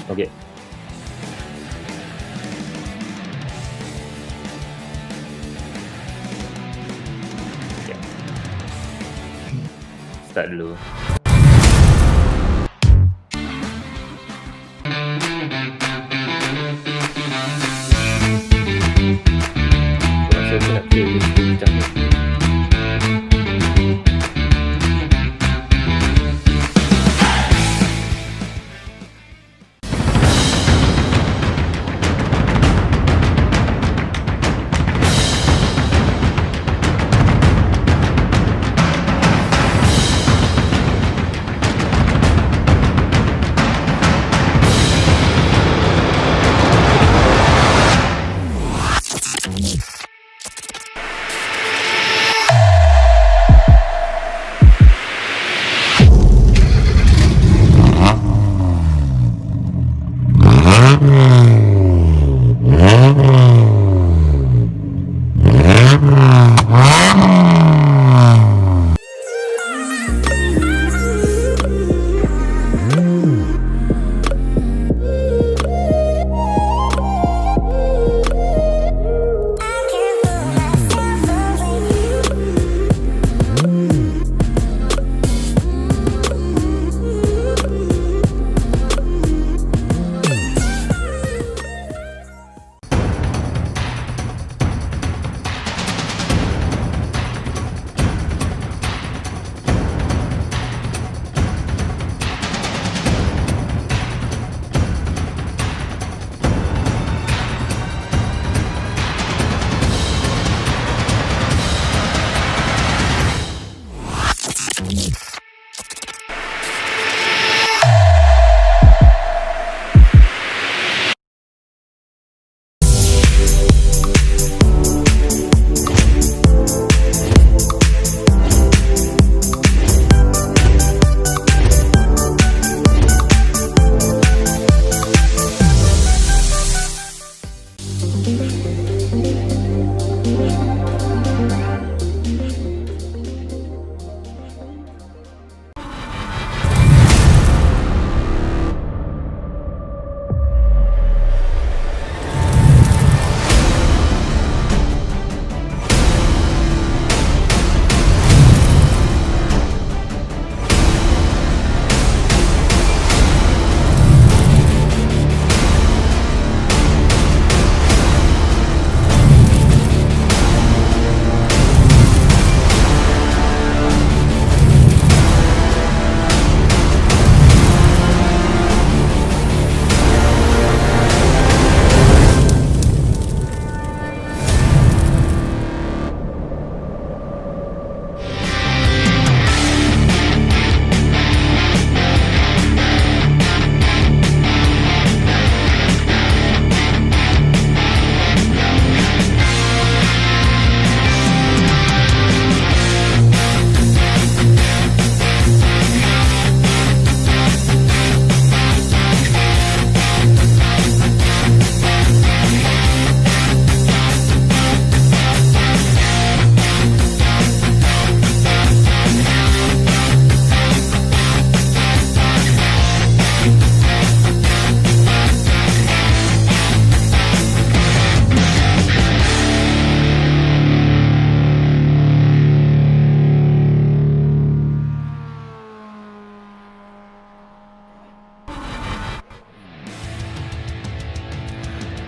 Okay. Okay. Start dulu. Rasa aku nak play music macam ni.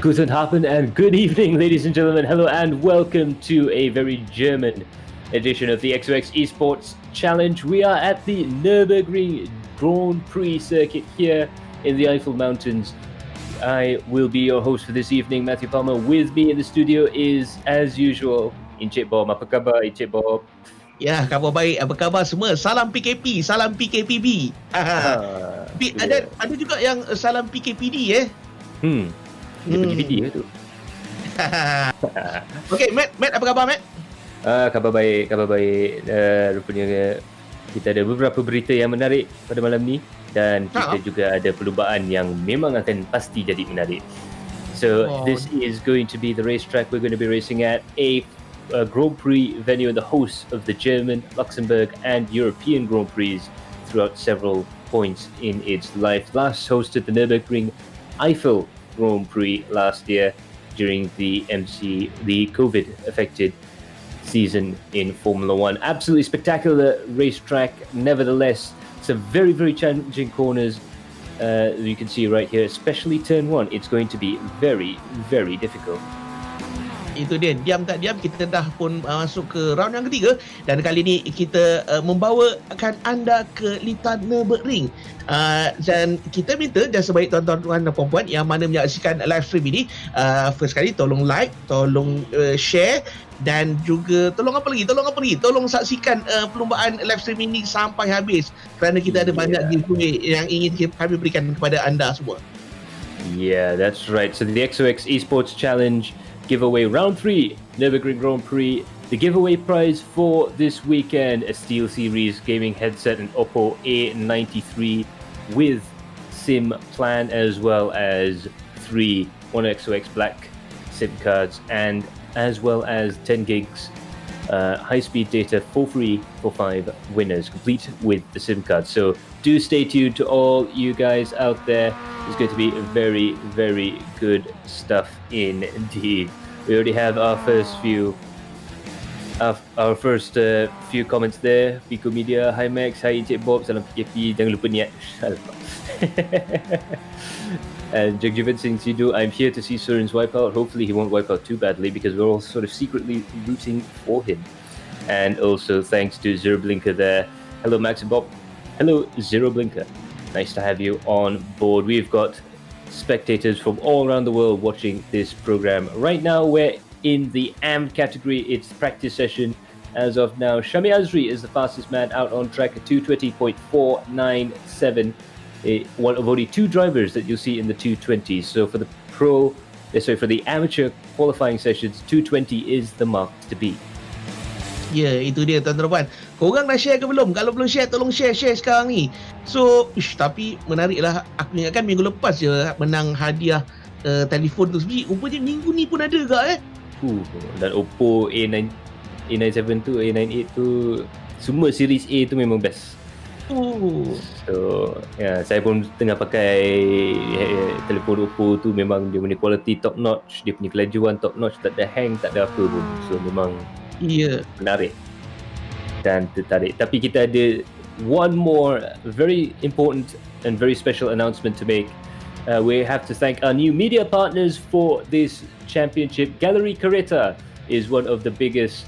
Guten Abend and good evening, ladies and gentlemen. Hello and welcome to a very German edition of the XOX Esports Challenge. We are at the Nurburgring Grand Prix circuit here in the Eifel Mountains. I will be your host for this evening, Matthew Palmer. With me in the studio is, as usual, Encik Bob. Apa khabar, Encik Bob? Ya, khabar baik. Apa khabar semua? Salam PKP, salam PKPB. Ada juga yang salam PKPD Dia PKPD ke tu? Okey, Matt, apa khabar, Matt? Khabar baik. Rupanya kita ada beberapa berita yang menarik pada malam ni dan kita juga ada perlumbaan yang memang akan pasti jadi menarik. So this is going to be the racetrack we're going to be racing at, a Grand Prix venue and the host of the German, Luxembourg and European Grand Prix throughout several points in its life. Last hosted the Nurburgring Eifel Grand Prix last year during the COVID-affected season in Formula One. Absolutely spectacular racetrack, nevertheless. Some very, very challenging corners. You can see right here, especially turn 1. It's going to be very, very difficult. Itu dia, diam tak diam kita dah pun masuk ke round yang ketiga, dan kali ni kita membawakan anda ke litar Nurburgring. Dan kita minta dan sebaik tuan-tuan dan puan-puan yang mana menyaksikan live stream ini, first kali tolong like, tolong share, dan juga tolong saksikan perlumbaan live stream ini sampai habis, kerana kita ada banyak giveaway yang ingin kami berikan kepada anda semua. Yeah, that's right. So the XOX Esports Challenge giveaway round 3 Nurburgring Grand Prix. The giveaway prize for this weekend, a Steel Series gaming headset and Oppo A93 with SIM plan, as well as 3 XOX Black SIM cards, and as well as 10 gigs high-speed data for free for 5 winners, complete with the SIM card. So do stay tuned to all you guys out there. It's going to be very, very good stuff indeed. We already have our first few comments there. Pico Media, hi Max, hi Encik Bob, salam PKP, jangan lupa niat. And Jagjivan Singh Sidhu, I'm here to see Surin's wipe out. Hopefully he won't wipe out too badly, because we're all sort of secretly rooting for him. And also thanks to Zero Blinker there. Hello Max and Bob. Hello Zero Blinker. Nice to have you on board. We've got spectators from all around the world watching this program. Right now we're in the AM category. It's practice session as of now. Shami Azri is the fastest man out on track at 220.497. One of only 2 drivers that you'll see in the 220s. So for the amateur qualifying sessions, 220 is the mark to beat. Ya, itu dia tuan-tuan. Korang dah share ke belum? Kalau belum share, tolong share sekarang ni. So, tapi menariklah. Aku ingatkan minggu lepas je menang hadiah telefon tu sebiji. Rupanya minggu ni pun ada ke Dan Oppo A97 tu, A98 tu, semua series A tu memang best. So, saya pun tengah pakai telefon Oppo tu. Memang dia punya quality top notch, dia punya kelajuan top notch, tak ada hang, tak ada apa pun. So memang menarik dan tertarik. Tapi kita ada one more very important and very special announcement to make. We have to thank our new media partners for this championship. Galeri Kereta is one of the biggest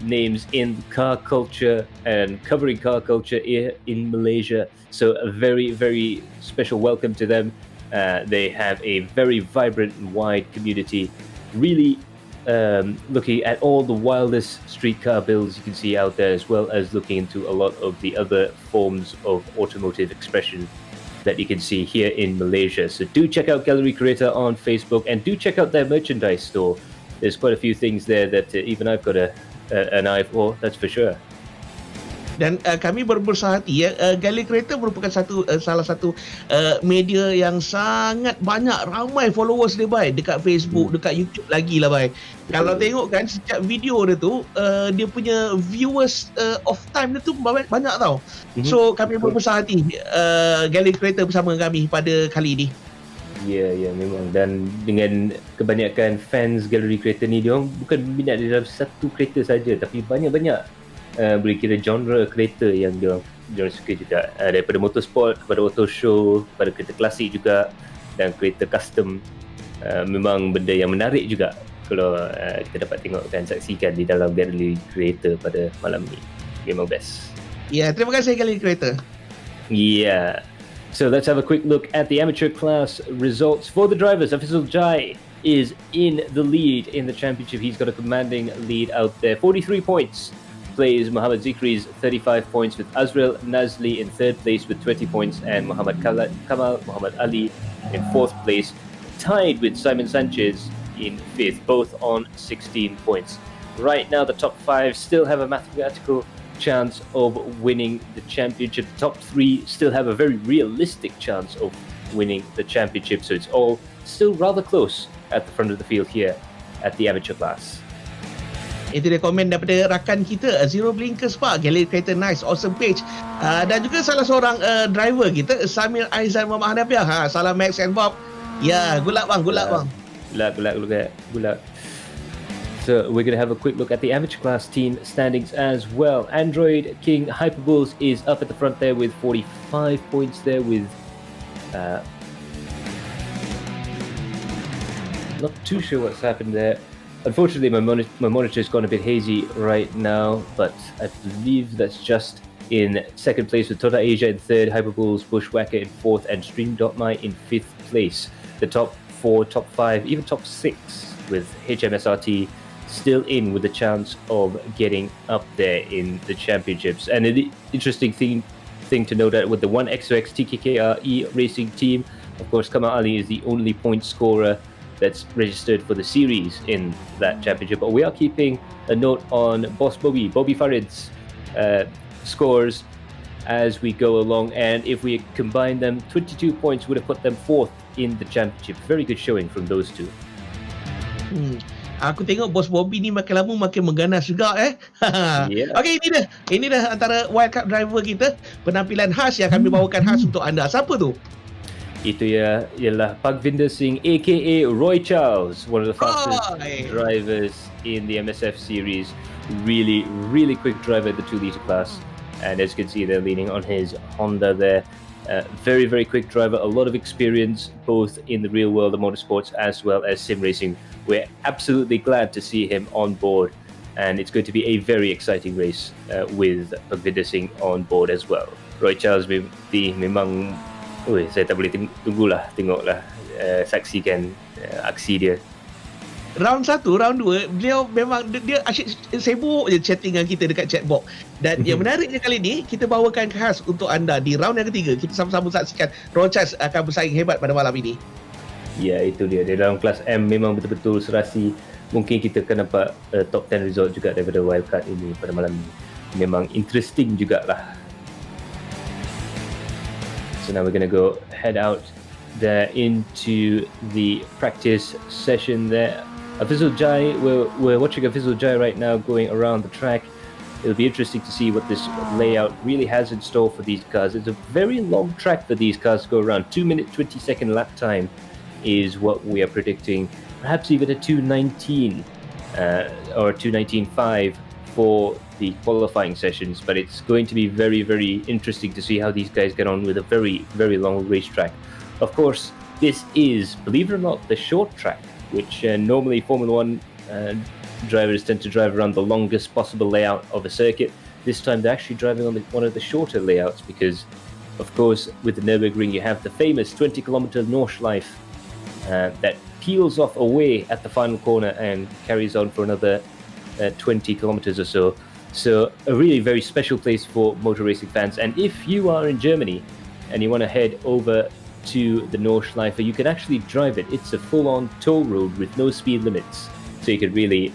names in car culture and covering car culture here in Malaysia. So a very, very special welcome to them. They have a very vibrant and wide community, really looking at all the wildest street car builds you can see out there, as well as looking into a lot of the other forms of automotive expression that you can see here in Malaysia. So do check out Galeri Kereta on Facebook, and do check out their merchandise store. There's quite a few things there that even I've got an eye for, that's for sure. Dan kami berbesar hati Galeri Kereta merupakan salah satu media yang sangat banyak, ramai followers dia dekat Facebook, dekat YouTube lagi lah Kalau tengok kan setiap video dia tu, dia punya viewers of time dia tu banyak tau. So kami berbesar hati Galeri Kereta bersama kami pada kali ini. Ya, memang. Dan dengan kebanyakan fans Galeri Kereta ni, dia orang bukan minat dalam satu kereta saja, tapi banyak-banyak boleh kira genre kereta yang dia suka juga, daripada motorsport kepada auto show, pada kereta klasik juga, dan kereta custom. Memang benda yang menarik juga kalau kita dapat tengok dan saksikan di dalam Galeri Kereta pada malam ni. Memang best. Ya, terima kasih Galeri Kereta. Yeah. So let's have a quick look at the amateur class results for the drivers. Afizul Jai is in the lead in the championship. He's got a commanding lead out there. 43 points. Plays Muhammad Zikri's 35 points, with Azrael Nazli in 3rd place with 20 points, and Muhammad Kamal Muhammad Ali in 4th place, tied with Simon Sanchez in 5th, both on 16 points. Right now the top 5 still have a mathematical chance of winning the championship. The top 3 still have a very realistic chance of winning the championship, so it's all still rather close at the front of the field here at the amateur class. Itu dia komen daripada rakan kita, Zero Blinkers Pak, Galeri Kereta nice, awesome page. Dan juga salah seorang driver kita, Samir Aizan Muhammad Hanafiah. Salam Max and Bob. Ya, good luck bang, good luck bang. Good luck. So we're going to have a quick look at the amateur class team standings as well. Android King Hyperbulls is up at the front there with 45 points there with... not too sure what's happened there. Unfortunately, my monitor's gone a bit hazy right now, but I believe that's just in second place with todsicher in third, Hyperbulls, Bushwhacker in fourth, and Stream.my in fifth place. The top 4, top 5, even top 6 with HMSRT still in with a chance of getting up there in the championships. And an interesting thing to note that with the one XOX TKKR racing team, of course, Kamal Ali is the only point scorer that's registered for the series in that championship. But we are keeping a note on Boss Bobby Farid's scores as we go along, and if we combine them, 22 points would have put them fourth in the championship. Very good showing from those two. Aku tengok Bos Bobby ni makin lama makin mengganas juga Yeah. Okey, ini dah antara wildcard driver kita, penampilan khas yang kami bawakan khas untuk anda. Siapa tu? Itu ialah Pagvinder Singh aka Roy Charles, one of the fastest drivers in the MSF series. Really quick driver at the 2-litre class, and as you can see, they're leaning on his Honda there. Very quick driver, a lot of experience both in the real world of motorsports as well as sim racing. We're absolutely glad to see him on board, and it's going to be a very exciting race with Pagvinder Singh on board as well. Roy Charles memang saya tak boleh tengoklah saksikan aksi dia. Round 1, round 2, beliau memang dia asyik sibuk je chatting dengan kita dekat chatbox. Dan yang menariknya kali ni, kita bawakan khas untuk anda di round yang ketiga. Kita sama-sama saksikan Roy Charles akan bersaing hebat pada malam ini. Ya, itu dia. Di dalam kelas M memang betul-betul serasi. Mungkin kita akan nampak top 10 result juga daripada wildcard ini pada malam ini. Memang interesting jugalah. So now we're going to head out there into the practice session there. We're watching a Visual Jai right now going around the track. It'll be interesting to see what this layout really has in store for these cars. It's a very long track for these cars to go around. 2-minute 20-second lap time is what we are predicting. Perhaps even a 2:19 or 2:19.5 for the qualifying sessions, but it's going to be very interesting to see how these guys get on with a very long racetrack. Of course, this is, believe it or not, the short track, which normally Formula 1 drivers tend to drive around the longest possible layout of a circuit. This time they're actually driving on one of the shorter layouts because, of course, with the Nurburgring you have the famous 20-kilometer Nordschleife that peels off away at the final corner and carries on for another 20 kilometers or so. So a really very special place for motor racing fans. And if you are in Germany and you want to head over to the Nordschleife, you can actually drive it. It's a full-on toll road with no speed limits. So you could really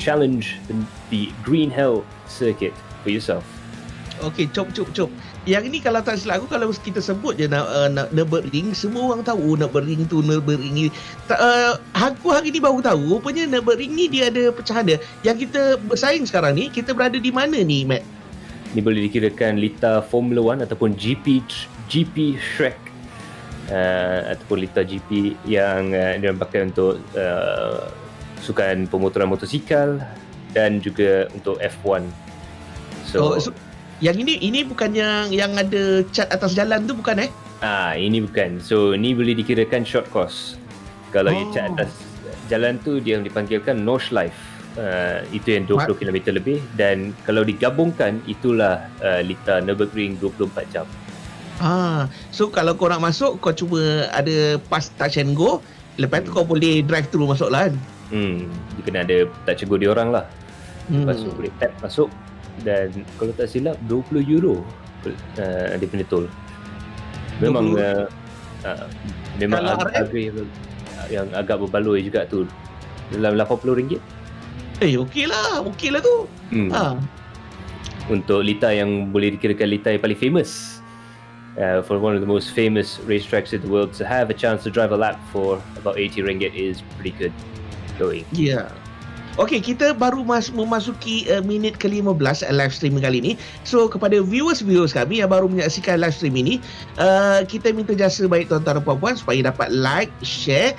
challenge the Green Hell circuit for yourself. Okey, cop. Yang ini kalau tak silap aku, kalau kita sebut je Nurburgring, semua orang tahu Nurburgring tu Nurburgring ni. Aku hari ni baru tahu rupanya Nurburgring ni dia ada pecahan dia. Yang kita bersaing sekarang ni, kita berada di mana ni, Matt? Ni boleh dikirakan litar Formula 1 ataupun GP Shrek ataupun litar GP yang dia pakai untuk sukan pemotoran motosikal dan juga untuk F1. So yang ini bukan yang ada cat atas jalan tu, bukan ini bukan. So ni boleh dikirakan short course. Kalau you cat atas jalan tu dia dipanggilkan Nordschleife. Itu yang 20 km lebih, dan kalau digabungkan itulah litar Nurburgring 24 jam. So kalau kau nak masuk, kau cuma ada pass touch and go, lepas tu kau boleh drive through masuk lah kan. Dia kena ada touch and go dia orang lah. Lepas tu boleh tap masuk, dan kalau tak silap €20 dia punya tol. Memang memang harga yang agak berbaloi juga tu, dalam RM80. Okey lah tu. Untuk litar yang boleh dikirakan litar yang paling famous, for one of the most famous racetracks in the world, to have a chance to drive a lap for about RM80 is pretty good going. Yeah. Okey, kita baru memasuki minit ke-15 live streaming kali ini. So kepada viewers kami yang baru menyaksikan live stream ini, kita minta jasa baik tuan-tuan dan puan-puan supaya dapat like, share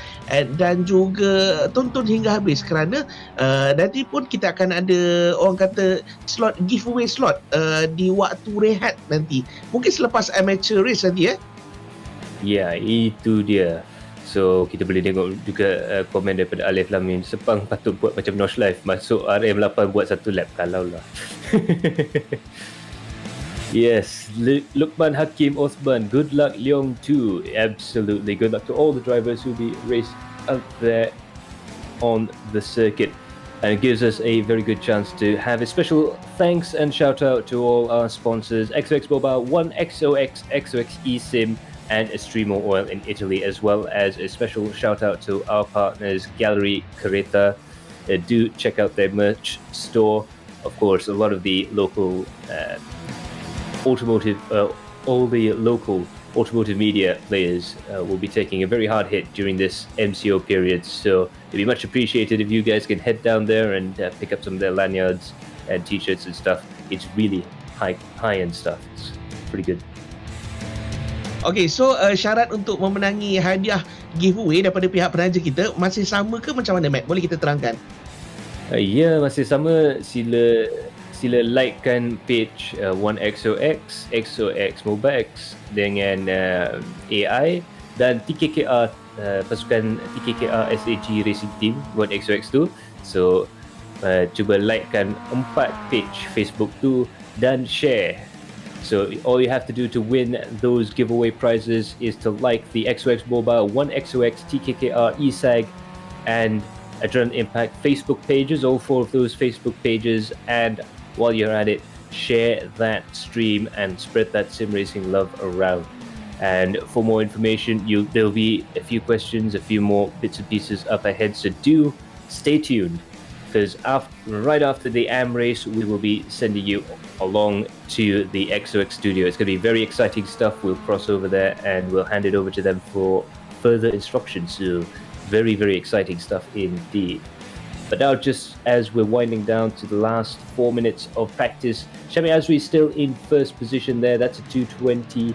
dan juga tonton hingga habis, kerana nanti pun kita akan ada orang kata slot giveaway slot di waktu rehat nanti. Mungkin selepas amateur race nanti Ya, itu dia. So kita boleh tengok juga komen daripada Alif Lamin, Sepang patut buat macam Nosh Live, masuk RM8 buat satu lap kalau lah. Yes, Lukman Hakim Osman, good luck Leong too. Absolutely, good luck to all the drivers who will be raced out there on the circuit. And it gives us a very good chance to have a special thanks and shout out to all our sponsors, XOX Mobile, 1XOX, XOX eSIM, and Estremo Oil in Italy, as well as a special shout out to our partners Galeri Kereta. Do check out their merch store. Of course, a lot of the local all the local automotive media players will be taking a very hard hit during this MCO period, so it'd be much appreciated if you guys can head down there and pick up some of their lanyards and t-shirts and stuff. It's really high-end stuff. It's pretty good. Okey, so syarat untuk memenangi hadiah giveaway daripada pihak penaja kita masih sama ke macam mana, Matt? Boleh kita terangkan? Ya, masih sama. Sila likekan page 1XOX, XOX Mobilex dengan AI dan TKKR, pasukan TKKR SAG Racing Team 1XOX tu. So cuba likekan 4 page Facebook tu dan share. So all you have to do to win those giveaway prizes is to like the XOX Mobile, 1XOX, TKKR, ESAG, and Adrenaline Impact Facebook pages, all 4 of those Facebook pages. And while you're at it, share that stream and spread that sim racing love around. And for more information, there'll be a few questions, a few more bits and pieces up ahead, so do stay tuned, because right after the AM race, we will be sending you along to the XOX studio. It's going to be very exciting stuff. We'll cross over there and we'll hand it over to them for further instructions. So very, very exciting stuff indeed. But now, just as we're winding down to the last 4 minutes of practice, Shami Azri still in first position there. That's a 220.497.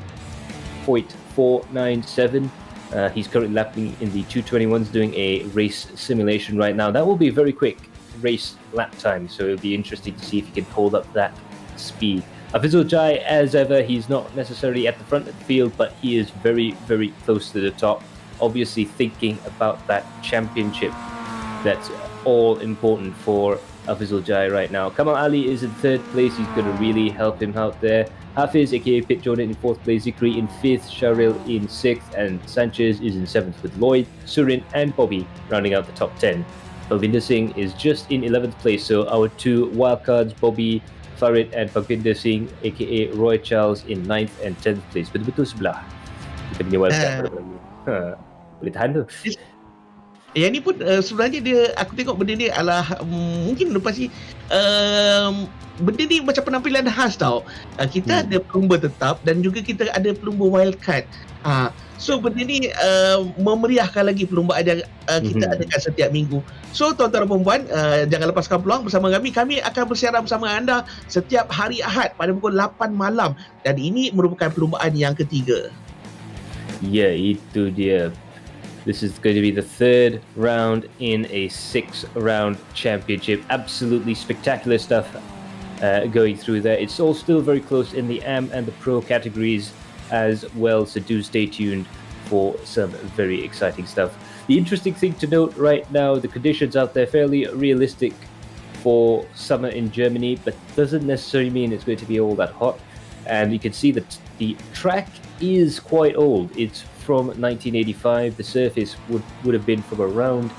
He's currently lapping in the 221s, doing a race simulation right now. That will be a very quick race lap time, so it'll be interesting to see if he can hold up that speed. Afizul Jai, as ever, he's not necessarily at the front of the field, but he is very, very close to the top, obviously thinking about that championship that's all important for Afizul Jai right now. Kamal Ali is in third place. He's going to really help him out there. Hafiz, aka Pit Jordan, in fourth place. Zikri in fifth. Sharil in sixth. And Sanchez is in seventh with Lloyd, Surin, and Bobby rounding out the top 10. Balvinder Singh is just in 11th place. So our 2 wildcards, Bobby Farid and Balvinder Singh, aka Roy Charles, in 9th and 10th place. Betul-betul sebelah kita punya wildcard. Boleh tahan tu. Yang ni pun sebenarnya aku tengok benda ni adalah mungkin lepas ni benda ni macam penampilan khas tau. Kita ada pelumba tetap dan juga kita ada pelumba wildcard. So benda ni memeriahkan lagi perlumbaan yang kita adakan setiap minggu. So tuan-tuan dan puan-puan, jangan lepaskan peluang bersama kami. Kami akan bersiaran bersama anda setiap hari Ahad pada pukul 8 malam. Dan ini merupakan perlumbaan yang ketiga. Ya, itu dia. This is going to be the 3rd round in a 6-round championship. Absolutely spectacular stuff going through there. It's all still very close in the AM and the Pro categories as well, so do stay tuned for some very exciting stuff. The interesting thing to note right now, the conditions out there fairly realistic for summer in Germany, but doesn't necessarily mean it's going to be all that hot. And you can see that the track is quite old. It's from 1985. The surface would have been from around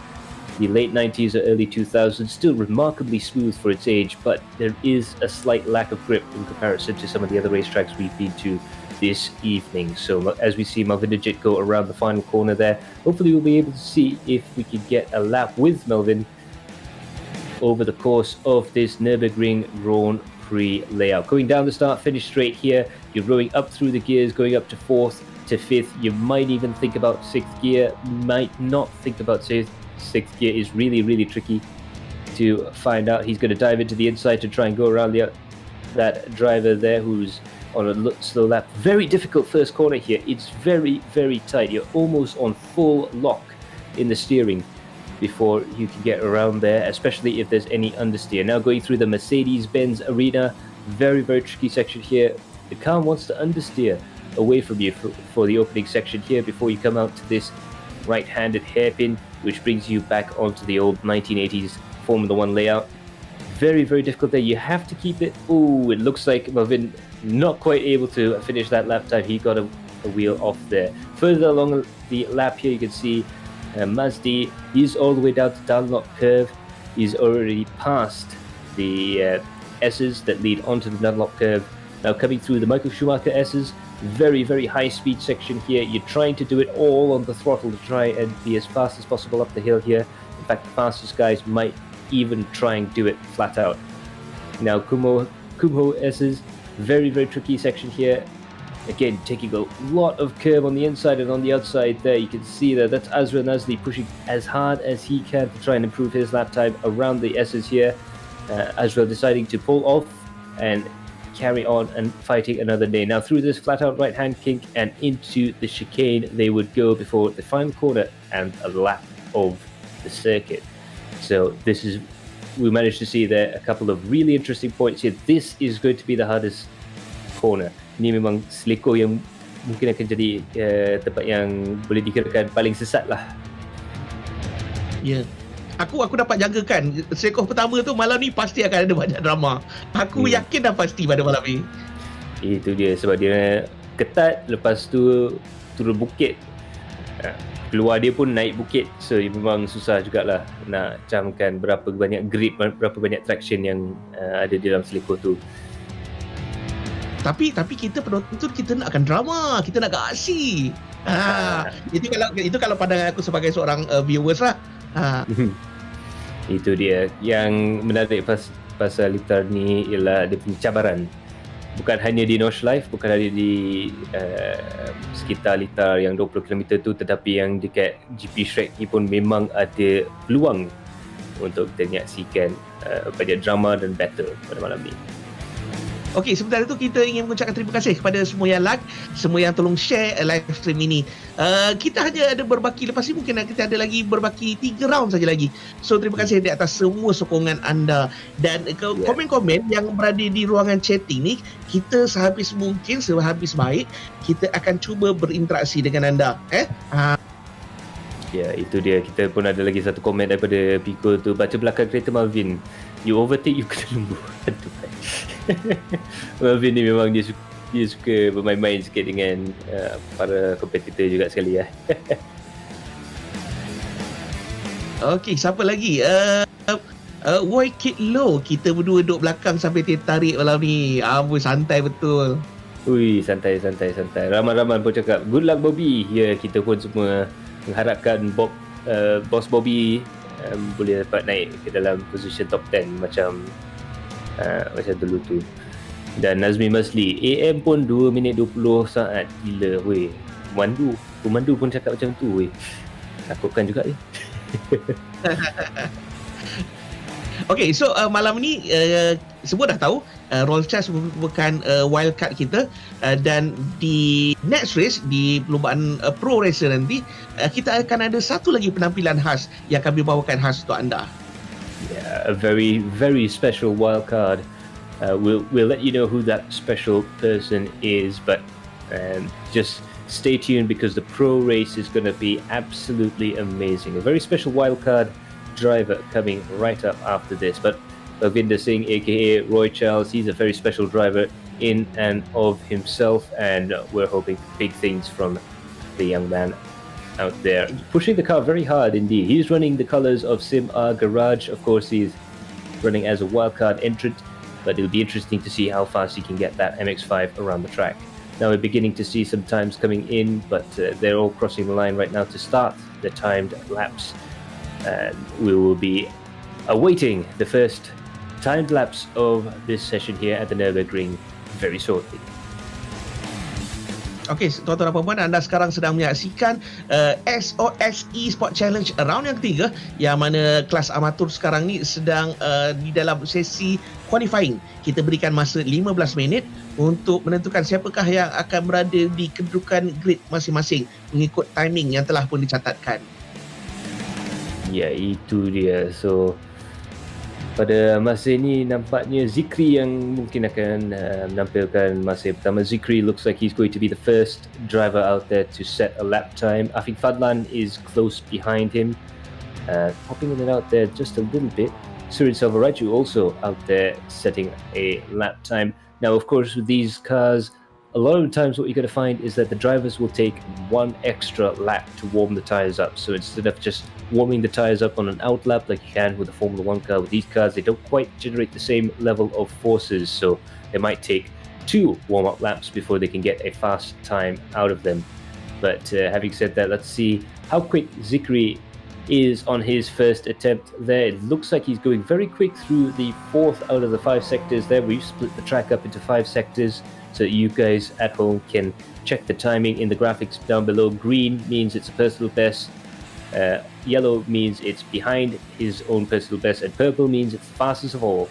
the late 90s or early 2000s. Still remarkably smooth for its age, but there is a slight lack of grip in comparison to some of the other racetracks we've been to this evening. So as we see Melvin Digit go around the final corner there, hopefully we'll be able to see if we can get a lap with Melvin over the course of this Nurburgring Grand Prix layout. Going down the start finish straight here, you're rowing up through the gears, going up to 4th to 5th. You might even think about 6th gear, might not think about 6th gear. Is really, really tricky. to find out. He's going to dive into the inside to try and go around that driver there who's on a slow lap. Very difficult first corner here. It's very, very tight. You're almost on full lock in the steering before you can get around there, especially if there's any understeer. Now going through the Mercedes-Benz arena, very, very tricky section here. The car wants to understeer away from you for the opening section here before you come out to this right-handed hairpin, which brings you back onto the old 1980s Formula 1 layout. Very, very difficult there. You have to keep it. Oh, it looks like Melvin not quite able to finish that lap time. He got a wheel off there. Further along the lap here, you can see Mazdi. He's all the way down to Dunlop curve. He's already passed the S's that lead onto the Dunlop curve. Now coming through the Michael Schumacher S's, very, very high speed section here. You're trying to do it all on the throttle to try and be as fast as possible up the hill here. In fact, the fastest guys might even try and do it flat out. Now Kumho S's, very, very tricky section here. Again, taking a lot of curve on the inside and on the outside there. You can see that's Azra Nazli pushing as hard as he can to try and improve his lap time around the S's here. Azra deciding to pull off and carry on and fighting another day. Now through this flat out right hand kink and into the chicane they would go before the final corner and a lap of the circuit. So we managed to see there a couple of really interesting points here. This is going to be the hardest corner. Ni memang Seleko yang mungkin akan jadi tempat yang boleh dikirakan paling sesat lah. Ya. Yeah. Aku dapat jangkakan Seleko pertama tu malam ni pasti akan ada banyak drama. Aku yakin dah pasti pada malam ni. Itu dia, sebab dia ketat, lepas tu turun bukit. Keluar dia pun naik bukit. So memang susah jugalah nak camkan berapa banyak grip, berapa banyak traction yang ada di dalam Seleko tu. Tapi kita penonton kita nakkan drama, kita nak aksi. Itu kalau pandangan aku sebagai seorang viewers lah. Itu dia yang menarik pasal litar ni ialah dia punya cabaran. Bukan hanya di North Life, bukan hanya di sekitar litar yang 20 km tu, tetapi yang dekat GP Shrek ni pun memang ada peluang untuk kita menyaksikan banyak drama dan battle pada malam ni. Okey, sebentar itu kita ingin mengucapkan terima kasih kepada semua yang like, semua yang tolong share live stream ini. Kita hanya ada berbaki, lepas ni mungkin kita ada lagi berbaki 3 round saja lagi. So terima kasih di atas semua sokongan anda. Dan komen-komen yang berada di ruangan chatting ni, kita sehabis mungkin, sehabis baik, kita akan cuba berinteraksi dengan anda. Ya, itu dia. Kita pun ada lagi satu komen daripada Pico tu. Baca belakang kereta Marvin. You overtake, you kena lembu. Aduh. Marvin ni memang dia suka bermain-main sikit dengan para kompetitor juga sekali ya. Okey, siapa lagi? Woi Kid Low, kita berdua duduk belakang sampai tertarik malam ni. Ampun, santai betul. Ui, santai. Ramai-ramai pun cakap good luck Bobby. Ya, kita pun semua mengharapkan Bos Bobby boleh dapat naik ke dalam position top 10 macam dulu tu. Dan Nazmi Masli, AM pun 2 minit 20 saat. Gila weh. Pemandu pun cakap macam tu weh. Takutkan juga ni. Okay, so malam ni semua dah tahu Roll Charge merupakan wildcard kita, dan di next race, di perlombaan Pro Racer nanti, kita akan ada satu lagi penampilan khas yang kami bawakan khas untuk anda. Yeah, a very, very special wildcard. We'll let you know who that special person is, but just stay tuned because the Pro Race is going to be absolutely amazing. A very special wildcard driver coming right up after this. But Ravinder Singh, aka Roy Charles, he's a very special driver in and of himself, and we're hoping big things from the young man out there, pushing the car very hard indeed. He's running the colors of Sim Garage. Of course, he's running as a wildcard entrant, but it'll be interesting to see how fast he can get that MX-5 around the track. Now we're beginning to see some times coming in, but they're all crossing the line right now to start the timed laps. And we will be awaiting the first timed laps of this session here at the Nurburgring very shortly. Okey, tuan-tuan dan puan-puan, anda sekarang sedang menyaksikan XOX Esports Challenge round yang ketiga, yang mana kelas amatur sekarang ni sedang di dalam sesi qualifying. Kita berikan masa 15 minit untuk menentukan siapakah yang akan berada di kedudukan grid masing-masing mengikut timing yang telah pun dicatatkan. Ya, itu dia. So pada masa ini nampaknya Zikri yang mungkin akan menampilkan masa pertama. Zikri looks like he's going to be the first driver out there to set a lap time. Afiq Fadlan is close behind him, popping in and out there just a little bit. Surin Selvaraju also out there setting a lap time. Now, of course, with these cars, a lot of the times what you're going to find is that the drivers will take one extra lap to warm the tires up. So instead of just warming the tires up on an out lap like you can with a Formula 1 car, with these cars, they don't quite generate the same level of forces. So they might take 2 warm-up laps before they can get a fast time out of them. But having said that, let's see how quick Zikri is on his first attempt there. It looks like he's going very quick through the 4th out of the 5 sectors there. We've split the track up into 5 sectors so that you guys at home can check the timing in the graphics down below. Green means it's a personal best, yellow means it's behind his own personal best, and purple means it's the fastest of all.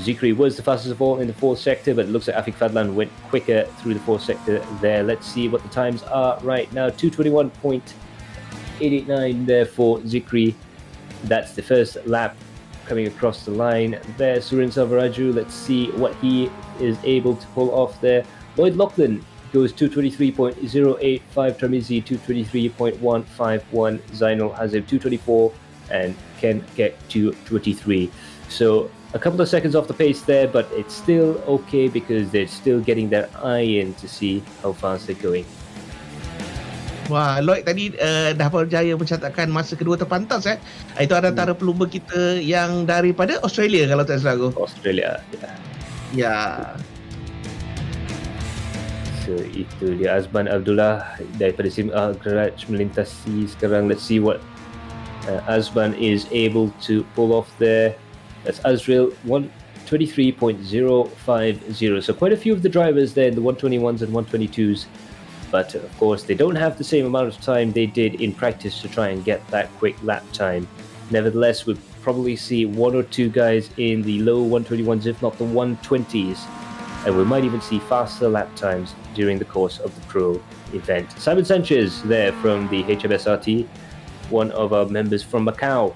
Zikri was the fastest of all in the 4th sector, but it looks like Afiq Fadlan went quicker through the 4th sector there. Let's see what the times are right now. 2:21.889 there for Zikri. That's the first lap coming across the line there. Surin Selvaraju, let's see what he is able to pull off there. Lloyd Lachlan goes 2:23.085, Tramizi 2:23.151, Zainul Hazim 2:24, and Ken get 2:23. So a couple of seconds off the pace there, but it's still okay because they're still getting their eye in to see how fast they're going. Wah, Lloyd tadi dah berjaya mencatatkan masa kedua terpantas. Itu antara pelumba kita yang daripada Australia kalau tak salah aku. Australia, Ya. So itu dia Azman Abdullah daripada Sim Garage melintasi sekarang. Let's see what Azman is able to pull off there. That's Azrael 1:23.050. So quite a few of the drivers there in the 121s and 122s. But of course, they don't have the same amount of time they did in practice to try and get that quick lap time. Nevertheless, we'll probably see 1 or 2 guys in the low 121s, if not the 120s. And we might even see faster lap times during the course of the pro event. Simon Sanchez there from the HMSRT, one of our members from Macau.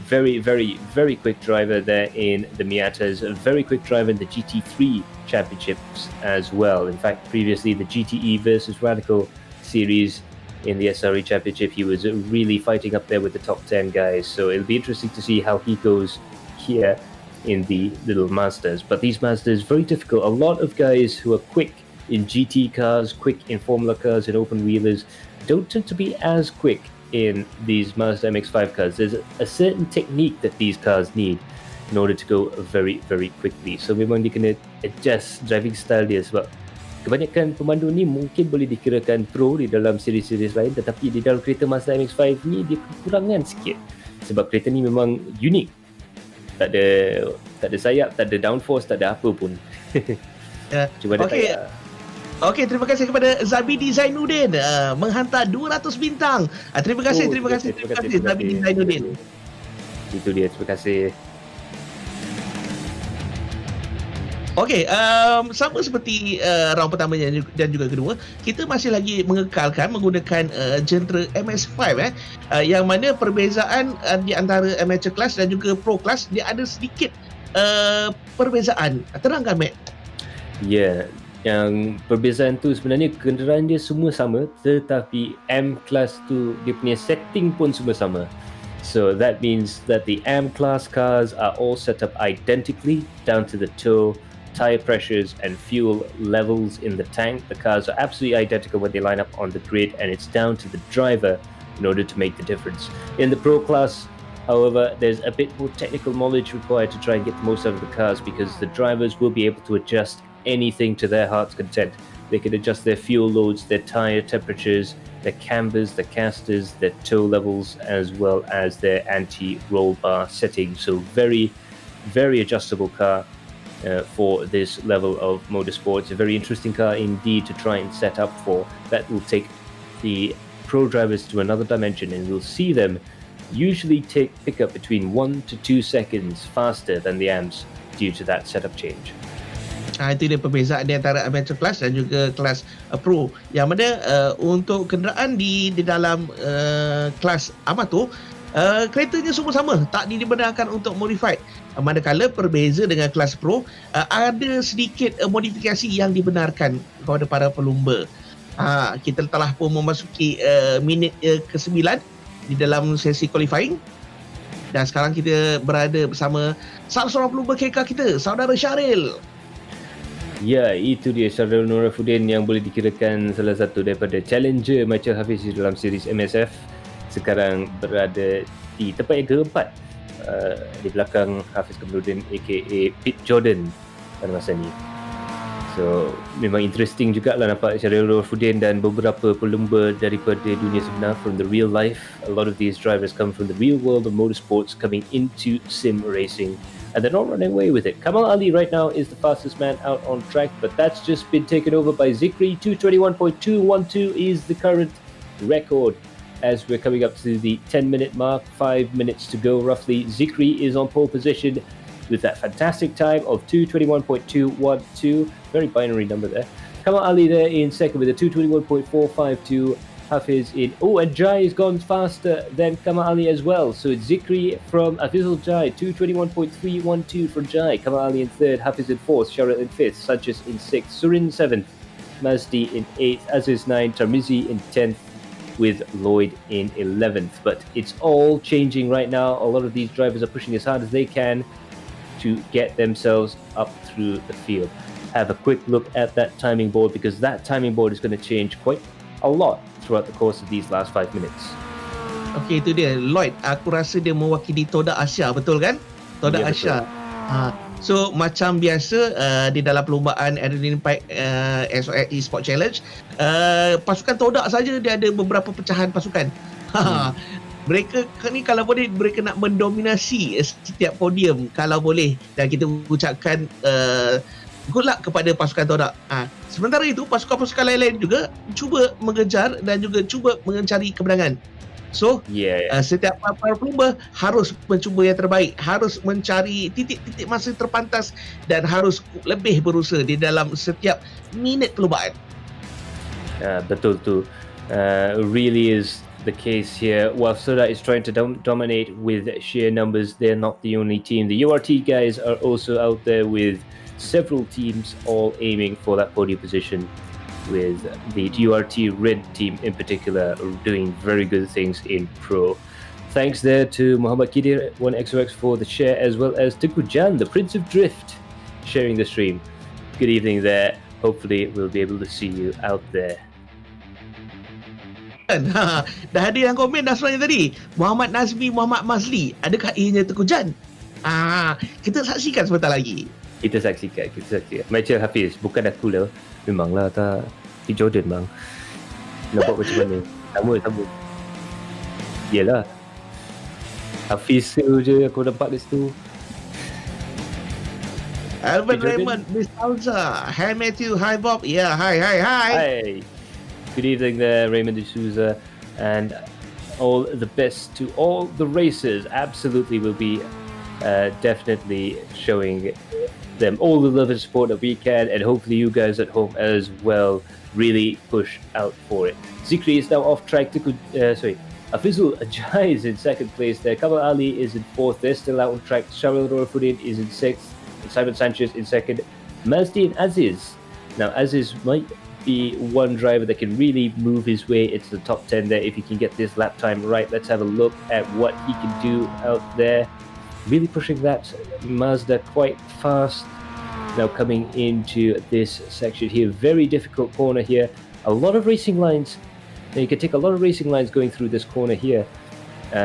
Very, very, very quick driver there in the Miatas. A very quick driver in the GT3 championships as well. In fact, previously the GTE versus Radical series in the SRE championship, he was really fighting up there with the top 10 guys. So it'll be interesting to see how he goes here in the little Masters. But these Masters, very difficult. A lot of guys who are quick in GT cars, quick in Formula cars and open wheelers, don't tend to be as quick in these Mazda MX-5 cars. There's a certain technique that these cars need in order to go very, very quickly. So memang dia kena adjust driving style dia, sebab kebanyakan pemandu ni mungkin boleh dikirakan pro di dalam siri-siri lain, tetapi di dalam kereta Mazda MX-5 ni dia kekurangan sikit sebab kereta ni memang unik. Tak ada sayap, tak ada downforce, tak ada apa pun. Cuba Okay. Okey, terima kasih kepada Zabidi Zainuddin menghantar 200 bintang. Terima kasih Zabidi Zainuddin. Itu dia, terima kasih. Okey, sama seperti round pertama dan juga kedua, kita masih lagi mengekalkan menggunakan genre MS5 yang mana perbezaan di antara amateur class dan juga pro class dia ada sedikit perbezaan. Terangkan, Matt. Ya, yang perbezaan tu sebenarnya kenderaan dia semua sama, tetapi M class tu dia punya setting pun semua sama. So that means that the M class cars are all set up identically down to the toe, tire pressures and fuel levels in the tank. The cars are absolutely identical when they line up on the grid, and it's down to the driver in order to make the difference. In the pro class, however, there's a bit more technical knowledge required to try and get the most out of the cars, because the drivers will be able to adjust anything to their heart's content. They can adjust their fuel loads, their tire temperatures, their cambers, their casters, their toe levels, as well as their anti-roll bar settings. So very, very adjustable car. for this level of motorsport. It's a very interesting car indeed to try and set up for. That will take the pro drivers to another dimension, and we'll see them usually pick up between 1 to 2 seconds faster than the AMs due to that setup change. Itu dia perbezaan di antara amateur class dan juga kelas pro. Yang mana untuk kenderaan di dalam kelas amatur, keretanya semua sama, tak dibenarkan untuk modified. Manakala berbeza dengan kelas pro, ada sedikit modifikasi yang dibenarkan kepada para pelumba. Kita telah pun memasuki minit ke-9 di dalam sesi qualifying. Dan sekarang kita berada bersama salah seorang pelumba KK kita, saudara Syaril. Ya, itu dia Syaril Nurburgring yang boleh dikirakan salah satu daripada challenger Michael Hafiz dalam series MSF. Sekarang berada di tempat yang keempat, di belakang Hafiz Kamarudin aka Pete Jordan pada masa ni. So memang interesting jugalah nampak Syaril Nurburgring dan beberapa pelumba daripada dunia sebenar, from the real life. A lot of these drivers come from the real world of motorsports, coming into sim racing, and they're not running away with it. Kamal Ali right now is the fastest man out on track, but that's just been taken over by Zikri. 2:21.212 is the current record as we're coming up to the 10-minute mark. 5 minutes to go roughly. Zikri is on pole position with that fantastic time of 2:21.212. Very binary number there. Kamal Ali there in second with a 2:21.452. Hafiz in. Oh, and Jai has gone faster than Kamal Ali as well. So it's Zikri from Afizul Jai, 2:21.312 for Jai. Kamal Ali in third, Hafiz in fourth, Sharad in fifth, Sanchez in sixth, Surin seventh, Mazdi in eighth, Aziz 9, Tarmizi in 10th, with Lloyd in 11th. But it's all changing right now. A lot of these drivers are pushing as hard as they can to get themselves up through the field. Have a quick look at that timing board, because that timing board is going to change quite a lot throughout the course of these last 5 minutes. Okey, itu dia Lloyd. Aku rasa dia mewakili Toda Asia, betul kan? Toda Ya, Asia. So macam biasa di dalam perlumbaan Adrenaline Pack XOX Esports Challenge, pasukan Toda saja dia ada beberapa pecahan pasukan. Mereka ni kalau boleh mereka nak mendominasi setiap podium kalau boleh, dan kita ucapkan good luck kepada pasukan Toda. Sementara itu pasukan-pasukan lain-lain juga cuba mengejar dan juga cuba mencari kemenangan. So setiap para pelumba harus mencuba yang terbaik, harus mencari titik-titik masa terpantas dan harus lebih berusaha di dalam setiap minit perlumbaan. Betul tu. Really is the case here. While Soda is trying to dominate with sheer numbers, they're not the only team. The URT guys are also out there with several teams all aiming for that podium position, with the URT Red team in particular doing very good things in Pro. Thanks there to Muhammad Kidir, 1XOX for the share, as well as Tengku Jan, the Prince of Drift, sharing the stream. Good evening there. Hopefully we'll be able to see you out there. Dah ada yang komen dah sebenarnya tadi. Muhammad Nazmi, Muhammad Mazli, adakah ianya Tengku Jan? Kita saksikan sebentar lagi. Kita saksikan. Michael Hafiz, bukan aku lah. Memanglah tak. Pete Jordan bang. Nampak macam mana? Sama. Yelah. Hafiz je aku nampak di situ. Alvin Raymond, Miss Alza, hi Matthew, hi Bob. Yeah, hi. Hi. Good evening there, Raymond D'Souza, and all the best to all the racers. Absolutely will be definitely showing them all the love and support that we can, and hopefully you guys at home as well really push out for it. Zikri is now off track. Afizul Ajay is in second place there. Kamal Ali is in fourth. They're still out on track. Sharil Nurburgring is in sixth. And Simon Sanchez in second. Mazdi and Aziz. Now Aziz might be one driver that can really move his way into the top 10 there if he can get this lap time right. Let's have a look at what he can do out there. Really pushing that Mazda quite fast. Now coming into this section here, very difficult corner here. A lot of racing lines. Now you can take a lot of racing lines going through this corner here.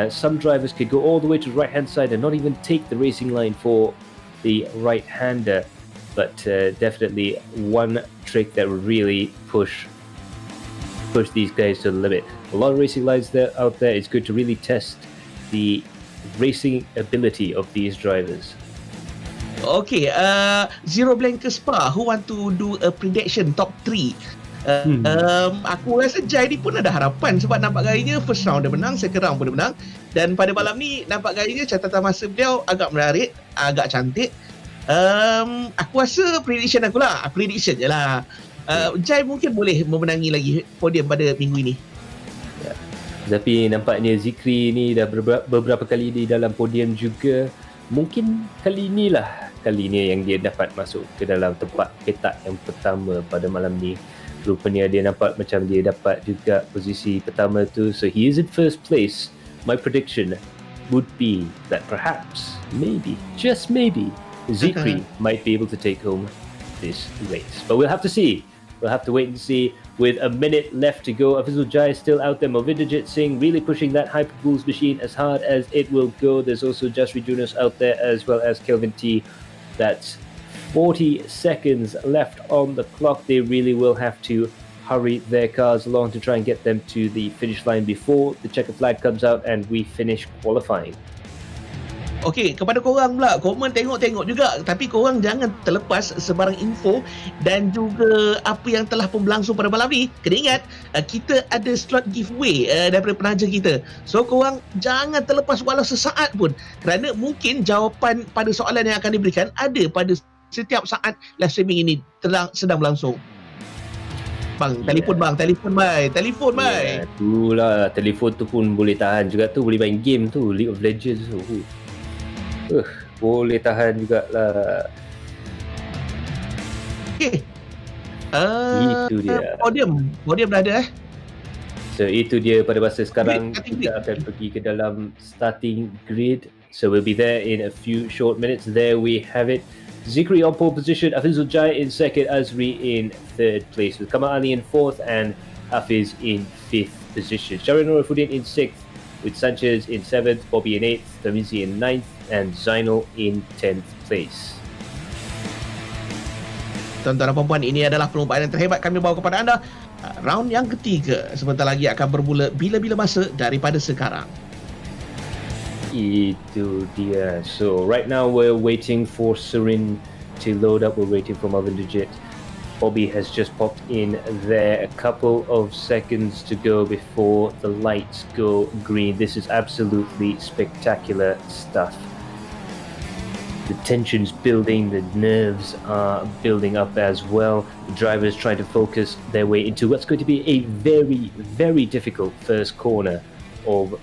Some drivers could go all the way to the right hand side and not even take the racing line for the right hander. But definitely one trick that will really push these guys to the limit. A lot of racing lines out there. It's good to really test the racing ability of these drivers. Okay, Zero Blank ke Spa, who want to do a prediction top 3? Aku rasa Jai ni pun ada harapan sebab nampak gayanya first round dia menang, second round pun dia menang, dan pada malam ni nampak gayanya catatan masa beliau agak menarik, agak cantik. Aku rasa prediction je lah. Jai mungkin boleh memenangi lagi podium pada minggu ini. Tapi nampaknya Zikri ni dah beberapa kali di dalam podium juga. Mungkin kali ni yang dia dapat masuk ke dalam tempat petak yang pertama pada malam ni. Rupanya dia nampak macam dia dapat juga posisi pertama tu. So he is in first place. My prediction would be that perhaps, maybe, just maybe, Zikri might be able to take home this race. But we'll have to see. We'll have to wait and see. With a minute left to go, Afizul Jai is still out there. Movidijit Singh really pushing that Hyperboost machine as hard as it will go. There's also Jasri Junos out there as well as Kelvin T. That's 40 seconds left on the clock. They really will have to hurry their cars along to try and get them to the finish line before the checker flag comes out and we finish qualifying. Okey, kepada korang pula, komen tengok-tengok juga, tapi korang jangan terlepas sebarang info dan juga apa yang telah pun berlangsung pada malam ni. Kena ingat, kita ada slot giveaway daripada penaja kita. So korang jangan terlepas walau sesaat pun, kerana mungkin jawapan pada soalan yang akan diberikan ada pada setiap saat live streaming ini sedang berlangsung. Telefon bye. Itulah, telefon tu pun boleh tahan juga tu, boleh main game tu, League of Legends tu. Boleh tahan jugalah. Okay. Itu dia. Podium dah ada So itu dia pada masa sekarang. Kita akan pergi ke dalam starting grid. So we'll be there in a few short minutes. There we have it. Zikri on pole position, Afizul Jai in second, Azri in third place, with Kamal Ali in fourth and Hafiz in fifth position. Syahrir Nurifuddin in sixth, with Sanchez in 7th, Bobby in 8th, Tamizi in 9th, and Zainal in 10th place. Tuan-tuan dan puan-puan, ini adalah perlombaan yang terhebat kami bawa kepada anda. Round yang ketiga sebentar lagi akan bermula bila-bila masa daripada sekarang. Itu dia. So right now we're waiting for Surin to load up. We're waiting for Marvin Digit. Bobby has just popped in there. A couple of seconds to go before the lights go green. This is absolutely spectacular stuff. The tension's building, the nerves are building up as well. The drivers trying to focus their way into what's going to be a very, very difficult first corner of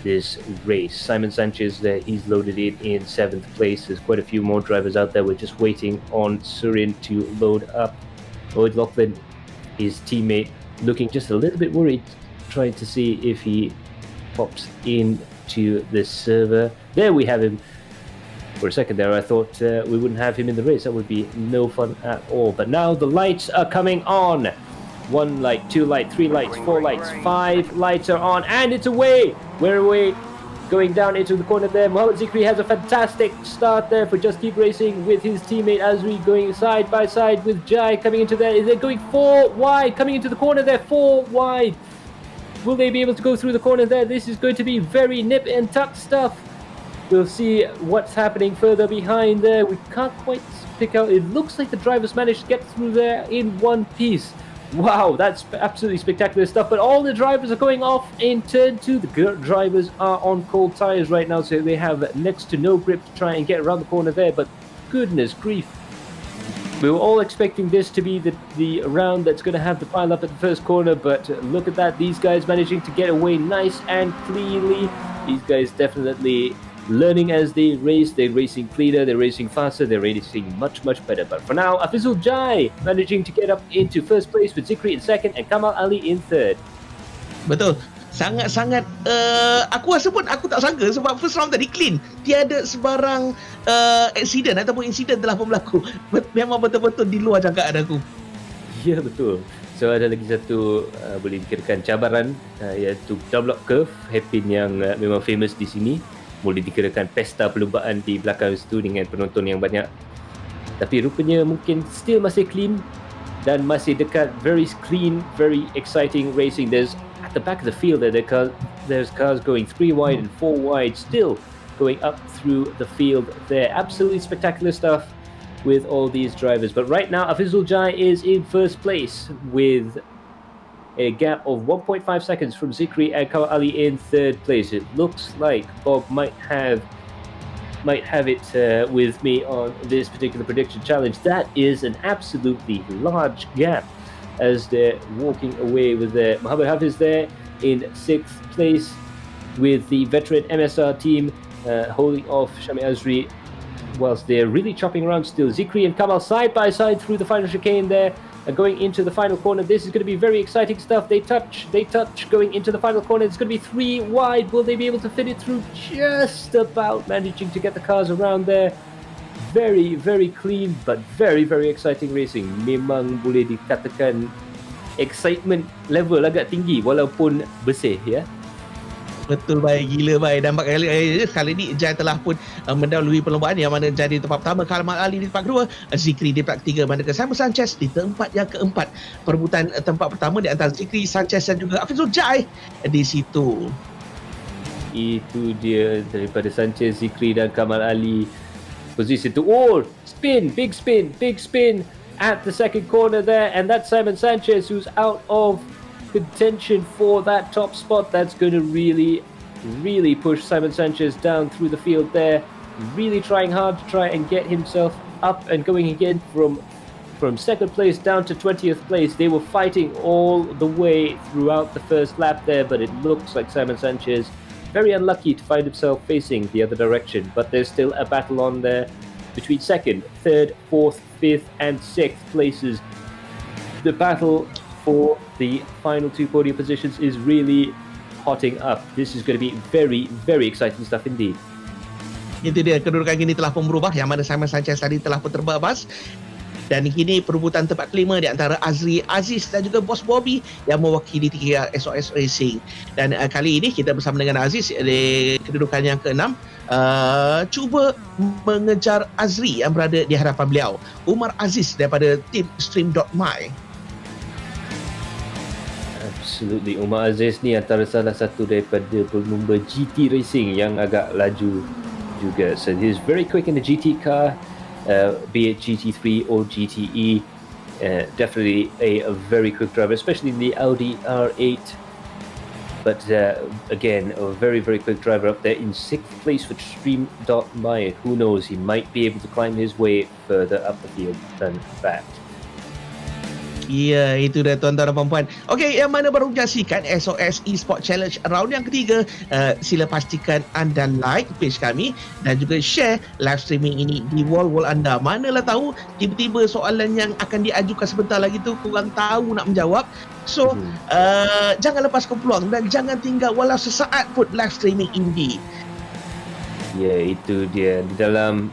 this race. Simon Sanchez there, he's loaded in 7th place. There's quite a few more drivers out there. We're just waiting on Surin to load up. Lloyd Lachlan, his teammate, looking just a little bit worried, trying to see if he pops into the server. There we have him. For a second there, I thought we wouldn't have him in the race. That would be no fun at all. But now the lights are coming on. 1 light, 2 light, 3 lights, 4 lights, 5 lights are on, and it's away. We're away. Going down into the corner there. Mohamed Zikri has a fantastic start there for Just Keep Racing with his teammate Azri going side by side with Jai coming into there. They're going 4 wide, coming into the corner there, 4 wide. Will they be able to go through the corner there? This is going to be very nip and tuck stuff. We'll see what's happening further behind there. We can't quite pick out. It looks like the drivers managed to get through there in one piece. Wow, that's absolutely spectacular stuff. But all the drivers are going off in turn 2. The drivers are on cold tires right now, so they have next to no grip to try and get around the corner there. But goodness grief. We were all expecting this to be the round that's going to have the pile up at the first corner, but look at that. These guys managing to get away nice and cleanly. These guys definitely learning as they race. They're racing cleaner, they're racing faster, they're racing much, much better. But for now, Afizul Jai managing to get up into first place with Zikri in second and Kamal Ali in third. Betul. Sangat-sangat aku rasa pun aku tak sangka sebab first round tadi clean. Tiada sebarang accident ataupun insiden telah pun berlaku. Memang betul-betul di luar jangkaan aku. Ya, betul. So ada lagi satu boleh dikirakan cabaran iaitu double lock curve, hairpin yang memang famous di sini. Boleh dikirakan pesta perlumbaan di belakang situ dengan penonton yang banyak. Tapi rupanya mungkin still masih clean dan masih dekat. Very clean, very exciting racing. There's at the back of the field there's cars going 3 wide and 4 wide still. going up through the field there. Absolutely spectacular stuff with all these drivers. But right now, Afizul Jai is in first place with a gap of 1.5 seconds from Zikri and Kamal Ali in third place. It looks like Bob might have it with me on this particular prediction challenge. That is an absolutely large gap as they're walking away with their Muhammad Hafiz there in 6th place with the veteran MSR team holding off Shami Azri whilst they're really chopping around still. Zikri and Kamal side by side through the final chicane there. Going into the final corner. This is going to be very exciting stuff. They touch going into the final corner. It's going to be 3 wide. Will they be able to fit it through? Just about managing to get the cars around there. Very, very clean but very, very exciting racing. Memang boleh dikatakan excitement level agak tinggi walaupun bersih ya. Betul baik, gila baik. Dan kali ni Jai telah pun mendahului perlombaan yang mana Jai di tempat pertama, Kamal Ali di tempat kedua, Zikri di tempat ketiga, manakala Simon Sanchez di tempat yang keempat. Perebutan tempat pertama di antara Zikri, Sanchez dan juga Afizul Jai di situ. Itu dia daripada Sanchez, Zikri dan Kamal Ali. Posisi itu, oh, big spin at the second corner there, and that's Simon Sanchez who's out of contention for that top spot. That's going to really push Simon Sanchez down through the field there, really trying hard to try and get himself up and going again from second place down to 20th place. They were fighting all the way throughout the first lap there, but it looks like Simon Sanchez very unlucky to find himself facing the other direction. But there's still a battle on there between second, third, fourth, fifth and sixth places. The battle for the final 2 podium positions is really hotting up. This is going to be very, very exciting stuff indeed. Itu dia, kedudukan kini telah pun berubah, yang mana Simon Sanchez tadi telah pun terbabas. Dan kini perebutan tempat kelima di antara Azri Aziz dan juga Bos Bobby yang mewakili TKKR XOX Racing. Dan kali ini kita bersama dengan Aziz di kedudukan yang ke-6, cuba mengejar Azri yang berada di hadapan beliau, Umar Aziz daripada tim Stream.my. Absolutely, Umar Aziz ni antara salah satu daripada pelumba GT Racing yang agak laju juga. So he's very quick in the GT car, be it GT3 or GTE. Definitely a very quick driver, especially in the Audi R8. But again, a very, very quick driver up there in 6th place for Stream.my. Who knows, he might be able to climb his way further up the field than that. Ya, itu dah tuan-tuan dan puan-puan. Okey, yang mana baru menyaksikan XOX Esports Challenge round yang ketiga, sila pastikan anda like page kami dan juga share live streaming ini di wall-wall anda. Manalah tahu tiba-tiba soalan yang akan diajukan sebentar lagi tu korang tahu nak menjawab. So, jangan lepaskan peluang dan jangan tinggal walau sesaat pun live streaming ini. Ya, itu dia. Di dalam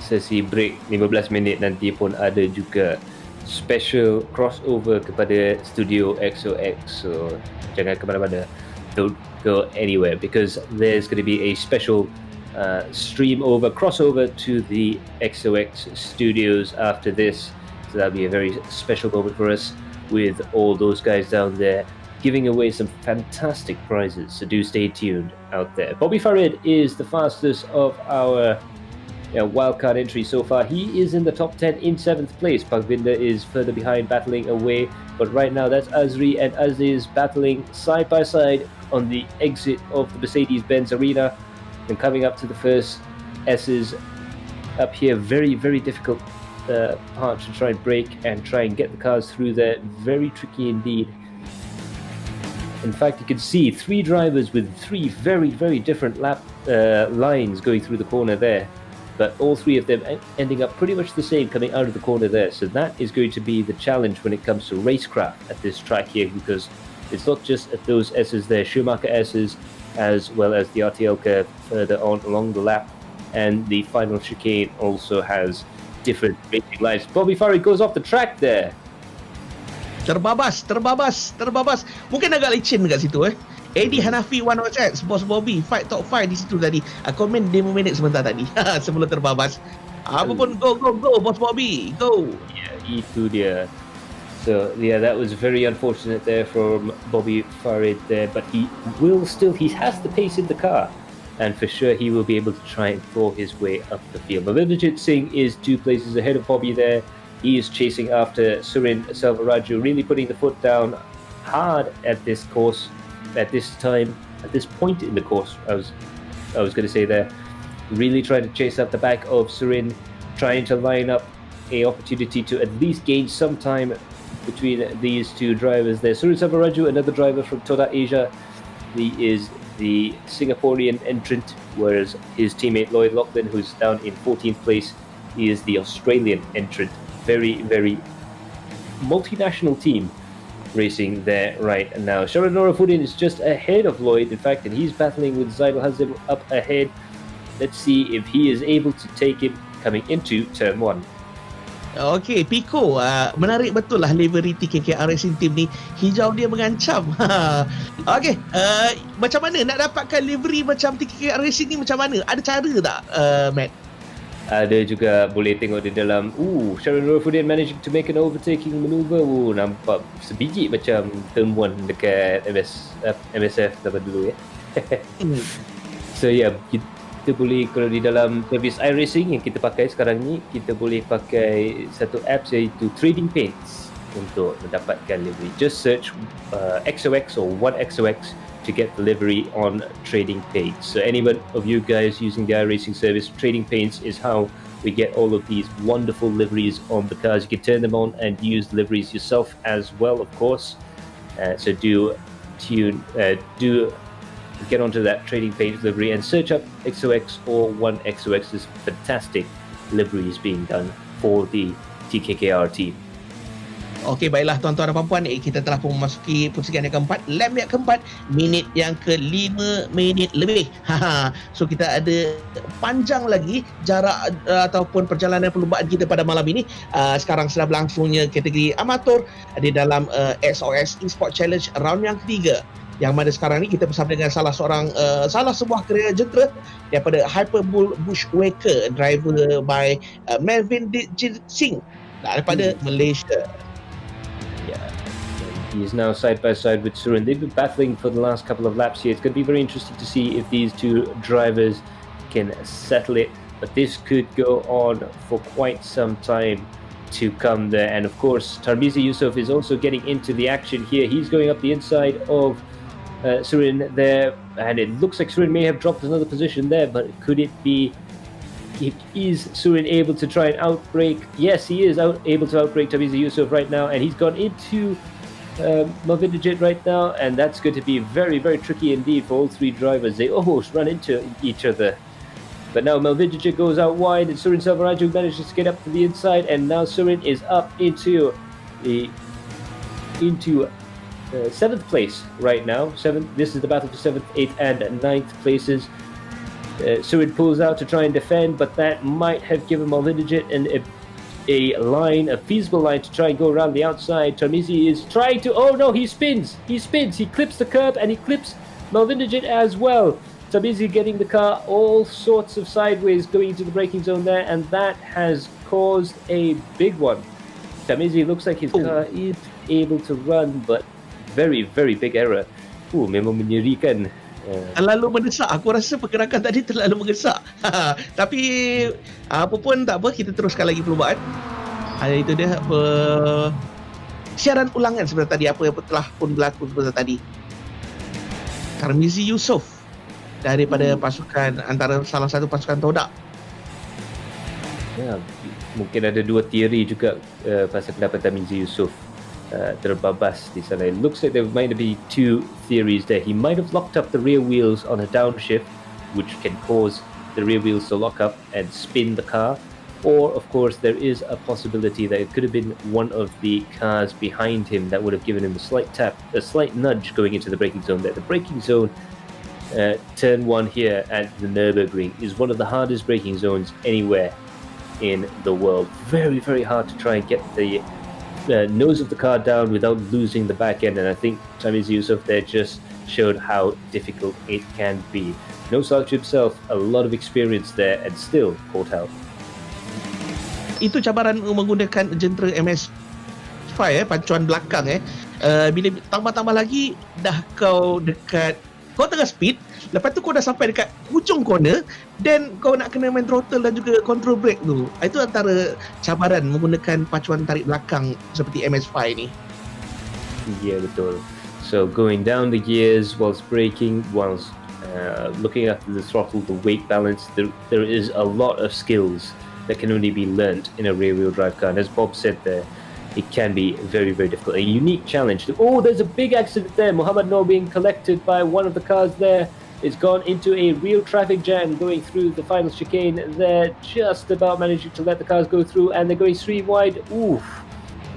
sesi break 15 minit nanti pun ada juga special crossover kepada studio XOX. So jangan ke mana-mana, don't go anywhere, because there's going to be a special crossover to the XOX studios after this. So that'll be a very special moment for us with all those guys down there giving away some fantastic prizes. So do stay tuned out there. Bobby Farid is the fastest of our wildcard entry so far. He is in the top 10 in 7th place. Pagvinda is further behind, battling away. But right now, that's Azri and Aziz battling side by side on the exit of the Mercedes-Benz Arena. And coming up to the first S's up here, very, very difficult part to try and break and try and get the cars through there. Very tricky indeed. In fact, you can see 3 drivers with 3 very, very different lap lines going through the corner there. But all 3 of them ending up pretty much the same coming out of the corner there. So that is going to be the challenge when it comes to racecraft at this track here, because it's not just at those S's there, Schumacher S's, as well as the RTL curve further on along the lap. And the final chicane also has different racing lines. Bobby Farid goes off the track there. Terbabas. Mungkin agak licin dekat situ Eddie Hanafi 106, Bos Bobby fight top 5 di situ tadi. Komen 5 minit sebentar tadi sebelum terbabas. Apa pun, go Bos Bobby, go. Yeah, itu dia. So yeah, that was very unfortunate there from Bobby Farid there, but he has the pace in the car, and for sure he will be able to try and claw his way up the field. Mavinderjit Singh is 2 places ahead of Bobby there. He is chasing after Surin Selvaraju, really putting the foot down hard at this course, at this time, at this point in the course, I was going to say there. Really trying to chase up the back of Surin, trying to line up a opportunity to at least gain some time between these 2 drivers there. Surin Selvaraju, another driver from Toda Asia. He is the Singaporean entrant, whereas his teammate Lloyd Lachlan, who's down in 14th place, he is the Australian entrant. Very, very multinational team racing there right now. Sharon Norafuddin is just ahead of Lloyd, in fact, and he's battling with Zaidul Hazim up ahead. Let's see if he is able to take him coming into turn 1. Okey, Pico, menarik betul lah livery TKKR Racing Team ni. Hijau dia mengancam. Okey, macam mana nak dapatkan livery macam TKKR Racing ni, macam mana? Ada cara tak, Matt? Ada juga, boleh tengok di dalam. Sharon Norafuddin managing to make an overtaking maneuver. Nampak sebiji macam turn 1 dekat MSF zaman dulu ya. So yeah, kita boleh, kalau di dalam service iRacing yang kita pakai sekarang ni, kita boleh pakai satu apps iaitu Trading Paints untuk mendapatkan livery. Just search XOX or 1XOX to get the livery on Trading Paints. So anyone of you guys using the iRacing service, Trading Paints is how we get all of these wonderful liveries on the cars. You can turn them on and use liveries yourself as well, of course. So do get onto that Trading Paints livery and search up XOX or 1XOX. There's fantastic liveries being done for the TKKR team. Okey, baiklah tuan-tuan dan puan-puan, kita telah pun memasuki pusingan yang keempat, lap yang keempat, minit yang ke-5 minit lebih. So kita ada panjang lagi jarak ataupun perjalanan perlumbaan kita pada malam ini. Sekarang sedang berlangsungnya kategori amatur di dalam XOX Esports Challenge round yang ketiga, yang mana sekarang ni kita bersama dengan salah sebuah kereta jentera daripada Hyperbull Bushwaker, driver by Mavinderjit Singh daripada Malaysia. He is now side by side with Surin. They've been battling for the last couple of laps here. It's going to be very interesting to see if these 2 drivers can settle it. But this could go on for quite some time to come there. And of course, Tarmizi Yusof is also getting into the action here. He's going up the inside of Surin there. And it looks like Surin may have dropped another position there. But could it be... Is Surin able to try and outbrake? Yes, he is able to outbrake Tarmizi Yusof right now. And he's gone into... Mavinderjit right now, and that's going to be very, very tricky indeed for all 3 drivers. They almost run into each other, but now Mavinderjit goes out wide, and Surin Selvaraju manages to get up to the inside, and now Surin is up into 7th place right now. This is the battle for 7th, 8th, and 9th places. Surin pulls out to try and defend, but that might have given Mavinderjit a feasible line to try and go around the outside. Tarmizi is trying to, he spins, he clips the curb and he clips Mavinderjit as well. Tarmizi getting the car all sorts of sideways going into the braking zone there, and that has caused a big one. Tarmizi looks like his car is able to run, but very, very big error. Memang menyerikan. Terlalu mendesak. Aku rasa pergerakan tadi terlalu mendesak. Tapi apa pun tak apa, kita teruskan lagi perlumbaan. Itu dia siaran ulangan sebenarnya tadi, apa yang telah pun berlaku sebenarnya tadi. Tarmizi Yusof daripada pasukan, antara salah satu pasukan Toda. Ya, mungkin ada 2 teori juga pasal kenapa Tarmizi Yusof terbabas di sana. It looks like there might be 2 theories there. He might have locked up the rear wheels on a downshift, which can cause the rear wheels to lock up and spin the car. Or, of course, there is a possibility that it could have been one of the cars behind him that would have given him a slight nudge going into the braking zone there. The braking zone, turn 1 here at the Nurburgring, is one of the hardest braking zones anywhere in the world. Very, very hard to try and get the nose of the car down without losing the back end, and I think Tarmizi Yusof there just showed how difficult it can be. No slouch himself, a lot of experience there, and still caught out. Itu cabaran menggunakan jentera MS5 pancuan belakang bila tambah-tambah lagi dah kau dekat kau tengah speed, lepas tu kau dah sampai dekat hujung corner, then kau nak kena main throttle dan juga control brake tu. Itu antara cabaran menggunakan pacuan tarik belakang seperti MS5 ni. Yeah, betul. So going down the gears whilst braking, whilst looking after the throttle, the weight balance, there is a lot of skills that can only be learnt in a rear-wheel drive car. And as Bob said there, it can be very, very difficult. A unique challenge. Oh, there's a big accident there. Muhammad Noor being collected by one of the cars there. It's gone into a real traffic jam going through the final chicane. They're just about managing to let the cars go through, and they're going stream wide. Oof.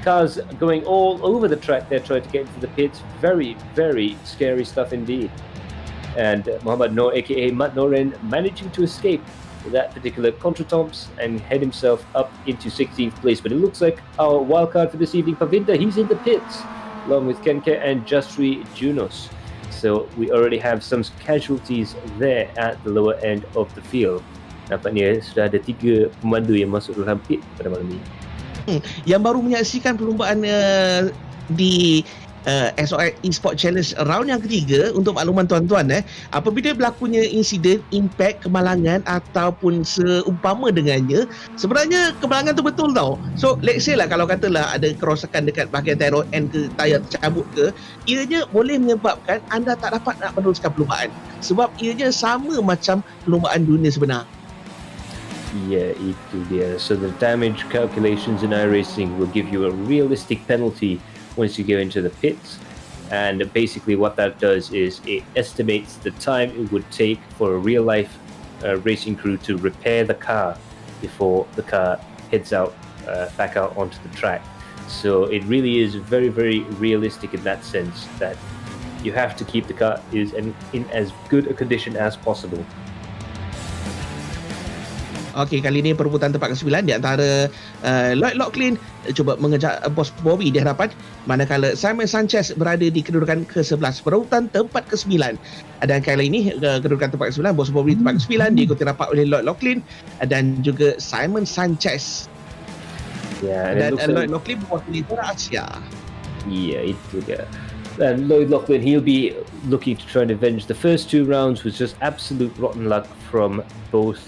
Cars going all over the track there trying to get into the pits. Very, very scary stuff indeed. And Muhammad Noor, aka Mat Norin, managing to escape that particular contretemps and head himself up into 16th place. But it looks like our wildcard for this evening, Pavinda, he's in the pits, along with Kenke and Justri Junos. So we already have some casualties there at the lower end of the field. Nampaknya sudah ada 3 pemandu yang masuk dalam pit pada malam ini. Yang baru menyaksikan perlumbaan di XOX Esports Challenge round yang ketiga, untuk makluman tuan-tuan, apabila berlakunya insiden, impact, kemalangan ataupun seumpama dengannya, sebenarnya kemalangan tu betul tau. So let's say lah, kalau katalah ada kerosakan dekat bahagian tayar end ke, tayar tercabut ke, ianya boleh menyebabkan anda tak dapat nak meneruskan perlumbaan, sebab ianya sama macam perlumbaan dunia sebenar. Yeah, itu dia. So the damage calculations in iRacing will give you a realistic penalty once you go into the pits, and basically what that does is it estimates the time it would take for a real life racing crew to repair the car before the car heads out back out onto the track. So it really is very, very realistic in that sense, that you have to keep the car in as good a condition as possible. Okey, kali ini perebutan tempat ke-9 di antara Lloyd Locklin cuba mengejar Bos Bobby di hadapan, manakala Simon Sanchez berada di kedudukan ke-11. Perebutan tempat ke-9. Dan kali ini kedudukan tempat ke-9, Bos Bobby tempat ke-9, diikuti rapat oleh Lloyd Locklin dan juga Simon Sanchez. Yeah, dan Lloyd Locklin mewakili negara Asia. Yeah, itu dia. And Lloyd Locklin, he'll be looking to try and avenge the first 2 rounds, was just absolute rotten luck from both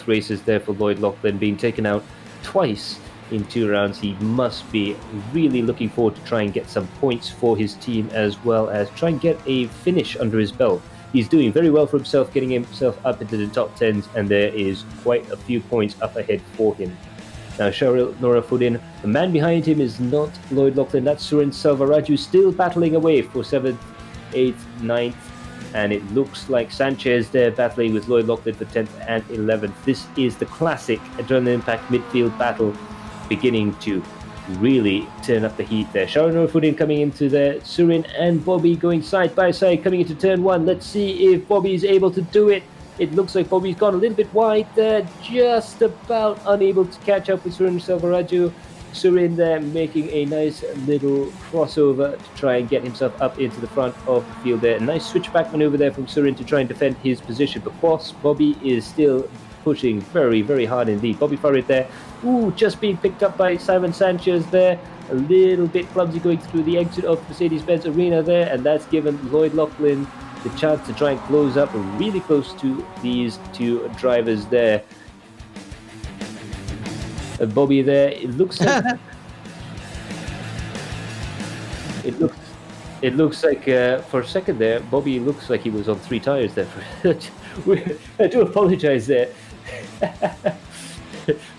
races there for Lloyd Locklin, being taken out twice in 2 rounds. He must be really looking forward to try and get some points for his team, as well as try and get a finish under his belt. He's doing very well for himself, getting himself up into the top 10s, and there is quite a few points up ahead for him. Now Sharil Norafuddin, the man behind him is not Lloyd Locklin, that's Surin Selvaraju, still battling away for 7th, 8th, 9th, and it looks like Sanchez there battling with Lloyd Locklin for 10th and 11th. This is the classic adrenaline impact midfield battle beginning to really turn up the heat there. Sharon Norafuddin coming into there, Surin and Bobby going side by side coming into turn 1. Let's see if Bobby is able to do it. It looks like Bobby's gone a little bit wide there, just about unable to catch up with Surin Selvaraju. Surin there making a nice little crossover to try and get himself up into the front of the field there. A nice switchback maneuver there from Surin to try and defend his position. But Bobby is still pushing very, very hard indeed. Bobby Farid there, just being picked up by Simon Sanchez there. A little bit clumsy going through the exit of Mercedes-Benz Arena there, and that's given Lloyd Locklin the chance to try and close up really close to these 2 drivers there. Bobby there, it looks like it looks like for a second there, Bobby looks like he was on 3 tires there. I do apologize there.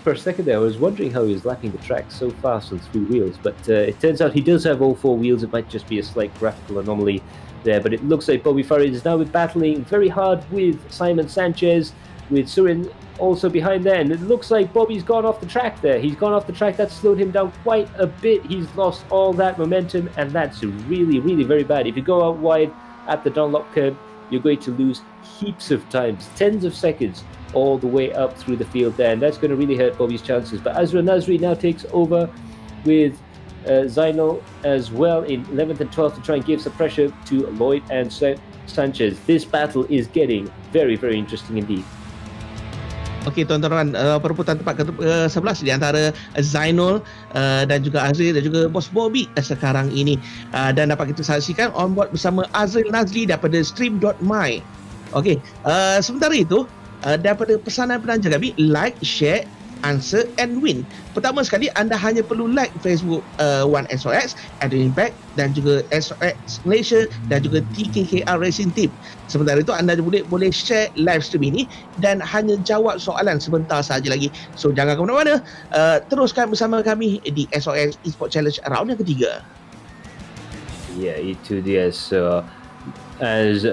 For a second there, I was wondering how he was lapping the track so fast on 3 wheels, but it turns out he does have all 4 wheels. It might just be a slight graphical anomaly there, but it looks like Bobby Farid is now battling very hard with Simon Sanchez, with Surin also behind there, and it looks like Bobby's gone off the track there. He's gone off the track. That's slowed him down quite a bit. He's lost all that momentum, and that's really, really very bad. If you go out wide at the Dunlop curb, you're going to lose heaps of times, tens of seconds, all the way up through the field there, and that's going to really hurt Bobby's chances. But Azra Nazri now takes over with Zainal as well in 11th and 12th to try and give some pressure to Lloyd and Sanchez. This battle is getting very, very interesting indeed. Okey tuan-tuan, perebutan tempat ke-11 di antara Zainul dan juga Azril dan juga Bos Bobby sekarang ini. Dan dapat kita saksikan on board bersama Azril Nazli daripada stream.my. Okey, sementara itu daripada pesanan penaja kami, like, share, answer and win. Pertama sekali, anda hanya perlu like Facebook One XOX, Ada Impact dan juga XOX Malaysia dan juga TKKR Racing Team. Sementara itu, anda boleh share live stream ini dan hanya jawab soalan sebentar saja lagi. So, jangan ke mana-mana. Teruskan bersama kami di XOX Esports Challenge round yang ketiga. Yeah, itu dia. So, as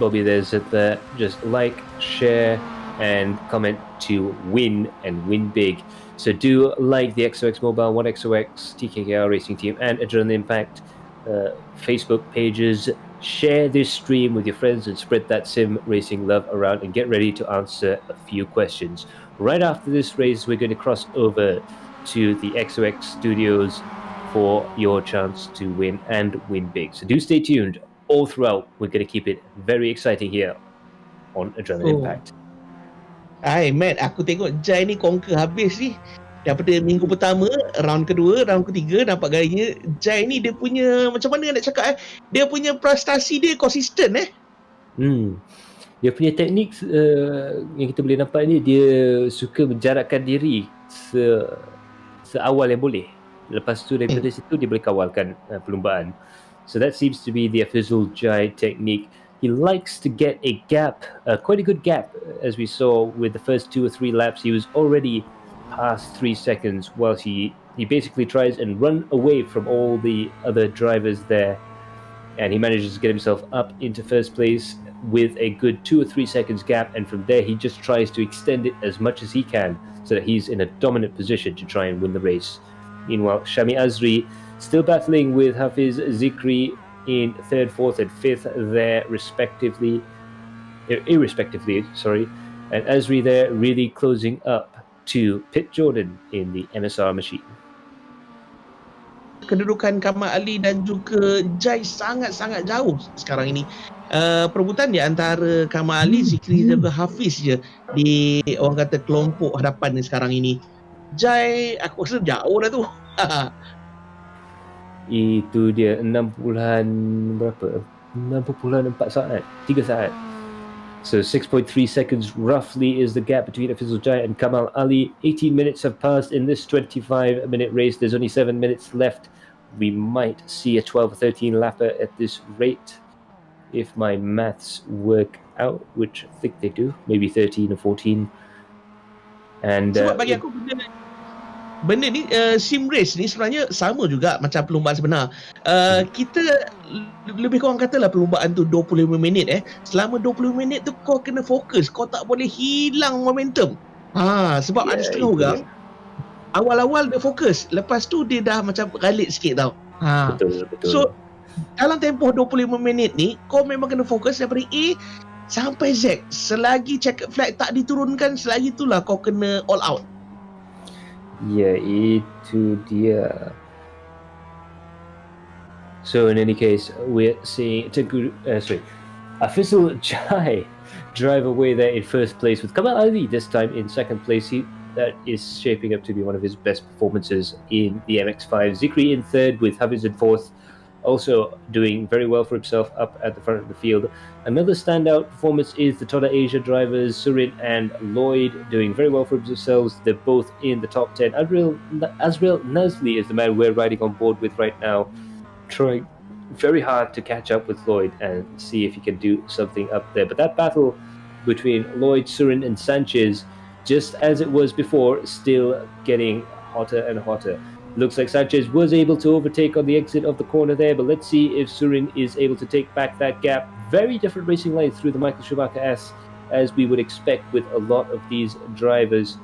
Bobby there said that, just like, share, and comment to win and win big. So do like the XOX Mobile, One XOX, TKKR Racing Team, and Adrenaline Impact Facebook pages. Share this stream with your friends and spread that sim racing love around, and get ready to answer a few questions. Right after this race, we're going to cross over to the XOX studios for your chance to win and win big. So do stay tuned all throughout. We're going to keep it very exciting here on Adrenaline Impact. Matt, aku tengok Jai ni conquer habis ni. Daripada minggu pertama, round kedua, round ketiga, nampak gayanya Jai ni dia punya, macam mana nak cakap dia punya prestasi dia konsisten Dia punya teknik yang kita boleh nampak ni, dia suka menjarakkan diri seawal yang boleh. Lepas tu daripada situ dia boleh kawalkan perlumbaan. So that seems to be the official Jai technique. He likes to get a gap, quite a good gap, as we saw with the first 2 or 3 laps. He was already past 3 seconds, whilst he basically tries and run away from all the other drivers there, and he manages to get himself up into first place with a good 2 or 3 seconds gap, and from there he just tries to extend it as much as he can so that he's in a dominant position to try and win the race. Meanwhile, Shami Azri still battling with Hafiz Zikri in 3rd, 4th and 5th there irrespectively, and Azri there really closing up to Pit Jordan in the MSR machine. Kedudukan Kamal Ali dan juga Jai sangat-sangat jauh sekarang ini. Perebutan di antara Kamal Ali, Zikri dan juga Hafiz je di orang kata kelompok hadapan ni sekarang ini. Jai aku rasa jauh dah tu. Itu dia 60.4 saat, 3 saat. So 6.3 seconds roughly is the gap between Afizul Jai and Kamal Ali. 18 minutes have passed in this 25-minute race. There's only 7 minutes left. We might see a 12 or 13 lapper at this rate, if my maths work out, which I think they do. Maybe 13 or 14. And sebab bagi aku benda ni sim race ni sebenarnya sama juga macam perlumbaan sebenar. Kita lebih kurang katalah perlumbaan tu 25 minit Selama 25 minit tu kau kena fokus, kau tak boleh hilang momentum. Sebab ada setengah orang awal-awal dia fokus, lepas tu dia dah macam galit sikit tau. Betul. So dalam tempoh 25 minit ni kau memang kena fokus daripada A sampai Z. Selagi checkered flag tak diturunkan, selagi itulah kau kena all out. Ya, itu dia. So in any case, we're seeing Afizul Jai drive away there in first place with Kamal Ali this time in second place. That is shaping up to be one of his best performances in the MX-5. Zikri in third with Hafiz in fourth, also doing very well for himself up at the front of the field. Another standout performance is the Toda Asia drivers, Surin and Lloyd, doing very well for themselves. They're both in the top 10. Azrael Nazli is the man we're riding on board with right now, trying very hard to catch up with Lloyd and see if he can do something up there. But that battle between Lloyd, Surin and Sanchez, just as it was before, still getting hotter and hotter. Looks like Sanchez was able to overtake on the exit of the corner there, but let's see if Surin is able to take back that gap. Very different racing lines through the Michael Schumacher S, as we would expect with a lot of these drivers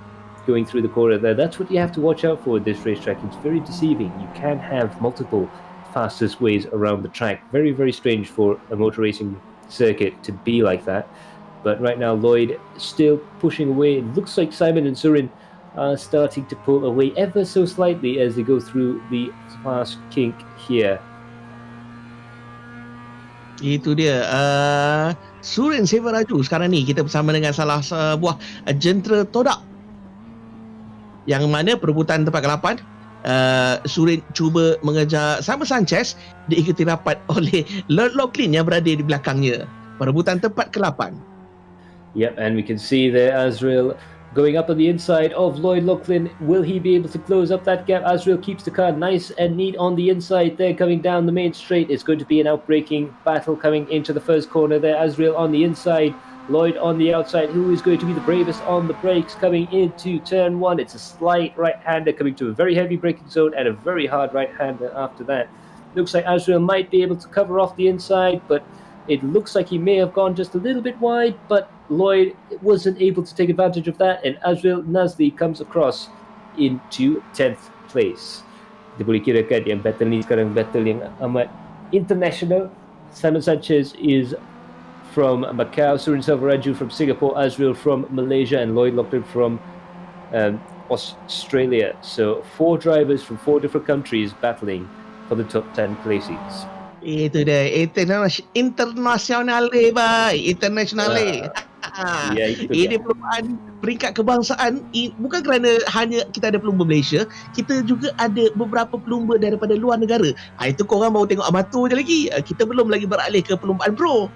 going through the corner there. That's what you have to watch out for with this racetrack. It's very deceiving. You can have multiple fastest ways around the track. Very, very strange for a motor racing circuit to be like that. But right now, Lloyd still pushing away. It looks like Simon and Surin are starting to pull away ever so slightly as they go through the fast kink here. Itu dia. Surin Severaju sekarang ni kita bersama dengan salah sebuah jentera todak yang mana perebutan tempat ke-8. Surin cuba mengejar Simon Sanchez, diikuti rapat oleh Lord Locklin yang berada di belakangnya. Perebutan tempat ke-8. Yep, and we can see there Azrael going up on the inside of Lloyd Locklin. Will he be able to close up that gap? Azrael keeps the car nice and neat on the inside there, coming down the main straight. It's going to be an outbreaking battle coming into the first corner there. Azrael on the inside, Lloyd on the outside. Who is going to be the bravest on the brakes coming into turn 1? It's a slight right-hander coming to a very heavy braking zone and a very hard right-hander after that. Looks like Azrael might be able to cover off the inside, but it looks like he may have gone just a little bit wide, but Lloyd wasn't able to take advantage of that, and Azrael Nazli comes across into 10th place. Kita boleh kirakan yang battle ni sekarang battle yang amat international. Simon Sanchez is from Macau, Surin Selvaraju from Singapore, Azrael from Malaysia, and Lloyd Locklin from Australia. So 4 drivers from 4 different countries battling for the top 10 places. Itu dia, international international. Ya, itu Ini dia. perlumbaan peringkat kebangsaan bukan kerana hanya kita ada pelumba Malaysia, kita juga ada beberapa pelumba daripada luar negara. Itu korang baru tengok amatur je lagi. Kita belum lagi beralih ke perlumbaan pro.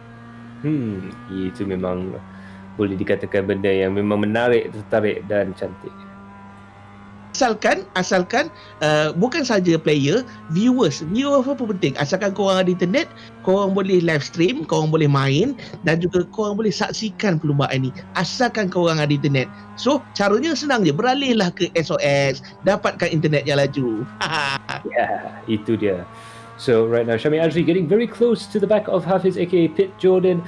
Itu memang boleh dikatakan benda yang memang menarik, tertarik dan cantik. Asalkan bukan saja player, viewers apa penting. Asalkan korang ada internet, korang boleh live stream, korang boleh main dan juga korang boleh saksikan perlumbaan ni. Asalkan korang ada internet. So, caranya senang je, beralihlah ke XOX, dapatkan internet yang laju. Yeah, itu dia. So right now, Shami Azri getting very close to the back of Hafiz, aka Pit Jordan.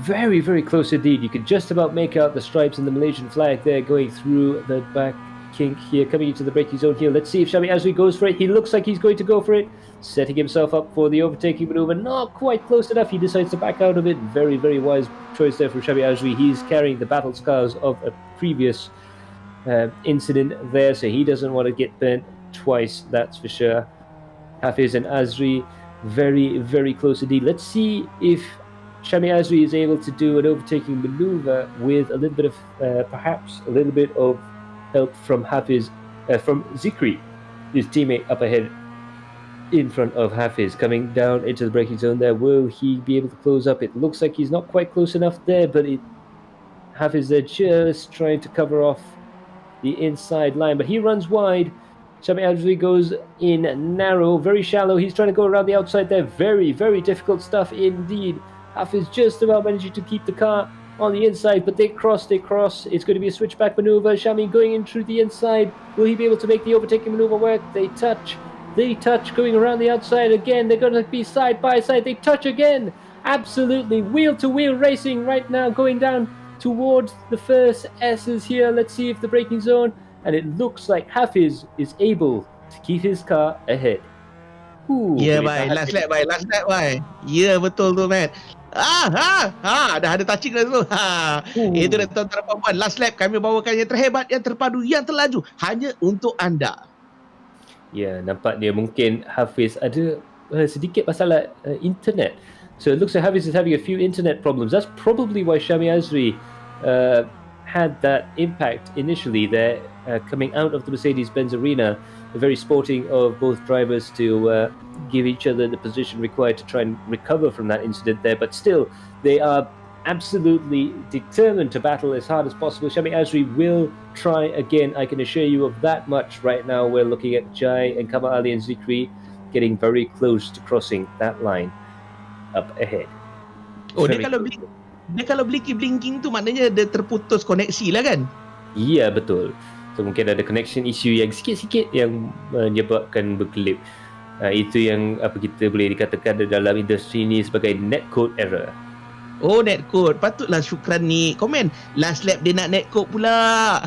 Very, very close indeed. You can just about make out the stripes in the Malaysian flag there going through the back kink here, coming into the braking zone here. Let's see if Shami Azri goes for it. He looks like he's going to go for it, setting himself up for the overtaking maneuver. Not quite close enough. He decides to back out of it. Very, very wise choice there from Shami Azri. He's carrying the battle scars of a previous incident there, so he doesn't want to get burnt twice, that's for sure. Hafiz and Azri very, very close indeed. Let's see if Shami Azri is able to do an overtaking maneuver with a little bit of perhaps a little bit of help from Hafiz, from Zikri, his teammate up ahead in front of Hafiz, coming down into the braking zone there. Will he be able to close up? It looks like he's not quite close enough there, but Hafiz there just trying to cover off the inside line, but he runs wide. Shami Azri goes in narrow, very shallow. He's trying to go around the outside there. Very, very difficult stuff indeed. Hafiz just about managing to keep the car on the inside, but they cross. It's going to be a switchback maneuver. Shami going in through the inside. Will he be able to make the overtaking maneuver work? They touch, going around the outside again. They're going to be side by side. They touch again. Absolutely wheel-to-wheel racing right now, going down towards the first S's here. Let's see if the braking zone, and it looks like Hafiz is able to keep his car ahead. Ya, bye. Last lap, bye. Ya, betul tu, Matt. Dah ada touching dah tu. Itu dah tuan-tuan dan puan-puan. Last lap kami bawakan yang terhebat, yang terpadu, yang terlaju hanya untuk anda. Ya, nampak dia mungkin Hafiz ada sedikit masalah internet. So it looks like Hafiz is having a few internet problems. That's probably why Shami Azri had that impact initially there, coming out of the Mercedes-Benz arena. Very sporting of both drivers to give each other the position required to try and recover from that incident there. But still, they are absolutely determined to battle as hard as possible. Shami Azri will try again. I can assure you of that much. Right now, we're looking at Jai and Kamal Ali and Zikri getting very close to crossing that line up ahead. Dia kalau blinking tu maknanya dia terputus koneksi lah kan? Ya, betul. So mungkin ada connection issue yang sikit-sikit yang menyebabkan berkelip. Itu yang apa kita boleh dikatakan dalam industri ni sebagai netcode error. Oh, netcode. Patutlah Syukran ni komen. Last lap dia nak netcode pula.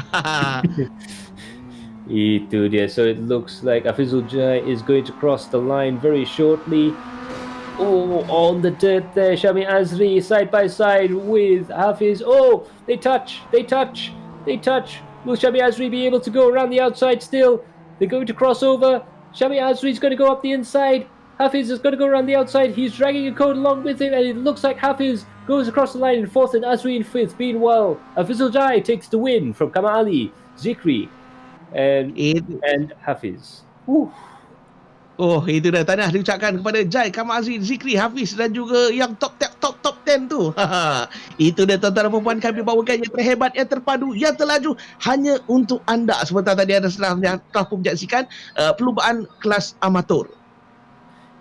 Itu dia. So it looks like Hafizul Jai is going to cross the line very shortly. Oh, on the dirt there, Shami Azri side by side with Hafiz. Oh, they touch. Will Shami Azri be able to go around the outside still? They're going to cross over. Shami Azri is going to go up the inside. Hafiz is going to go around the outside. He's dragging a code along with him, and it looks like Hafiz goes across the line in 4th and Azri in 5th. Meanwhile, Afizul Jai takes the win from Kamal Ali, Zikri, and Hafiz. Woo. Oh, itu dah tahniah diucapkan kepada Jai, Kamal Aziz, Zikri, Hafiz dan juga yang top 10 tu. Itu dia tuan-tuan dan puan-puan, kami bawakan yang terhebat, yang terpadu, yang terlaju hanya untuk anda. Sebentar tadi anda telah pun menyaksikan perlumbaan kelas amatur.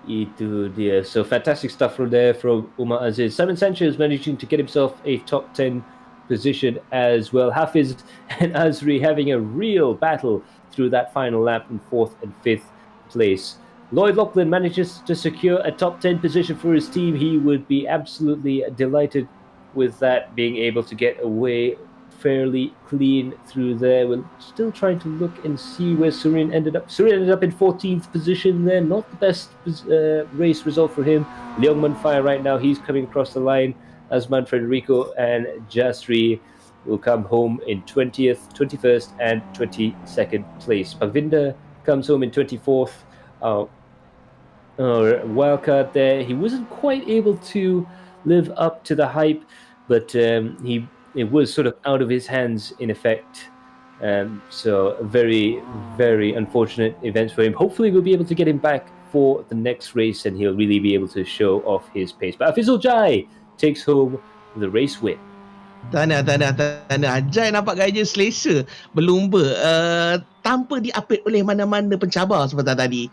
Itu dia. So fantastic stuff from there from Umar Aziz. Simon Sanchez managing to get himself a top 10 position as well. Hafiz and Azri having a real battle through that final lap in 4th and 5th place. Lloyd Lachlan manages to secure a top 10 position for his team. He would be absolutely delighted with that, being able to get away fairly clean through there. We're still trying to look and see where Surin ended up. Surin ended up in 14th position there. Not the best race result for him. Leong Manfire right now, he's coming across the line. Azman Federico and Jasri will come home in 20th, 21st and 22nd place. Pavinda comes home in 24th. Wildcard there. He wasn't quite able to live up to the hype, but it was sort of out of his hands in effect. So very, very unfortunate events for him. Hopefully we'll be able to get him back for the next race and he'll really be able to show off his pace. But Afizul Jai takes home the race win. Tahniah. Jai nampak gaya selesa berlumba tanpa diapit oleh mana-mana pencabar sebentar tadi.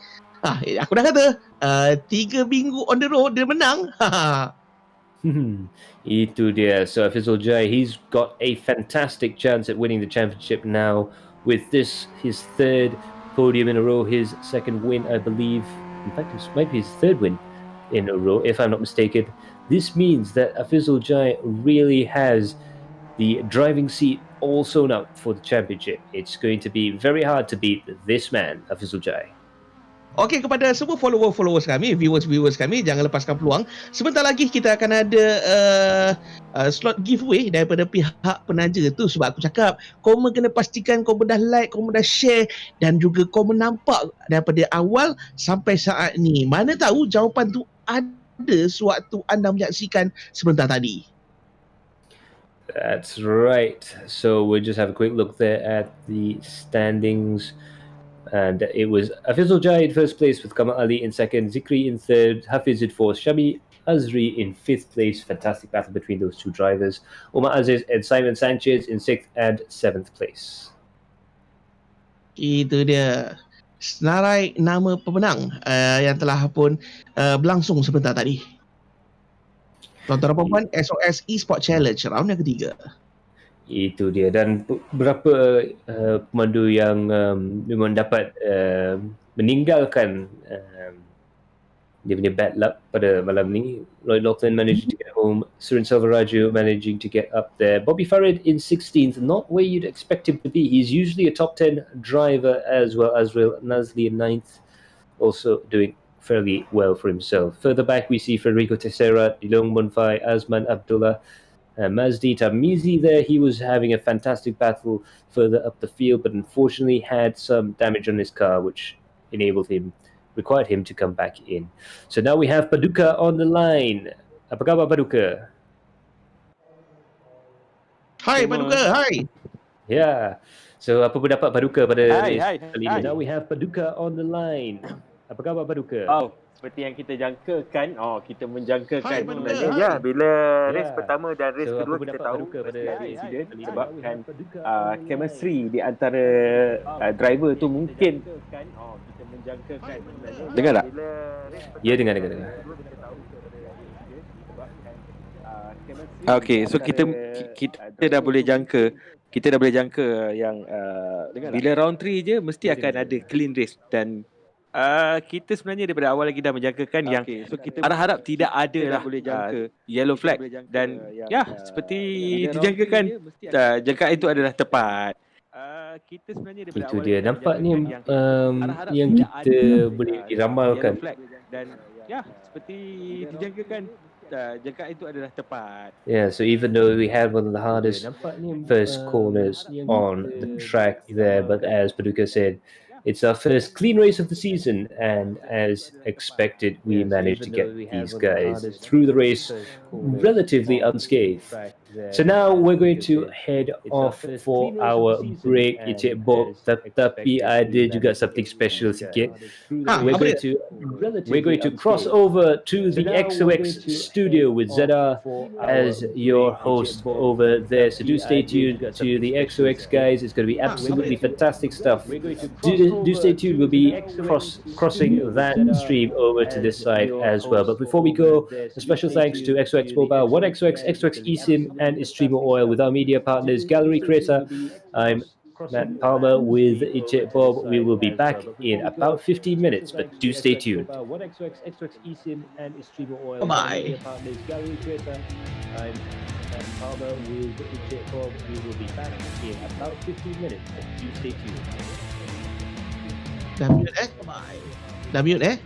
Aku dah kata 3 minggu on the road dia menang. Itu dia. So Afizul Jai, he's got a fantastic chance at winning the championship now with this, his 3rd podium in a row, his 2nd win, I believe. In fact, it might be his 3rd win in a row, if I'm not mistaken. This means that Afizul Jai really has the driving seat all sewn up for the championship. It's going to be very hard to beat this man, Afizul Jai. Okey, kepada semua followers kami, viewers kami, jangan lepaskan peluang. Sebentar lagi kita akan ada slot giveaway daripada pihak penaja tu. Sebab aku cakap, kau kena pastikan kau dah like, kau dah share dan juga kau menampak daripada awal sampai saat ni. Mana tahu jawapan tu ada sewaktu anda menyaksikan sebentar tadi. That's right. So we'll just have a quick look there at the standings. And it was Afizul Jai in 1st place with Kamal Ali in 2nd, Zikri in 3rd, Hafiz in 4th, Shami Azri in 5th place. Fantastic battle between those two drivers. Umar Aziz and Simon Sanchez in 6th and 7th place. Itu dia senarai nama pemenang yang telah pun berlangsung sebentar tadi. Tuan-tuan dan puan-puan, XOX Esports Challenge round yang ketiga. Itu dia. Dan beberapa pemandu yang memang dapat meninggalkan dia punya bad luck pada malam ni. Lloyd Lachlan managed to get home. Surin Selvaraju managing to get up there. Bobby Farid in 16th, not where you'd expect him to be. He's usually a top 10 driver as well. Azrael Nazli in 9th, also doing fairly well for himself. Further back we see Federico Teixeira, Dilong Monfai, Azman Abdullah, Mazdi Tamizi there. He was having a fantastic battle further up the field, but unfortunately had some damage on his car, which required him to come back in. So now we have Paduka on the line. Apa khabar Paduka? Hai Paduka, hai. Yeah. So apa pendapat Paduka pada Hai. kali ini? Now we have Paduka on the line. Apa khabar Paduka? Seperti yang kita jangkakan, kita menjangkakan sebenarnya. Ya, bila race pertama dan race kedua kita tahu pada insiden sebabkan chemistry di antara driver tu mungkin kita menjangkakan dengar tak? Ya, dengar. Okey, so kita dah boleh jangka yang bila round 3 je mesti akan ada clean race dan kita sebenarnya daripada awal lagi dah menjangkakan yang so kita harap tidak ada lah yellow flag dan seperti dijangkakan jangkaan itu adalah tepat. Kita sebenarnya daripada itu dia nampaknya yang kita boleh diramalkan dan seperti dijangkakan jangkaan itu adalah tepat. Yeah, so even though we had one of the hardest first corners on the track there, but as Paduka said, It's our first clean race of the season, and as expected, we managed to get these guys through the race relatively unscathed. So now we're going to head off for our break, Encik Bob. Tapi ada juga something special sikit. We're Apa going dia? to cross over to the XOX studio with Zedar as your host over there. So do stay tuned to the XOX guys. It's going to be absolutely fantastic stuff. Do stay tuned. We'll be crossing that stream over to this side as well. But before we go, a special thanks to XOX Mobile, OneXOX, XOX eSIM, and Streamer Oil with our media partners Galeri Kereta. I'm Matt Palmer with Encik Bob. We will be back in about 15 minutes, but do stay tuned. Bye. I'm Matt Palmer with Encik Bob. We will be back in about 15 minutes, but do stay tuned. Dah mute Bye. Dah mute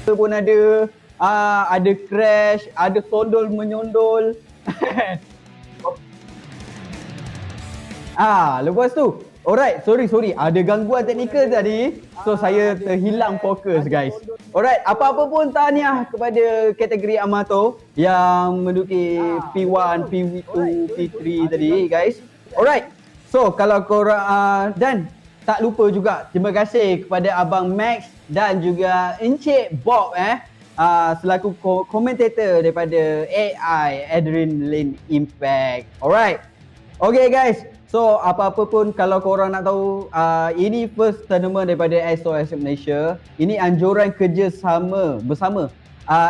pun ada crash, ada tondol menyondol. Lepas tu, alright, sorry, ada gangguan teknikal tadi. So saya terhilang fokus guys. Alright, apa-apa pun tahniah kepada kategori amatur yang menduduki P1, P2, P3 tadi guys. Alright, so kalau korang dan tak lupa juga terima kasih kepada Abang Max dan juga Encik Bob selaku komentator daripada AI Adrenaline Impact. Alright. Okay guys. So apa-apa pun kalau korang nak tahu ini first tournament daripada XOX Malaysia. Ini anjuran kerjasama bersama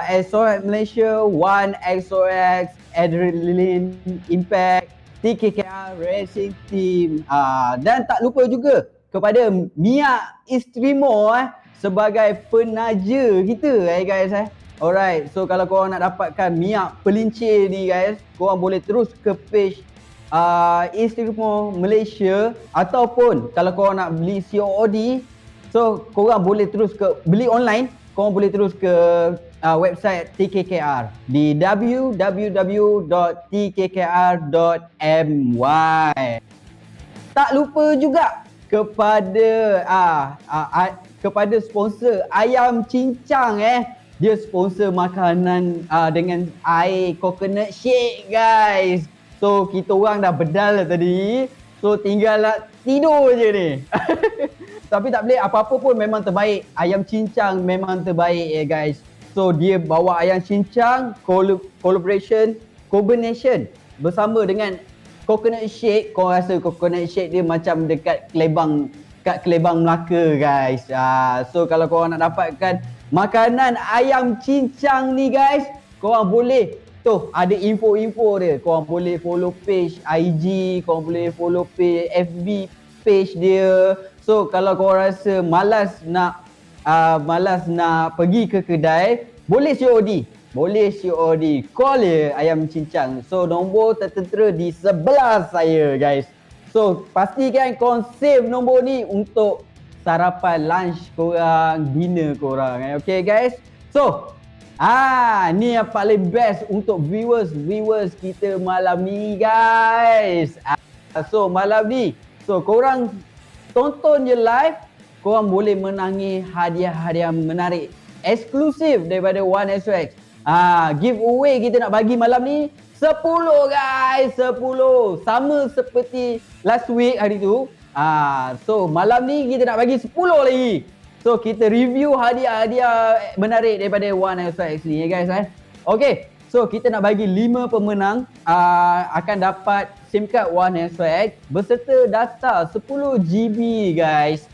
XOX Malaysia, One XOX, Adrenaline Impact, TKKR Racing Team dan tak lupa juga kepada Mia Istrimo sebagai penaja kita guys. Alright, so kalau korang nak dapatkan Mia pelincir ni guys, korang boleh terus ke page Istrimo Malaysia, ataupun kalau korang nak beli COD, so korang boleh terus ke beli online, korang boleh terus ke website TKKR di www.tkkr.my. Tak lupa juga kepada kepada sponsor ayam cincang dia sponsor makanan dengan air coconut shake guys. So kita orang dah bedal tadi. So tinggal nak tidur je ni. Tapi tak boleh, apa-apa pun memang terbaik. Ayam cincang memang terbaik ya guys. So dia bawa ayam cincang combination bersama dengan coconut shake. Kau rasa coconut shake dia macam dekat Kelebang Melaka guys. So kalau korang nak dapatkan makanan ayam cincang ni guys, korang boleh ada info-info dia. Korang boleh follow page IG, korang boleh follow page FB page dia. So kalau korang rasa malas nak pergi ke kedai, boleh COD. Call je ayam cincang. So nombor tertera di sebelah saya guys. So pastikan korang save nombor ni untuk sarapan, lunch korang, dinner korang. Okay guys. So ni yang paling best untuk viewers kita malam ni guys. So malam ni, so korang tonton je live, korang boleh menangi hadiah-hadiah menarik eksklusif daripada XOX. Giveaway kita nak bagi malam ni 10 guys, 10. Sama seperti last week hari tu. So malam ni kita nak bagi 10 lagi. So kita review hadiah-hadiah menarik daripada XOX ni ya guys. Okay, so kita nak bagi 5 pemenang akan dapat SIM card XOX beserta data 10 GB guys.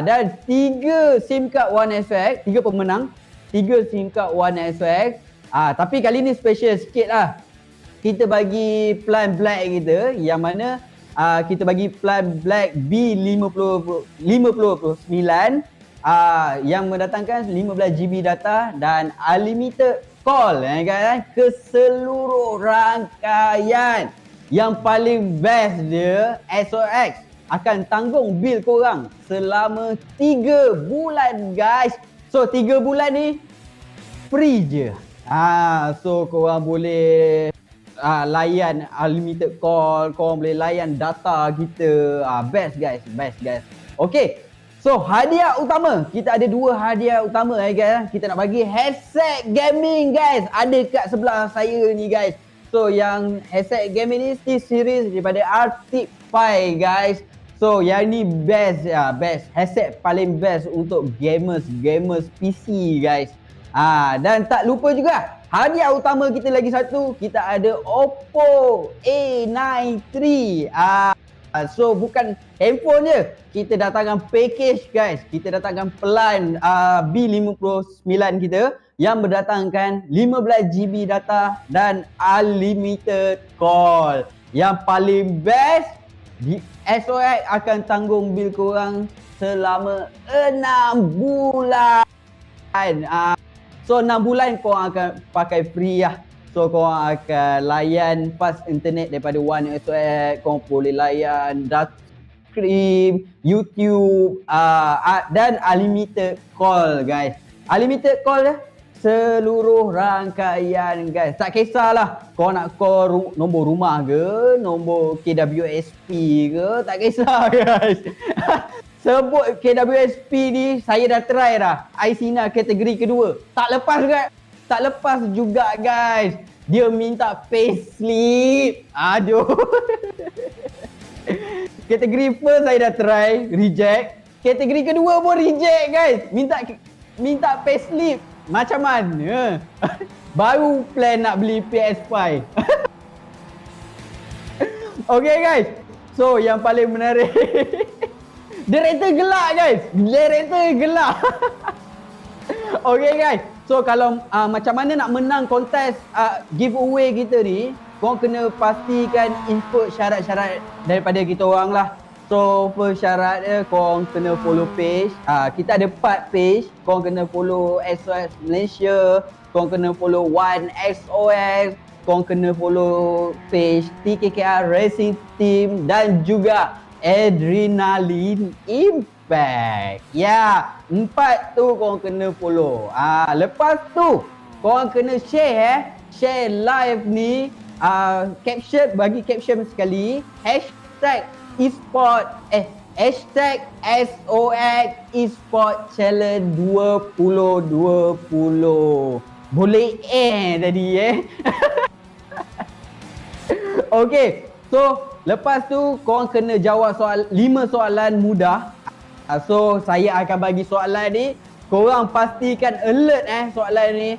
Dan 3 SIM card XOX, 3 pemenang, 3 SIM card XOX. Tapi kali ni special sikit lah. Kita bagi plan black kita yang mana kita bagi plan black B59 yang mendatangkan 15 GB data dan unlimited call guys, ke seluruh rangkaian. Yang paling best dia, XOX akan tanggung bil korang selama 3 bulan guys. So 3 bulan ni free je. So korang boleh layan unlimited call, korang boleh layan data kita. Best guys. Okay, so hadiah utama, kita ada 2 hadiah utama guys. Kita nak bagi headset gaming guys, ada kat sebelah saya ni guys. So yang headset gaming ni series daripada Arctic Pi guys. So yang ni best headset paling best untuk gamers PC guys. Dan tak lupa juga hadiah utama kita lagi satu, kita ada Oppo A9 III. So bukan handphone je, kita datangkan package guys. Kita datangkan plan B59 kita yang berdatangkan 15 GB data dan unlimited call. Yang paling best, XOX akan tanggung bil korang selama 6 bulan. So 6 bulan korang akan pakai free lah. So korang akan layan fast internet daripada XOX. Korang boleh layan data stream, YouTube dan unlimited call guys. Unlimited call dah seluruh rangkaian guys. Tak kisahlah kau nak call nombor rumah ke, nombor KWSP ke, tak kisah guys. Sebut KWSP ni saya dah try dah. Aisina kategori kedua. Tak lepas juga guys. Dia minta payslip. Aduh. Kategori first saya dah try, reject. Kategori kedua pun reject guys. Minta payslip. Macam mana? Baru plan nak beli PS5. Okay guys. So yang paling menarik. Director gelak guys. Okay guys. So kalau macam mana nak menang kontes giveaway kita ni, korang kena pastikan input syarat-syarat daripada kita orang lah. So first syarat dia, korang kena follow page. Kita ada 4 page. Korang kena follow XOX Malaysia, korang kena follow XOX, korang kena follow page TKKR Racing Team dan juga Adrenaline Impact. Ya, 4 tu korang kena follow. Lepas tu korang kena share live ni, caption, bagi caption sekali, hashtag eSport Hashtag XOX Esports Challenge 2020. Boleh tadi Okay, so lepas tu korang kena jawab 5 soalan mudah. So saya akan bagi soalan ni, korang pastikan alert soalan ni.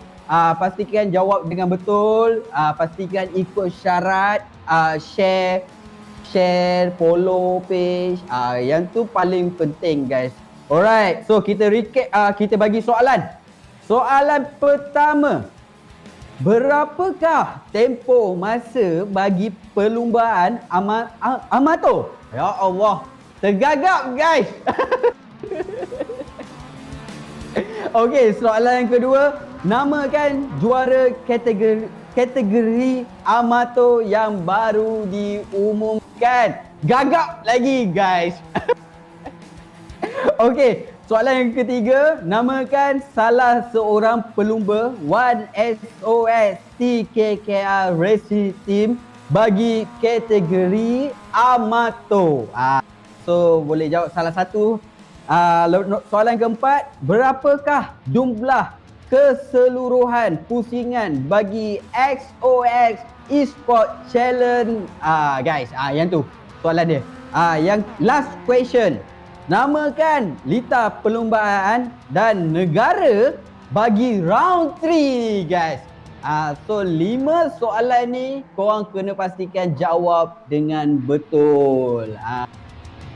Pastikan jawab dengan betul, pastikan ikut syarat, share, follow page. Yang tu paling penting guys. Alright, so kita recap, kita bagi soalan. Soalan pertama. Berapakah tempoh masa bagi perlumbaan amatur? Ya Allah, tergagap guys. Okey, soalan yang kedua. Namakan juara kategori amatur yang baru diumumkan. Gagap lagi guys. Okey, soalan yang ketiga. Namakan salah seorang pelumba One XOX TKKR Racing Team bagi kategori amatur. So boleh jawab salah satu. Soalan keempat, berapakah jumlah keseluruhan pusingan bagi XOX Esports Challenge? Guys, yang tu soalan dia. Yang last question, namakan litar perlumbaan dan negara bagi round 3 guys. So 5 soalan ni korang kena pastikan jawab dengan betul.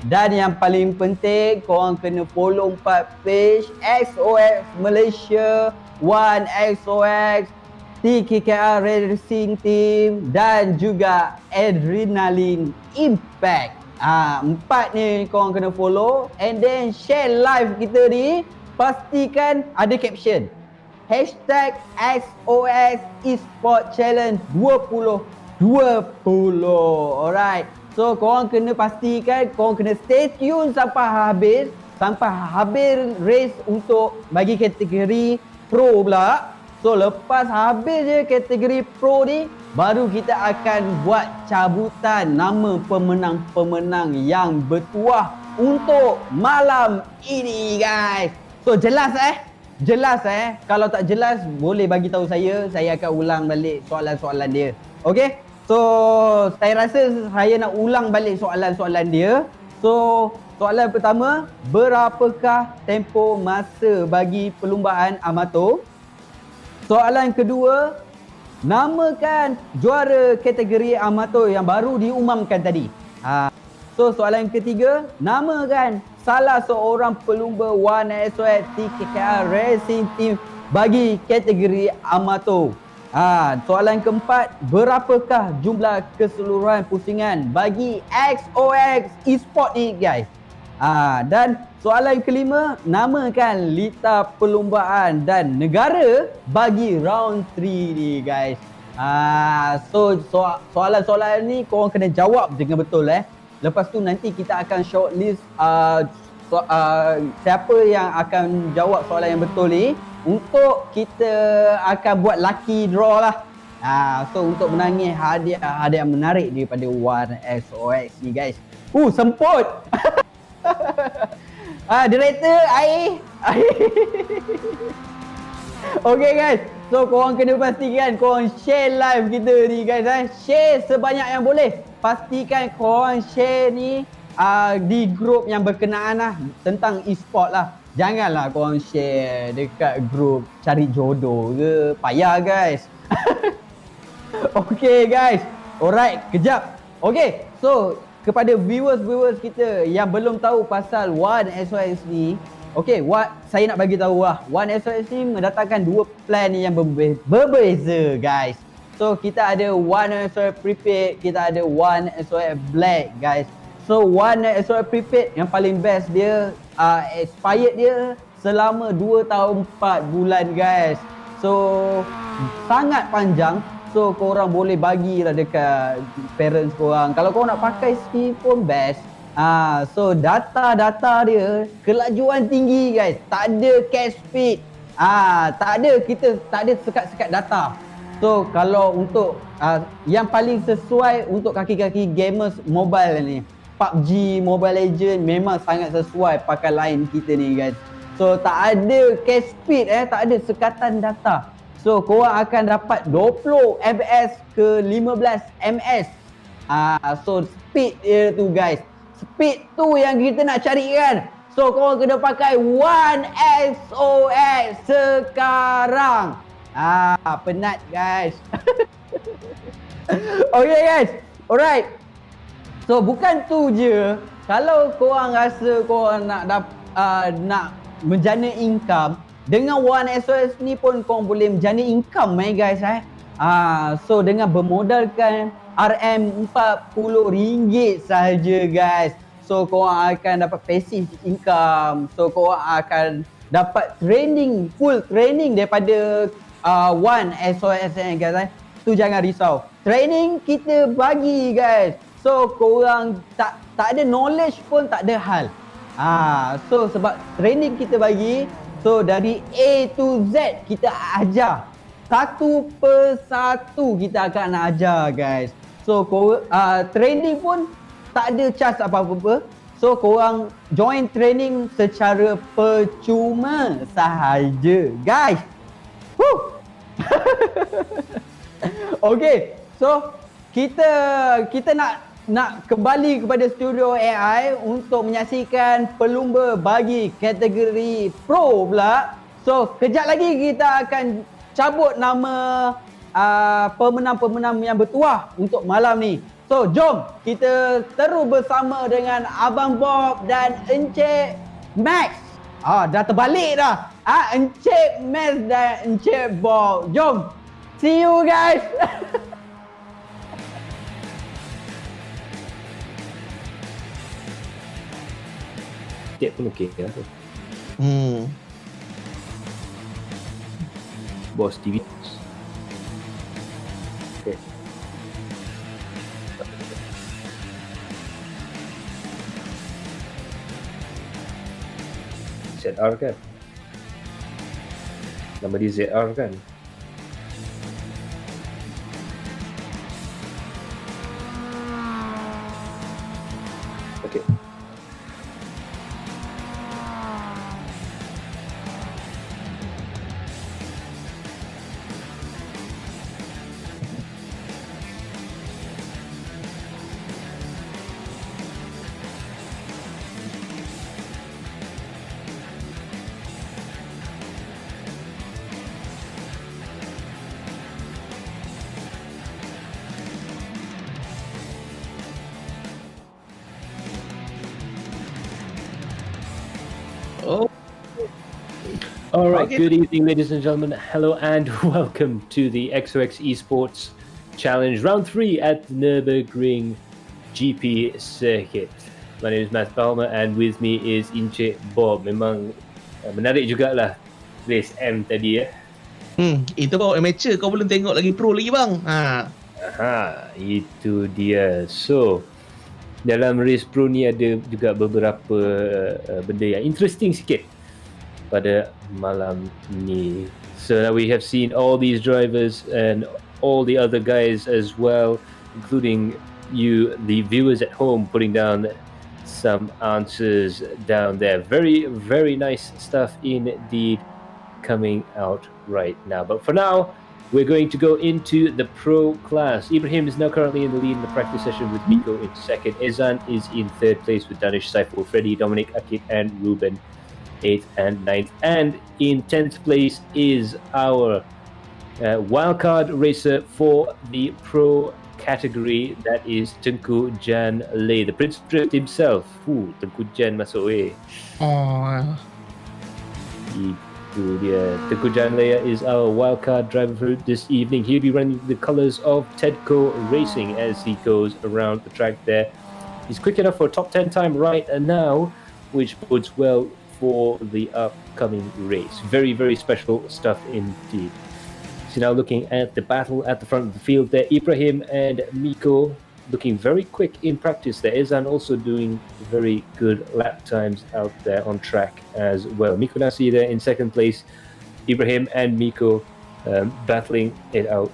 Dan yang paling penting, korang kena follow 4 page XOX Malaysia, One XOX, TKKR Racing Team dan juga Adrenaline Impact. 4 ni korang kena follow and then share live kita ni. Pastikan ada caption Hashtag XOX Esports Challenge 2020. Alright. So korang kena pastikan, korang kena stay tune sampai habis race untuk bagi kategori pro pula. So lepas habis je kategori pro ni, baru kita akan buat cabutan nama pemenang-pemenang yang bertuah untuk malam ini guys. So jelas Jelas Kalau tak jelas boleh bagi tahu saya akan ulang balik soalan-soalan dia. Okay? So, saya rasa saya nak ulang balik soalan-soalan dia. So, soalan pertama, berapakah tempoh masa bagi perlumbaan amatur? Soalan kedua, namakan juara kategori amatur yang baru diumumkan tadi. So, soalan ketiga, namakan salah seorang pelumba One XOX TKKR Racing Team bagi kategori amatur. Soalan keempat, berapakah jumlah keseluruhan pusingan bagi XOX Esports ni guys? Dan soalan kelima, namakan litar perlumbaan dan negara bagi round 3 ni guys. So soalan-soalan ni korang kena jawab dengan betul Lepas tu nanti kita akan shortlist siapa yang akan jawab soalan yang betul ni. Untuk kita akan buat lucky draw lah. So untuk menangis hadiah yang menarik daripada One XOX ni guys. Semput. Director air. Okay guys. So korang kena pastikan korang share live kita ni guys. Share sebanyak yang boleh. Pastikan korang share ni di grup yang berkenaan lah, tentang e-sport lah. Janganlah korang share dekat grup cari jodoh ke, payah guys. Okay guys, alright, kejap. Okay, so kepada viewers kita yang belum tahu pasal One XOX ni, okay, saya nak bagi tahu lah, One XOX ni mendatangkan 2 plan yang berbeza guys. So kita ada One XOX Prepaid, kita ada One XOX Black guys. So One XOX Prepaid yang paling best dia, expired dia selama 2 tahun 4 bulan guys. So sangat panjang. So korang boleh bagilah dekat parents korang. Kalau korang nak pakai ski pun best. So data dia kelajuan tinggi guys. Tak ada cache speed. Kita tak ada sekat-sekat data. So kalau untuk yang paling sesuai untuk kaki-kaki gamers mobile ni, PUBG Mobile Legend memang sangat sesuai pakai line kita ni guys. So tak ada cache speed tak ada sekatan data. So korang akan dapat 20 ms ke 15 ms. So speed dia tu guys. Speed tu yang kita nak carikan. So korang kena pakai One XOX sekarang. Penat guys. Okay guys. Alright. So bukan tu je. Kalau korang rasa korang nak menjana income, dengan One SOS ni pun korang boleh menjana income guys. So dengan bermodalkan RM40 sahaja guys. So korang akan dapat passive income. So korang akan dapat training, full training daripada One SOS guys. Tu jangan risau. Training kita bagi guys. So korang tak ada knowledge pun tak ada hal. So sebab training kita bagi, so dari A to Z kita ajar. Satu persatu kita akan ajar guys. So training pun tak ada charge apa-apa. So korang join training secara percuma sahaja guys. Okay, so kita nak kembali kepada studio AI untuk menyaksikan pelumba bagi kategori Pro pula. So kejap lagi kita akan cabut nama pemenang-pemenang yang bertuah untuk malam ni. So jom kita terus bersama dengan Abang Bob dan Encik Max. Dah terbalik dah. Encik Max dan Encik Bob. Jom. See you guys. Tiap pun okey lah tu. Bos TV. Okay. ZR kan? Nama dia ZR kan? Okay. Alright, good evening ladies and gentlemen. Hello and welcome to the XOX Esports Challenge Round 3 at the Nurburgring GP Circuit. My name is Matt Palmer and with me is Encik Bob. Memang menarik jugalah race M tadi ya. Itu bawa amateur, kau belum tengok lagi pro lagi bang. Itu dia. So dalam race pro ni ada juga beberapa benda yang interesting sikit pada malam ni. So now we have seen all these drivers and all the other guys as well, including you, the viewers at home, putting down some answers down there. Very, very nice stuff indeed coming out right now. But for now, we're going to go into the pro class. Ibrahim is now currently in the lead in the practice session with Miko in second. Ezan is in third place with Danish, Saiful, Freddy, Dominic, Akid and Ruben 8th and 9th, and in 10th place is our wildcard racer for the pro category, that is Tengku Jan Lay, the Prince of Drift himself. Tengku Jan masuk Itu dia. Tengku Jan Lay is our wildcard driver for this evening. He'll be running the colours of Tedco Racing as he goes around the track there. He's quick enough for a top 10 time right now, which bodes well for the upcoming race. Very, very special stuff indeed. So now looking at the battle at the front of the field there, Ibrahim and Miko looking very quick in practice there. Ezan also doing very good lap times out there on track as well. Miko Nasi there in second place. Ibrahim and Miko battling it out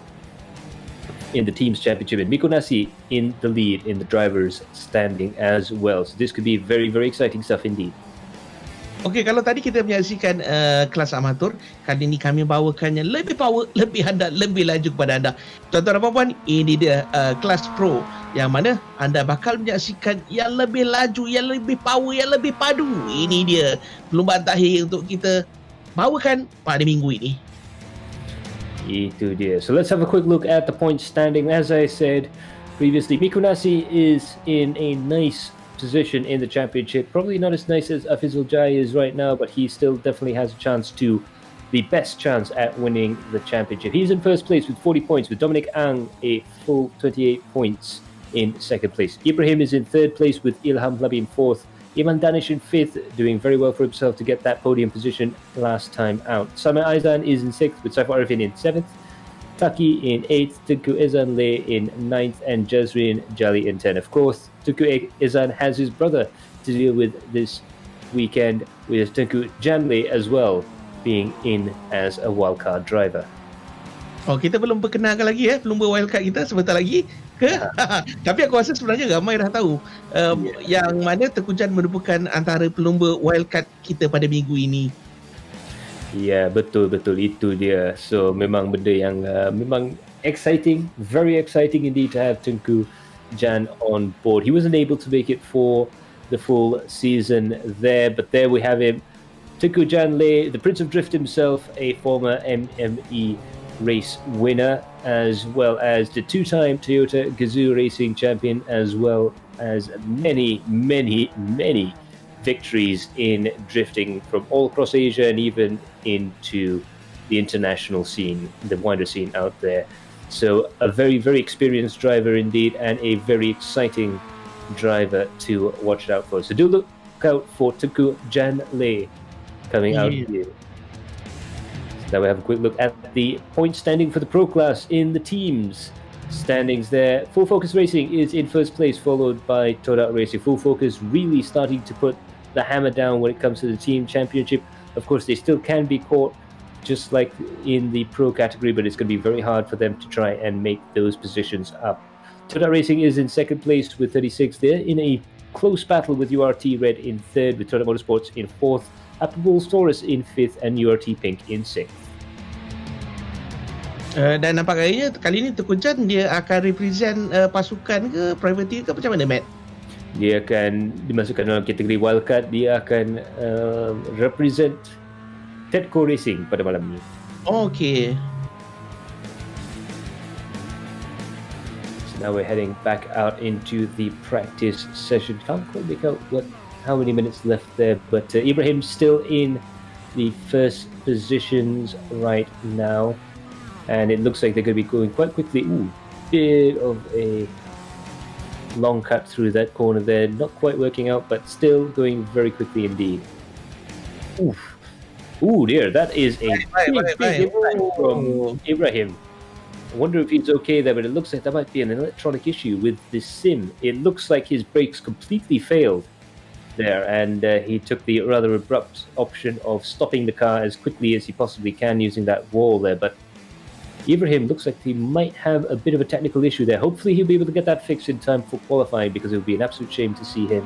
in the team's championship, and Miko Nasi in the lead in the drivers' standing as well. So this could be very, very exciting stuff indeed. Okey, kalau tadi kita menyaksikan kelas amatur, kali ini kami bawakannya lebih power, lebih handal, lebih laju kepada anda. Tuan-tuan dan puan-puan, ini dia kelas pro yang mana anda bakal menyaksikan yang lebih laju, yang lebih power, yang lebih padu. Ini dia perlumbaan takhir untuk kita bawakan pada minggu ini. Itu dia. So let's have a quick look at the point standing. As I said previously, Miko Nasi is in a nice position in the championship. Probably not as nice as Afizul Jai is right now, but he still definitely has a chance to, the best chance at winning the championship. He's in first place with 40 points, with Dominic Ang a full 28 points in second place. Ibrahim is in third place with Ilham Labi in fourth. Iman Danish in fifth, doing very well for himself to get that podium position last time out. Salman Aizan is in sixth, with Saiful Arifin in seventh. Taki in 8th, Tunku Izan Le in 9th, and Jazrin Jali in 10th. Of course, Tunku Izan has his brother to deal with this weekend, with Tunku Janle as well being in as a wildcard driver. Oh, kita belum perkenalkan lagi pelumba wildcard kita sebentar lagi ke? Tapi aku rasa sebenarnya ramai dah tahu yang mana Tengku Jan merupakan antara pelumba wildcard kita pada minggu ini. Ya, betul itu dia. So memang benda yang memang exciting, very exciting indeed to have Tunku Jan on board. He wasn't able to make it for the full season there, but there we have him, Tunku Jan Le, the Prince of Drift himself, a former MME race winner, as well as the two-time Toyota Gazoo Racing champion, as well as many victories in drifting from all across Asia and even into the international scene, the wider scene out there. So a very, very experienced driver indeed, and a very exciting driver to watch out for. So do look out for Tunku Jan Le coming out here. Now we have a quick look at the point standing for the pro class in the teams standings there. Full Focus Racing is in first place, followed by Todak Racing. Full Focus really starting to put the hammer down when it comes to the team championship. Of course, they still can be caught just like in the pro category, but it's going to be very hard for them to try and make those positions up. Todak Racing is in second place with 36. They're in a close battle with URT Red in third, with Todak Motorsports in fourth, Apple Bulls Taurus in fifth, and URT Pink in sixth. Dan nampak kayaknya kali ni Tengku Jan dia akan represent pasukan ke privateer ke macam mana, Matt? Dia akan dimasukkan dalam kategori wildcard. Dia akan represent Tedco Racing pada malam ni. Oh, okay. So now we're heading back out into the practice session. Can't quite make out how many minutes left there, but Ibrahim's still in the first positions right now, and it looks like they're going to be going quite quickly. Ooh, bit of a long cut through that corner there, not quite working out, but still going very quickly indeed. Ooh dear, that is a big impact from Ibrahim. I wonder if he's okay there, but it looks like there might be an electronic issue with this sim. It looks like his brakes completely failed there, and he took the rather abrupt option of stopping the car as quickly as he possibly can using that wall there, but Ibrahim looks like he might have a bit of a technical issue there. Hopefully he'll be able to get that fixed in time for qualifying, because it would be an absolute shame to see him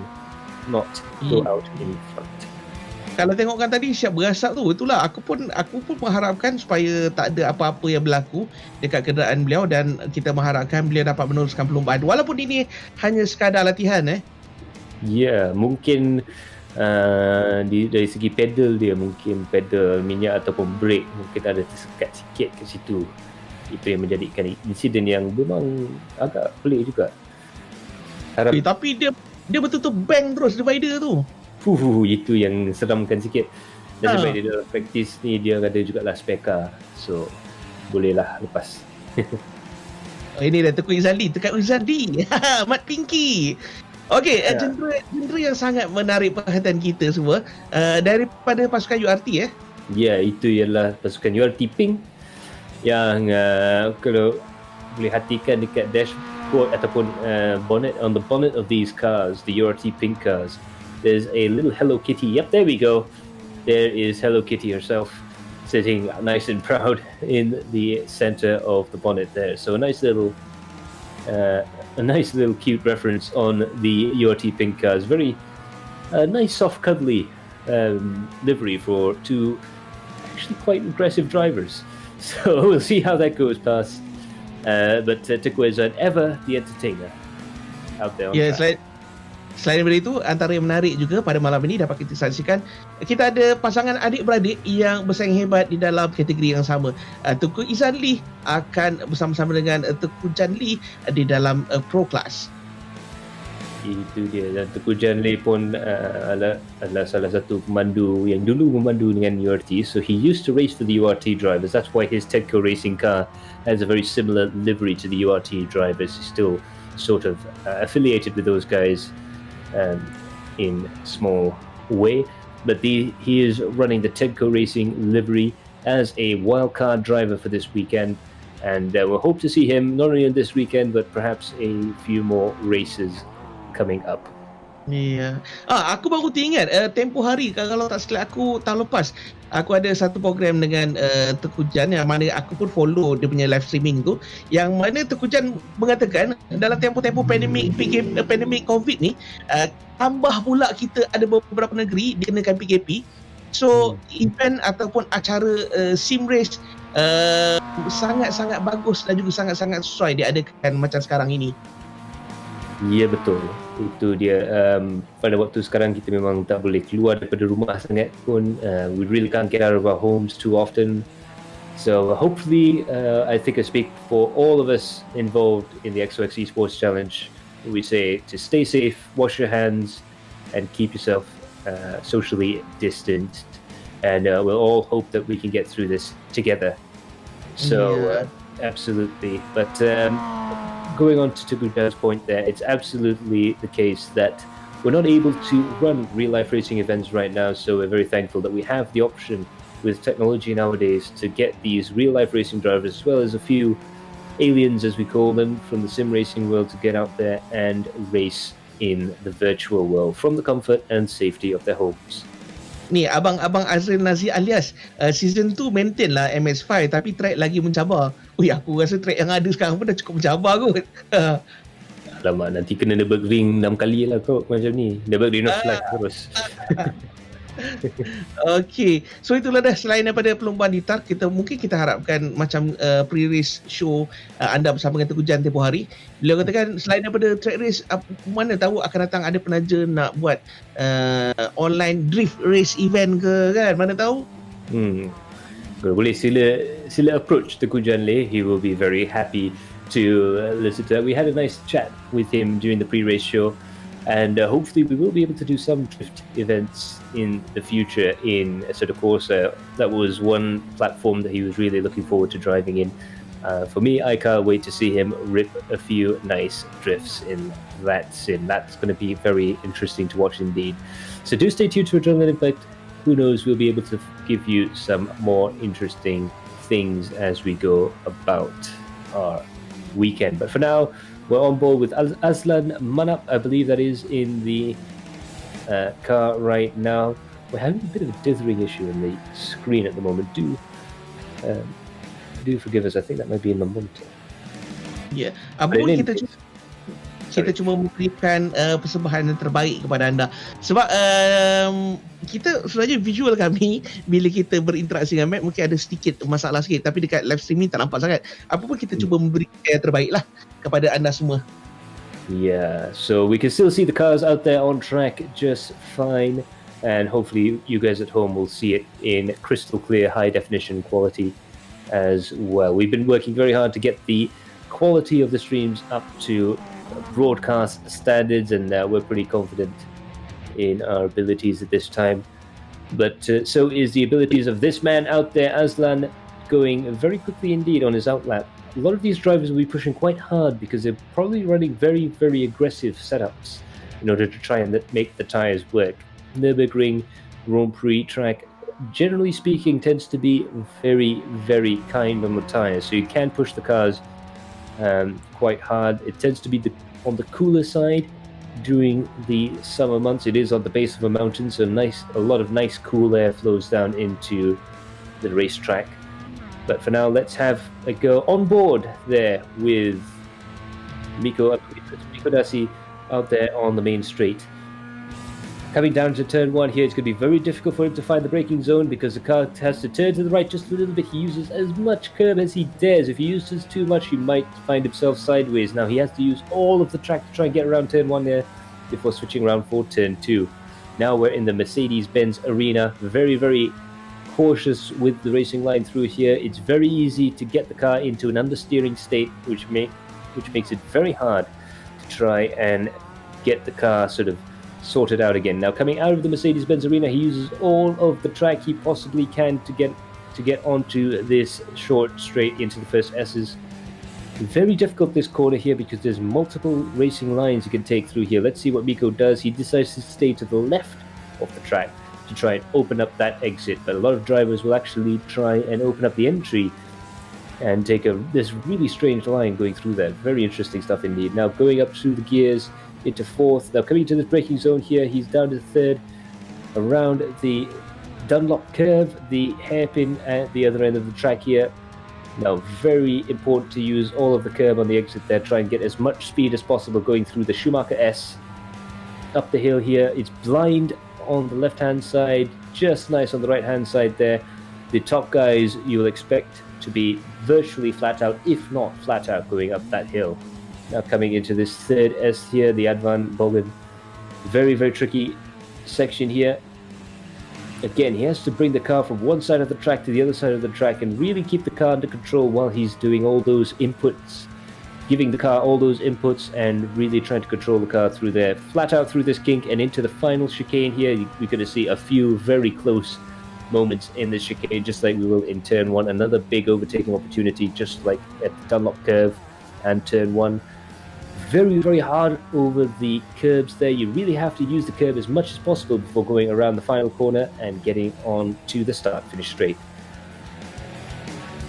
not go out in front. Kalau tengokkan tadi siap berasap tu, itulah aku pun mengharapkan supaya tak ada apa-apa yang berlaku dekat kenderaan beliau, dan kita mengharapkan beliau dapat meneruskan perlombaan walaupun ini hanya sekadar latihan. Ya, mungkin dari segi pedal dia, mungkin pedal minyak ataupun brake mungkin ada tersekat sikit ke situ. Itu yang menjadikan insiden yang memang agak pelik juga. Tapi dia betul-betul bang terus divider tu. Itu yang seramkan sikit. Dan sebab dia dalam praktis ni, dia ada jugalah spare car, so bolehlah lepas. Ini dah Tengku Izaldi, Tekat Izaldi. Mat Pinky. Okey, genre yang sangat menarik perhatian kita semua daripada pasukan URT. Ya, itu ialah pasukan URT Pink yang kalau boleh hatikan dekat dashboard ataupun bonnet, on the bonnet of these cars, the URT Pink cars, there's a little Hello Kitty. Yep, there we go. There is Hello Kitty herself sitting nice and proud in the center of the bonnet there. So a nice little a nice little cute reference on the URT pink cars. Very nice, soft, cuddly livery for two actually quite aggressive drivers. So we'll see how that goes past. But Tukwa is ever the entertainer out there on track. Selain daripada itu, antara yang menarik juga pada malam ini dapat kita saksikan, kita ada pasangan adik-beradik yang bersaing hebat di dalam kategori yang sama. Tengku Izan Lee akan bersama-sama dengan Tengku Jan Lee di dalam Pro Class. Itu dia. Dan Tengku Jan Lee pun adalah salah satu pemandu yang dulu memandu dengan URT. So he used to race for the URT drivers. That's why his Tedco racing car has a very similar livery to the URT drivers. He's still sort of affiliated with those guys in small way, but he is running the Tedco Racing livery as a wildcard driver for this weekend, and we'll hope to see him not only on this weekend but perhaps a few more races coming up. Ya. Aku baru teringat tempoh hari, kalau tak silap aku tahun lepas aku ada satu program dengan Tengku Jan yang mana aku pun follow dia punya live streaming tu, yang mana Tengku Jan mengatakan dalam tempoh-tempoh pandemik COVID ni, tambah pula kita ada beberapa negeri dikenakan PKP. So event ataupun acara sim race sangat-sangat bagus dan juga sangat-sangat sesuai diadakan macam sekarang ini. Ya, betul. Itu dia. Pada waktu sekarang kita memang tak boleh keluar daripada rumah sangat pun. We really can't get out of our homes too often. So hopefully, I think I speak for all of us involved in the XOX Esports Challenge. We say to stay safe, wash your hands, and keep yourself socially distanced. And we'll all hope that we can get through this together. So, absolutely. But going on to Tuguda's point there, it's absolutely the case that we're not able to run real-life racing events right now, so we're very thankful that we have the option with technology nowadays to get these real-life racing drivers, as well as a few aliens, as we call them, from the sim racing world to get out there and race in the virtual world from the comfort and safety of their homes. Ni abang Azril Nazir alias season 2 maintain lah MS5 tapi track lagi mencabar. Aku rasa track yang ada sekarang pun dah cukup mencabar kot. Alamak, nanti kena Nurburgring 6 kali lah kot macam ni. Nurburgring of life terus. Okay, so itulah dah. Selain daripada perlombaan di TAR, kita harapkan macam pre-race show anda bersama dengan Tengku Jan tempoh hari. Beliau katakan selain daripada track race, mana tahu akan datang ada penaja nak buat online drift race event ke kan, mana tahu. Boleh sila approach Tengku Jan Lee. He will be very happy to listen to that. We had a nice chat with him during the pre-race show. And hopefully we will be able to do some drift events in the future in Assetto Corsa. That was one platform that he was really looking forward to driving in. For me, I can't wait to see him rip a few nice drifts in that sim. That's going to be very interesting to watch indeed. So do stay tuned to Adrenaline Impact. Who knows, we'll be able to give you some more interesting things as we go about our weekend. But for now, we're on board with Aslan Manap, I believe that is in the car right now. We're having a bit of a dithering issue in the screen at the moment. Do forgive us. I think that might be in the monitor. Ya, apapun kita cuma memberikan persembahan yang terbaik kepada anda. Sebab kita sebenarnya visual kami bila kita berinteraksi dengan Mac mungkin ada sedikit masalah sikit, tapi dekat live streaming tak nampak sangat. Apa pun kita cuba memberikan yang terbaik lah kepada anda semua. Yeah, so we can still see the cars out there on track just fine, and hopefully you guys at home will see it in crystal clear high definition quality as well. We've been working very hard to get the quality of the streams up to broadcast standards, and we're pretty confident in our abilities at this time. But so is the abilities of this man out there, Aslan, going very quickly indeed on his outlap. A lot of these drivers will be pushing quite hard because they're probably running very, very aggressive setups in order to try and make the tires work. Nurburgring Grand Prix track, generally speaking, tends to be very, very kind on the tires, so you can push the cars quite hard. It tends to be on the cooler side during the summer months. It is on the base of a mountain, so a lot of nice cool air flows down into the racetrack. But for now, let's have a go on board there with Miko Dasi out there on the main straight. Coming down to turn 1 here, it's going to be very difficult for him to find the braking zone because the car has to turn to the right just a little bit. He uses as much curb as he dares. If he uses too much, he might find himself sideways. Now he has to use all of the track to try and get around turn 1 there before switching around for turn 2. Now we're in the Mercedes-Benz arena. Very, very cautious with the racing line through here. It's very easy to get the car into an understeering state, which makes it very hard to try and get the car sort of sorted out again. Now coming out of the Mercedes-Benz arena, he uses all of the track he possibly can to get onto this short straight into the first S's. Very difficult this corner here because there's multiple racing lines you can take through here. Let's see what Miko does. He decides to stay to the left of the track to try and open up that exit, but a lot of drivers will actually try and open up the entry and take this really strange line going through there. Very interesting stuff indeed. Now going up through the gears into 4th. Now coming to this braking zone here, he's down to 3rd around the Dunlop curve, the hairpin at the other end of the track here. Now very important to use all of the curb on the exit there, try and get as much speed as possible going through the Schumacher S. Up the hill here, it's blind on the left hand side, just nice on the right hand side there. The top guys you'll expect to be virtually flat out, if not flat out, going up that hill. Now coming into this 3rd S here, the Advan Bogan. Very, very tricky section here. Again, he has to bring the car from one side of the track to the other side of the track and really keep the car under control while he's doing all those inputs, giving the car all those inputs and really trying to control the car through there. Flat out through this kink and into the final chicane here. We're going to see a few very close moments in this chicane, just like we will in turn 1. Another big overtaking opportunity, just like at the Dunlop curve and turn 1. Very, very hard over the curbs there. You really have to use the curb as much as possible before going around the final corner and getting on to the start finish straight.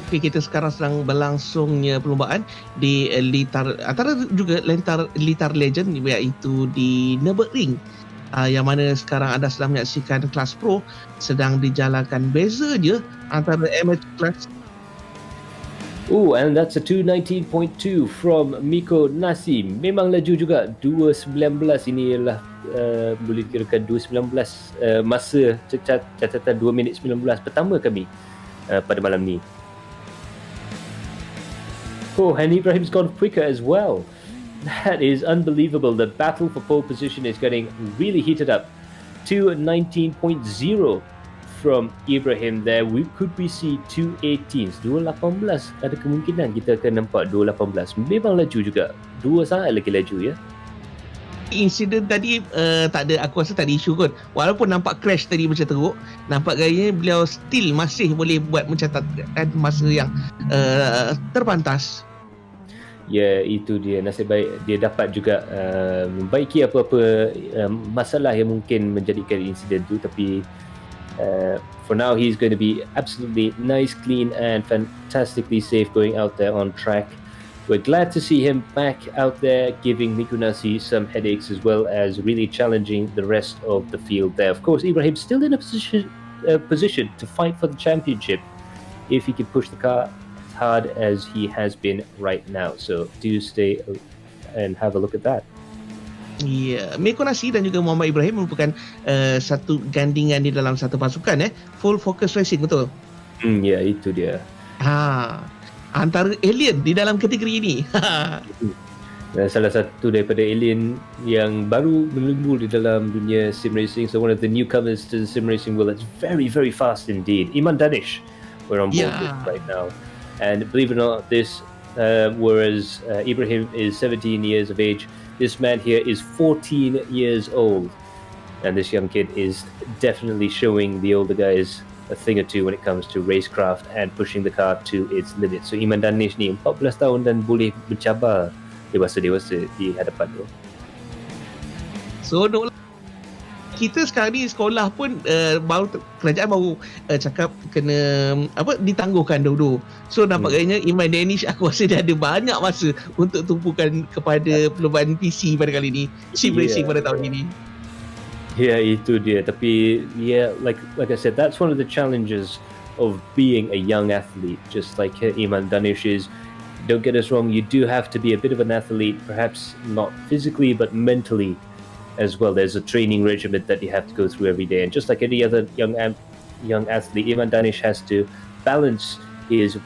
Okay, kita sekarang sedang berlangsungnya perlombaan di litar antara juga litar legend iaitu di Nurburgring. Yang mana sekarang anda sedang menyaksikan kelas pro sedang dijalankan. Beza je antara amateur class. Oh, and that's a 219.2 from Miko Nasi. Memang laju juga. 2.19 ini ialah boleh kirakan 2.19 masa catatan 2 minit 19 pertama kami pada malam ni. Oh, and Ibrahim's gone quicker as well. That is unbelievable. The battle for pole position is getting really heated up. 2.19.0 from Ibrahim there. Could we see 2.18s? 2.18. Ada kemungkinan kita akan nampak 2.18. Memang laju juga. 2 sangat lagi laju ya. Insiden tadi tak ada, aku rasa tak ada isu kot. Walaupun nampak crash tadi macam teruk, nampak gayanya beliau still masih boleh buat mencatatkan masa yang terpantas. Ya, itu dia. Nasib baik dia dapat juga membaiki apa-apa masalah yang mungkin menjadikan insiden tu. Tapi for now he's going to be absolutely nice, clean and fantastically safe going out there on track. We're glad to see him back out there giving Mikunasi some headaches as well as really challenging the rest of the field there. Of course, Ibrahim's still in a position to fight for the championship if he can push the car as hard as he has been right now. So do stay and have a look at that. Ya, Miko Nasi dan juga Muhammad Ibrahim merupakan satu gandingan di dalam satu pasukan Full Focus Racing, betul? Ya, itu dia. Antara alien di dalam kategori ini. Salah satu daripada alien yang baru melumbu di dalam dunia sim racing. So one of the newcomers to the sim racing world. That's very, very fast indeed. Iman Danish, we're on board with right now. And believe it or not, this whereas Ibrahim is 17 years of age, this man here is 14 years old. And this young kid is definitely showing the older guys a thing or two when it comes to racecraft and pushing the car to its limit. So Iman Danish ni 14 tahun dan boleh mencabar dewasa-dewasa di hadapan tu. So kita sekarang ni sekolah pun kerajaan baru cakap kena ditangguhkan dahulu. So nampak gayanya Iman Danish aku rasa dia ada banyak masa untuk tumpukan kepada perlombaan PC pada kali ni, sim racing pada tahun ini. Ya, itu dia. Tapi like I said, that's one of the challenges of being a young athlete, just like Iman Danish is. don't get us wrong, you do have to be a bit of an athlete, perhaps not physically, but mentally as well. There's a training regimen that you have to go through every day. And just like any other young athlete, Ivan Danish has to balance his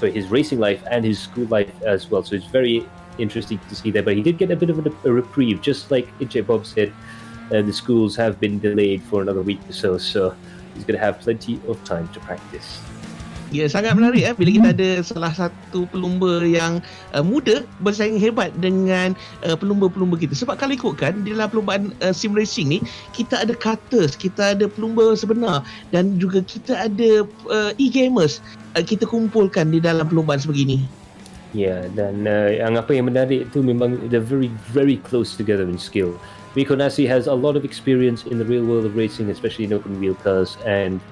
his racing life and his school life as well. So it's very interesting to see that. But he did get a bit of a reprieve, just like Inche Bob said. The schools have been delayed for another week or so, so he's going to have plenty of time to practice. Ya, sangat menarik bila kita ada salah satu pelumba yang muda bersaing hebat dengan pelumba-pelumba kita. Sebab kalau ikutkan di dalam perlumbaan sim racing ni, kita ada cutters, kita ada pelumba sebenar dan juga kita ada e-gamers kita kumpulkan di dalam perlumbaan sebegini. Ya, dan yang menarik tu memang they're very very close together in skill. Miko Nasi has a lot of experience in the real world of racing, especially in open wheel cars, and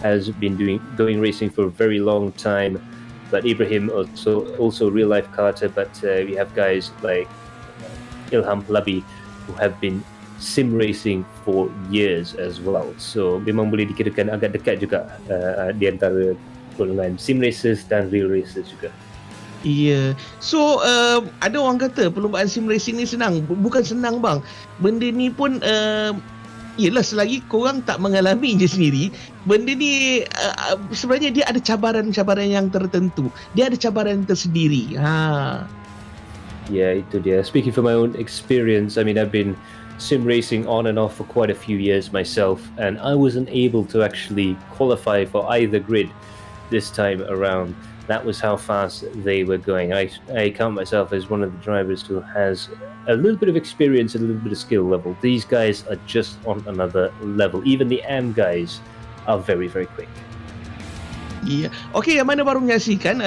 has been going racing for a very long time. But Ibrahim also real life karter, but we have guys like Ilham Labi who have been sim racing for years as well. So memang boleh dikirakan agak dekat juga di antara golongan sim racers dan real racers juga. Ya, so ada orang kata perlumbaan sim racing ni senang. Bukan senang bang. Benda ni pun yelah, selagi korang tak mengalami je sendiri, benda ni sebenarnya dia ada cabaran-cabaran yang tertentu. Dia ada cabaran tersendiri. Yeah, itu dia. Speaking from my own experience, I mean, I've been sim racing on and off for quite a few years myself, and I wasn't able to actually qualify for either grid this time around. That was how fast they were going. I count myself as one of the drivers who has a little bit of experience and a little bit of skill level. These guys are just on another level. Even the AM guys are very, very quick. Ya. Okey, yang mana baru menyaksikan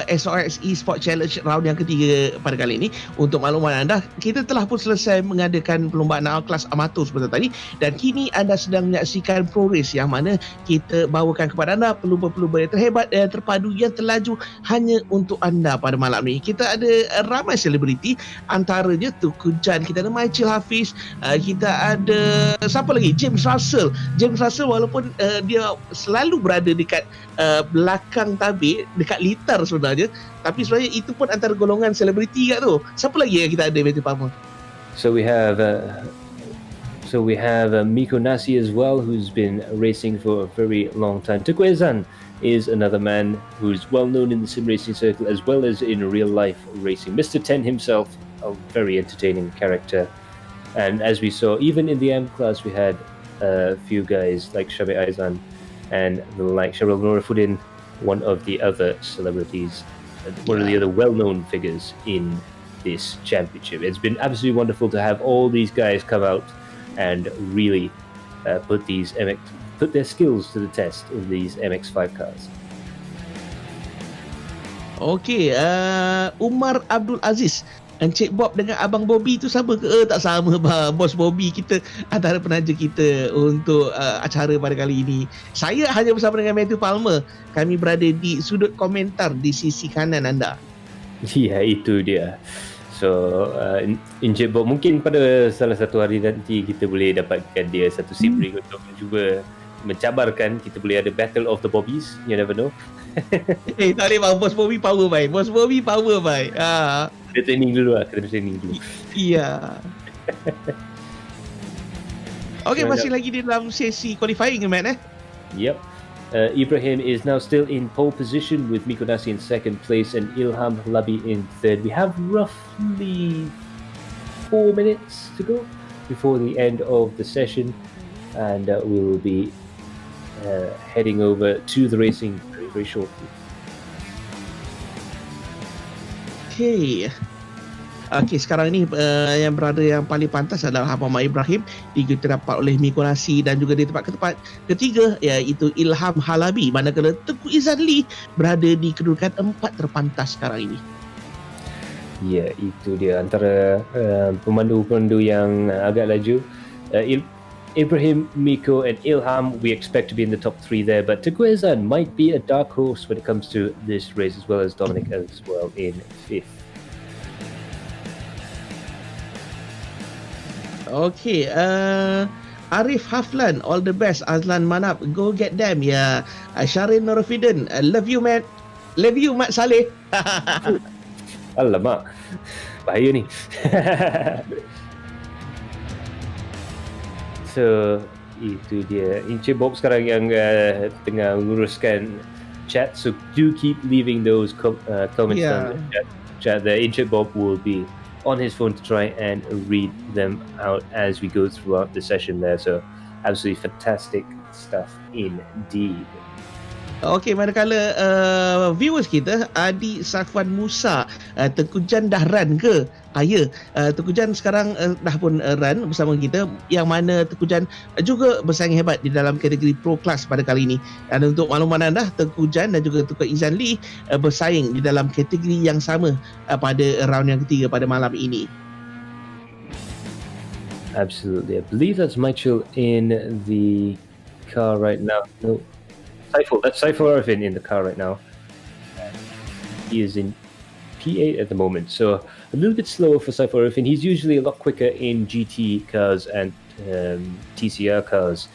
XOX Esports Challenge round yang ketiga pada kali ini. Untuk makluman anda, kita telah pun selesai mengadakan perlumbaan kelas amatur sebentar tadi, dan kini anda sedang menyaksikan pro race yang mana kita bawakan kepada anda pelumba-pelumba yang terhebat dan terpadu yang terlaju hanya untuk anda pada malam ini. Kita ada ramai selebriti, antaranya Tuku Jan, kita ada Michael Hafiz, kita ada siapa lagi? James Russell walaupun dia selalu berada dekat belakang tabir, dekat litar sebenarnya, tapi sebenarnya itu pun antara golongan selebriti kat tu. Siapa lagi yang kita ada, Matthew Palmer? So we have Miko Nasi as well, who's been racing for a very long time. Tukwezan is another man who's well known in the sim racing circle as well as in real life racing. Mr. Ten himself, a very entertaining character. And as we saw, even in the M class, we had a few guys like Shabi Aizan and like Cheryl Norafuddin, one of the other celebrities, one of the other well-known figures in this championship. It's been absolutely wonderful to have all these guys come out and really put their skills to the test in these MX-5 cars. Okey, Umar Abdul Aziz, Encik Bob dengan Abang Bobby tu sama ke? Tak sama bang. Bos Bobby kita antara penaja kita untuk acara pada kali ini. Saya hanya bersama dengan Matthew Palmer. Kami berada di sudut komentar di sisi kanan anda. Ya, itu dia. So, Encik Bob, mungkin pada salah satu hari nanti kita boleh dapatkan dia satu sim ring untuk cuba mencabarkan. Kita boleh ada Battle of the Bobbies. You never know. Tak boleh bang. Bos Bobby power bye. Bos Bobby power bye. Kena training dulu. Iya. Okey, masih lagi di dalam sesi qualifying, Matt. Yep. Ibrahim is now still in pole position with Miko Nasi in second place and Ilham Labi in third. We have roughly 4 minutes to go before the end of the session, and we will be heading over to the racing very, very shortly. Okey, sekarang ni yang berada yang paling pantas adalah Muhammad Ibrahim, didapat oleh Miko Nasi, dan juga di tempat ketiga iaitu Ilham Halabi, manakala Teguh Izanli berada di kedudukan 4 terpantas sekarang ini. Ya, itu dia antara pemandu-pemandu yang agak laju. Ibrahim, Miko and Ilham, we expect to be in the top 3 there, but Teguh Izan might be a dark horse when it comes to this race, as well as Dominic as well in 5th. Okay, Arif Haflan, all the best. Azlan Manap, go get them. Sharin Norafidin, love you man. Love you Mat Saleh. Alamak, bahaya ni. So itu dia Encik Bob sekarang yang tengah menguruskan chat, so do keep leaving those comments down in the chat there. Encik Bob will be on his phone to try and read them out as we go throughout the session there, so absolutely fantastic stuff indeed. Okey, manakala viewers kita Adi Safwan Musa, Tengku Jan dah run ke? Ya, Tengku Jan sekarang dah pun run bersama kita, yang mana Tengku Jan juga bersaing hebat di dalam kategori Pro Class pada kali ini. Dan untuk makluman anda, Tengku Jan dan juga Tengku Izan Lee bersaing di dalam kategori yang sama pada round yang ketiga pada malam ini. Absolutely. I believe that's Michael in the car right now. No. Saiful, that's Saiful Arifin in the car right now. He is in P8 at the moment, so a little bit slower for Saiful Arifin. He's usually a lot quicker in GT cars and TCR cars,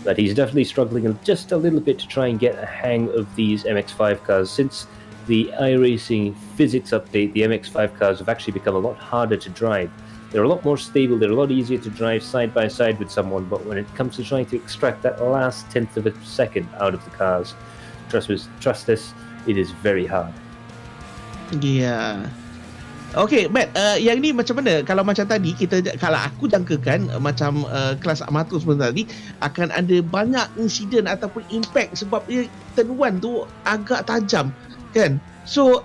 but he's definitely struggling just a little bit to try and get a hang of these MX-5 cars. Since the iRacing physics update, the MX-5 cars have actually become a lot harder to drive. They're a lot more stable, they're a lot easier to drive side by side with someone, but when it comes to trying to extract that last tenth of a second out of the cars, trust us, it is very hard. Yeah. Okay, Matt, yang ni macam mana? Kalau macam tadi, kalau aku jangkakan macam kelas amatur sebentar tadi, akan ada banyak insiden ataupun impact sebab dia turn 1 tu agak tajam, kan? So,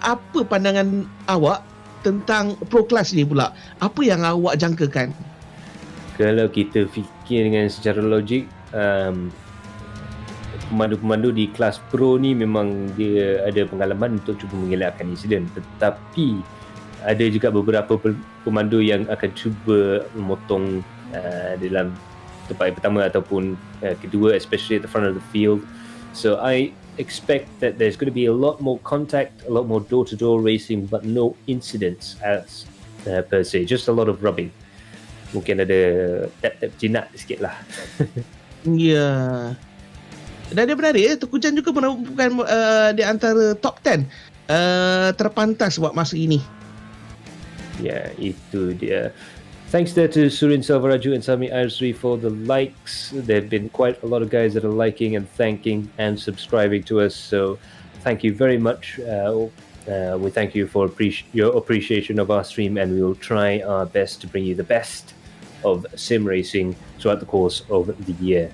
apa pandangan awak tentang Pro Class ni pula? Apa yang awak jangkakan? Kalau kita fikir dengan secara logik, pemandu-pemandu di kelas Pro ni memang dia ada pengalaman untuk cuba mengelakkan insiden, tetapi ada juga beberapa pemandu yang akan cuba memotong dalam tempat yang pertama ataupun kedua, especially at the front of the field. So I expect that there's going to be a lot more contact, a lot more door-to-door racing, but no incidents as per se, just a lot of rubbing. Mungkin ada tap-tap jinak sikit lah. Ya. Dan dia benar ya, Tengku Jan juga merupakan di antara top 10 terpantas buat masa ini. Ya, itu dia. Thanks there to Surin Selvaraju and Sami Arsri for the likes. There have been quite a lot of guys that are liking and thanking and subscribing to us. So thank you very much. We thank you for your appreciation of our stream, and we will try our best to bring you the best of sim racing throughout the course of the year.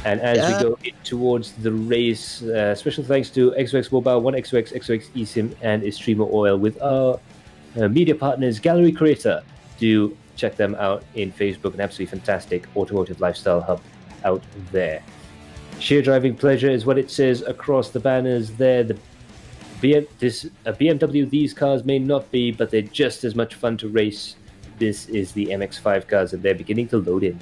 And as we go in towards the race, special thanks to XOX Mobile, 1XOX, XOX eSIM, and Streamer Oil with our media partners, Galeri Kereta. Do check them out in Facebook, an absolutely fantastic automotive lifestyle hub out there. Sheer driving pleasure is what it says across the banners there. A BMW, these cars may not be, but they're just as much fun to race. This is the MX-5 cars, and they're beginning to load in.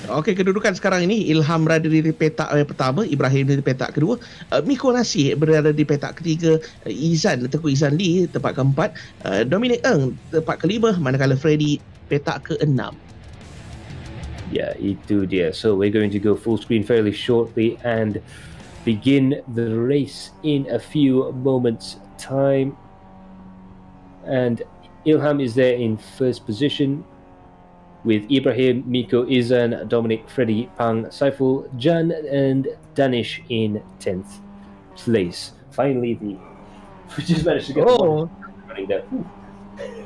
Okey, kedudukan sekarang ini, Ilham berada di petak pertama, Ibrahim di petak kedua, Miko Nasih berada di petak ketiga, Tengku Izan Lee tempat keempat, Dominic Eng tempat kelima, manakala Freddy petak keenam. Yeah, itu dia. So we're going to go full screen fairly shortly and begin the race in a few moments time. And Ilham is there in first position, with Ibrahim, Miko, Izan, Dominic, Freddy, Pang, Saiful, Jan, and Danish in 10th place. Finally, we just managed to get running there.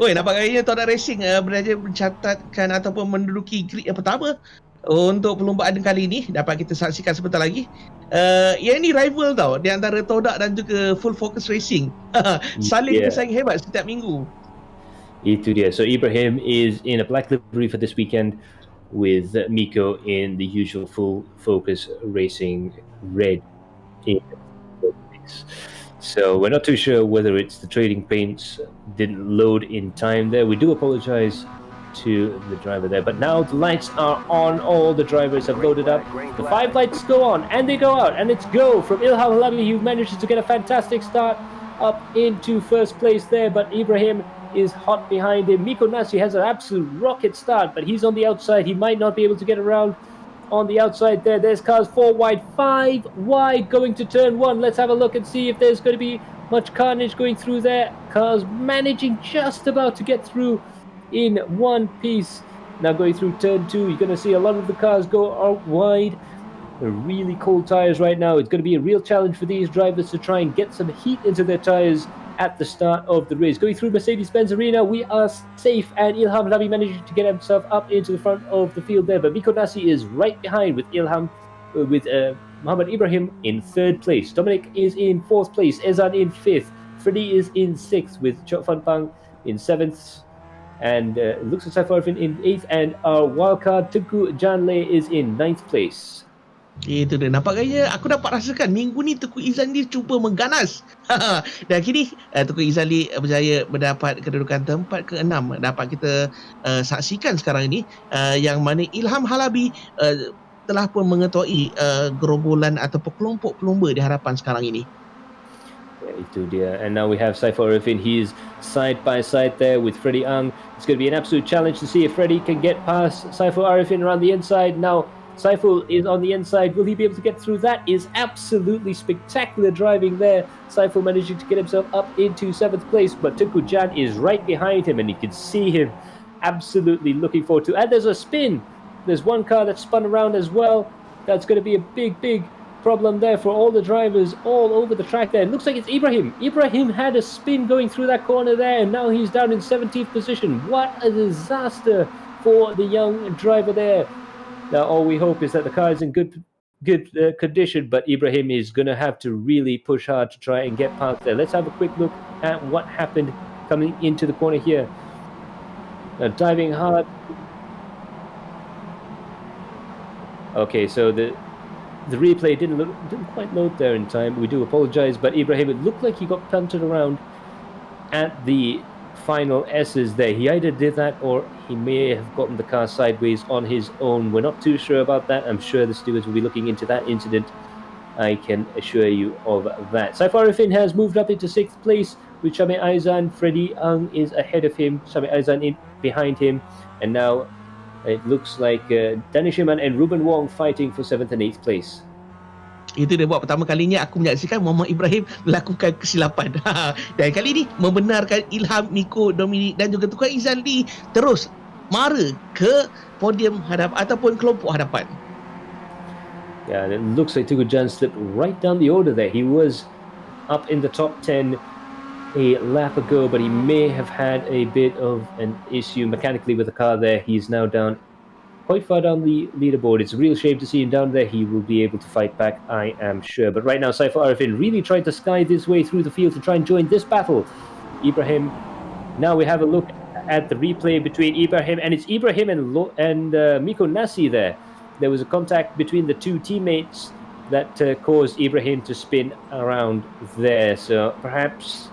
Oi, nampak kayaknya Toda Racing berjaya mencatatkan ataupun menduduki grid yang pertama untuk perlombaan kali ini. Dapat kita saksikan sebentar lagi. Yang ini rival tau, di antara Toda dan juga Full Focus Racing. Saling bersaing hebat setiap minggu. Itu dia. So Ibrahim is in a black livery for this weekend, with Miko in the usual Full Focus Racing red in place. So we're not too sure whether it's the trading paints didn't load in time there. We do apologize to the driver there, but now the lights are on. All the drivers have loaded up. The 5 lights go on and they go out, and it's go from Ilham Halabi, who manages to get a fantastic start up into first place there, but Ibrahim is hot behind him. Miko Nasi has an absolute rocket start, but he's on the outside. He might not be able to get around on the outside there. There's cars 4 wide, 5 wide going to turn 1. Let's have a look and see if there's going to be much carnage going through there. Cars managing just about to get through in one piece. Now going through turn 2, you're going to see a lot of the cars go out wide. They're really cold tires right now. It's going to be a real challenge for these drivers to try and get some heat into their tires at the start of the race. Going through Mercedes-Benz Arena, we are safe, and Ilham Labi managed to get himself up into the front of the field there, but Miko Nasi is right behind with Muhammad Ibrahim in 3rd place. Dominic is in 4th place, Ezan in 5th, Freddy is in 6th with Chok Fan Pang in 7th, and it looks like Saiful Arifin in 8th, and our wildcard Tengku Janle is in 9th place. Itu dia. Nampak gaya aku dapat rasakan minggu ni Tengku Izandi cuba mengganas. Dan kini Tengku Izandi berjaya mendapat kedudukan tempat ke-6. Dapat kita saksikan sekarang ini yang mana Ilham Halabi telah pun mengetuai gerombolan atau kelompok pelumba di hadapan sekarang ini. Itu dia. And now we have Saiful Arifin. He's side by side there with Freddie Ang. It's going to be an absolute challenge to see if Freddie can get past Saiful Arifin around the inside. Now Saiful is on the inside. Will he be able to get through? That is absolutely spectacular driving there. Saiful managing to get himself up into 7th place, but Tengku Jan is right behind him, and you can see him absolutely looking forward to. And there's a spin. There's one car that spun around as well. That's going to be a big problem there for all the drivers all over the track there. It looks like it's Ibrahim. Ibrahim had a spin going through that corner there, and now he's down in 17th position. What a disaster for the young driver there. Now, all we hope is that the car is in good condition, but Ibrahim is going to have to really push hard to try and get past there. Let's have a quick look at what happened coming into the corner here. Now, diving hard. Okay, so the replay didn't quite load there in time. We do apologize, but Ibrahim, it looked like he got punted around at the final S's there. He either did that or he may have gotten the car sideways on his own. We're not too sure about that. I'm sure the stewards will be looking into that incident. I can assure you of that. Saiful Arifin has moved up into 6th place with Syamil Aizan. Freddie Ang is ahead of him. Syamil Aizan in behind him. And now it looks like Danish Iman and Ruben Wong fighting for 7th and 8th place. Itu dia buat pertama kalinya aku menyaksikan Muhammad Ibrahim melakukan kesilapan. Dan kali ini membenarkan Ilham, Miko, Dominic dan juga Tengku Izandi terus mara ke podium hadap ataupun kelompok hadapan. Yeah, and it looks like Tengku Jan slipped right down the order there. He was up in the top 10 a lap ago, but he may have had a bit of an issue mechanically with the car there. He's now down quite far down the leaderboard. It's a real shame to see him down there. He will be able to fight back, I am sure. But right now, Saiful Arifin really tried to sky this way through the field to try and join this battle. Ibrahim, now we have a look at the replay between Ibrahim, and it's Ibrahim and Miko Nasi there. There was a contact between the two teammates that caused Ibrahim to spin around there. So perhaps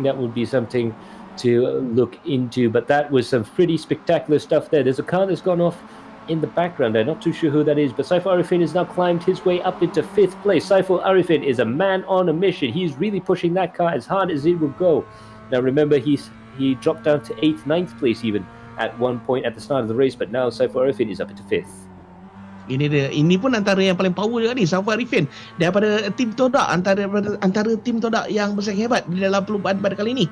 that would be something to look into, but that was some pretty spectacular stuff there. There's a car that's gone off in the background. I'm not too sure who that is, but Saiful Arifin has now climbed his way up into 5th place. Saiful Arifin is a man on a mission. He's really pushing that car as hard as it will go. Now remember, he dropped down to 8th, 9th place even at one point at the start of the race, but now Saiful Arifin is up into 5th. Ini pun antara yang paling power juga ni, Saiful Arifin daripada tim Todak, antara tim Todak yang bersaing hebat di dalam perlombaan pada kali ini.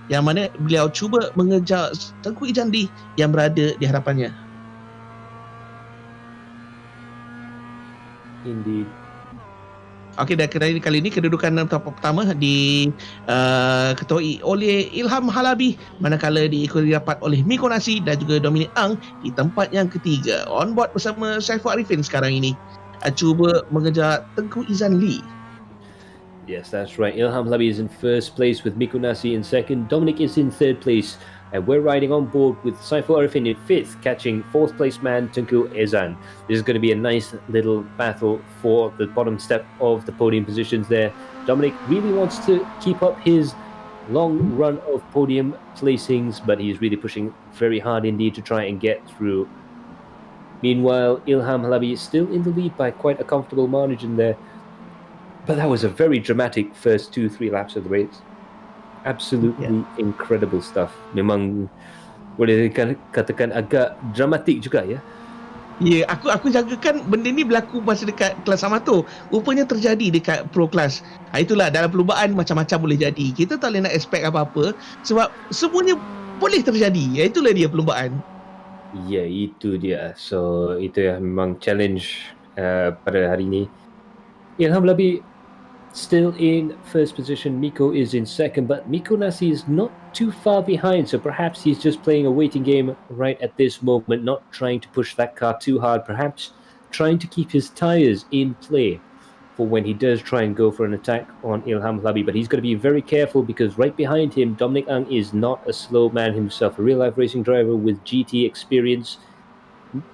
Yang mana beliau cuba mengejar Tengku Izandi yang berada di hadapannya. Indeed. Okey, dan kali ini kedudukan pertama diketuai oleh Ilham Halabi, manakala diikuti rapat oleh Miko Nasi dan juga Dominic Ang di tempat yang ketiga. On board bersama Saiful Arifin sekarang ini cuba mengejar Tengku Izandi. Yes, that's right. Ilham Halabi is in 1st place with Miko Nasi in 2nd. Dominic is in 3rd place. And we're riding on board with Saiful Arifin in 5th, catching 4th place man Tengku Ezan. This is going to be a nice little battle for the bottom step of the podium positions there. Dominic really wants to keep up his long run of podium placings, but he's really pushing very hard indeed to try and get through. Meanwhile, Ilham Halabi is still in the lead by quite a comfortable margin there. But that was a very dramatic first 2-3 laps of the race. Absolutely incredible stuff. Memang boleh katakan agak dramatik juga ya. Ya, aku jagakan benda ni berlaku masa dekat kelas amatur. Rupanya terjadi dekat pro class. Itulah dalam perlombaan macam-macam boleh jadi. Kita tak boleh nak expect apa-apa sebab semuanya boleh terjadi. Itulah dia perlombaan. Ya, itu dia. So, itu yang memang challenge pada hari ini. Ilham Labi still in first position. Miko is in second, but Miko Nasi is not too far behind. So perhaps he's just playing a waiting game right at this moment, not trying to push that car too hard. Perhaps trying to keep his tires in play for when he does try and go for an attack on Ilham Labi. But he's got to be very careful because right behind him, Dominic Ang is not a slow man himself, a real-life racing driver with GT experience,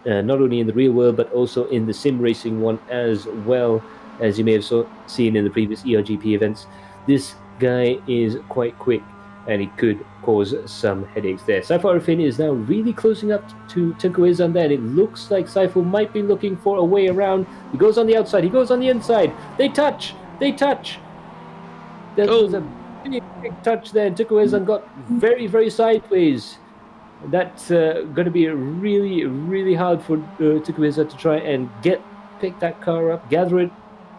not only in the real world but also in the sim racing one as well. As you may have seen in the previous ERGP events, this guy is quite quick and it could cause some headaches there. Saiful Arifin is now really closing up to Tunku Izan there, and it looks like Saiful might be looking for a way around. He goes on the outside, he goes on the inside. They touch. There was a big touch there. Tunku Izan got very, very sideways. That's going to be really, really hard for Tunku Izan to try and pick that car up, gather it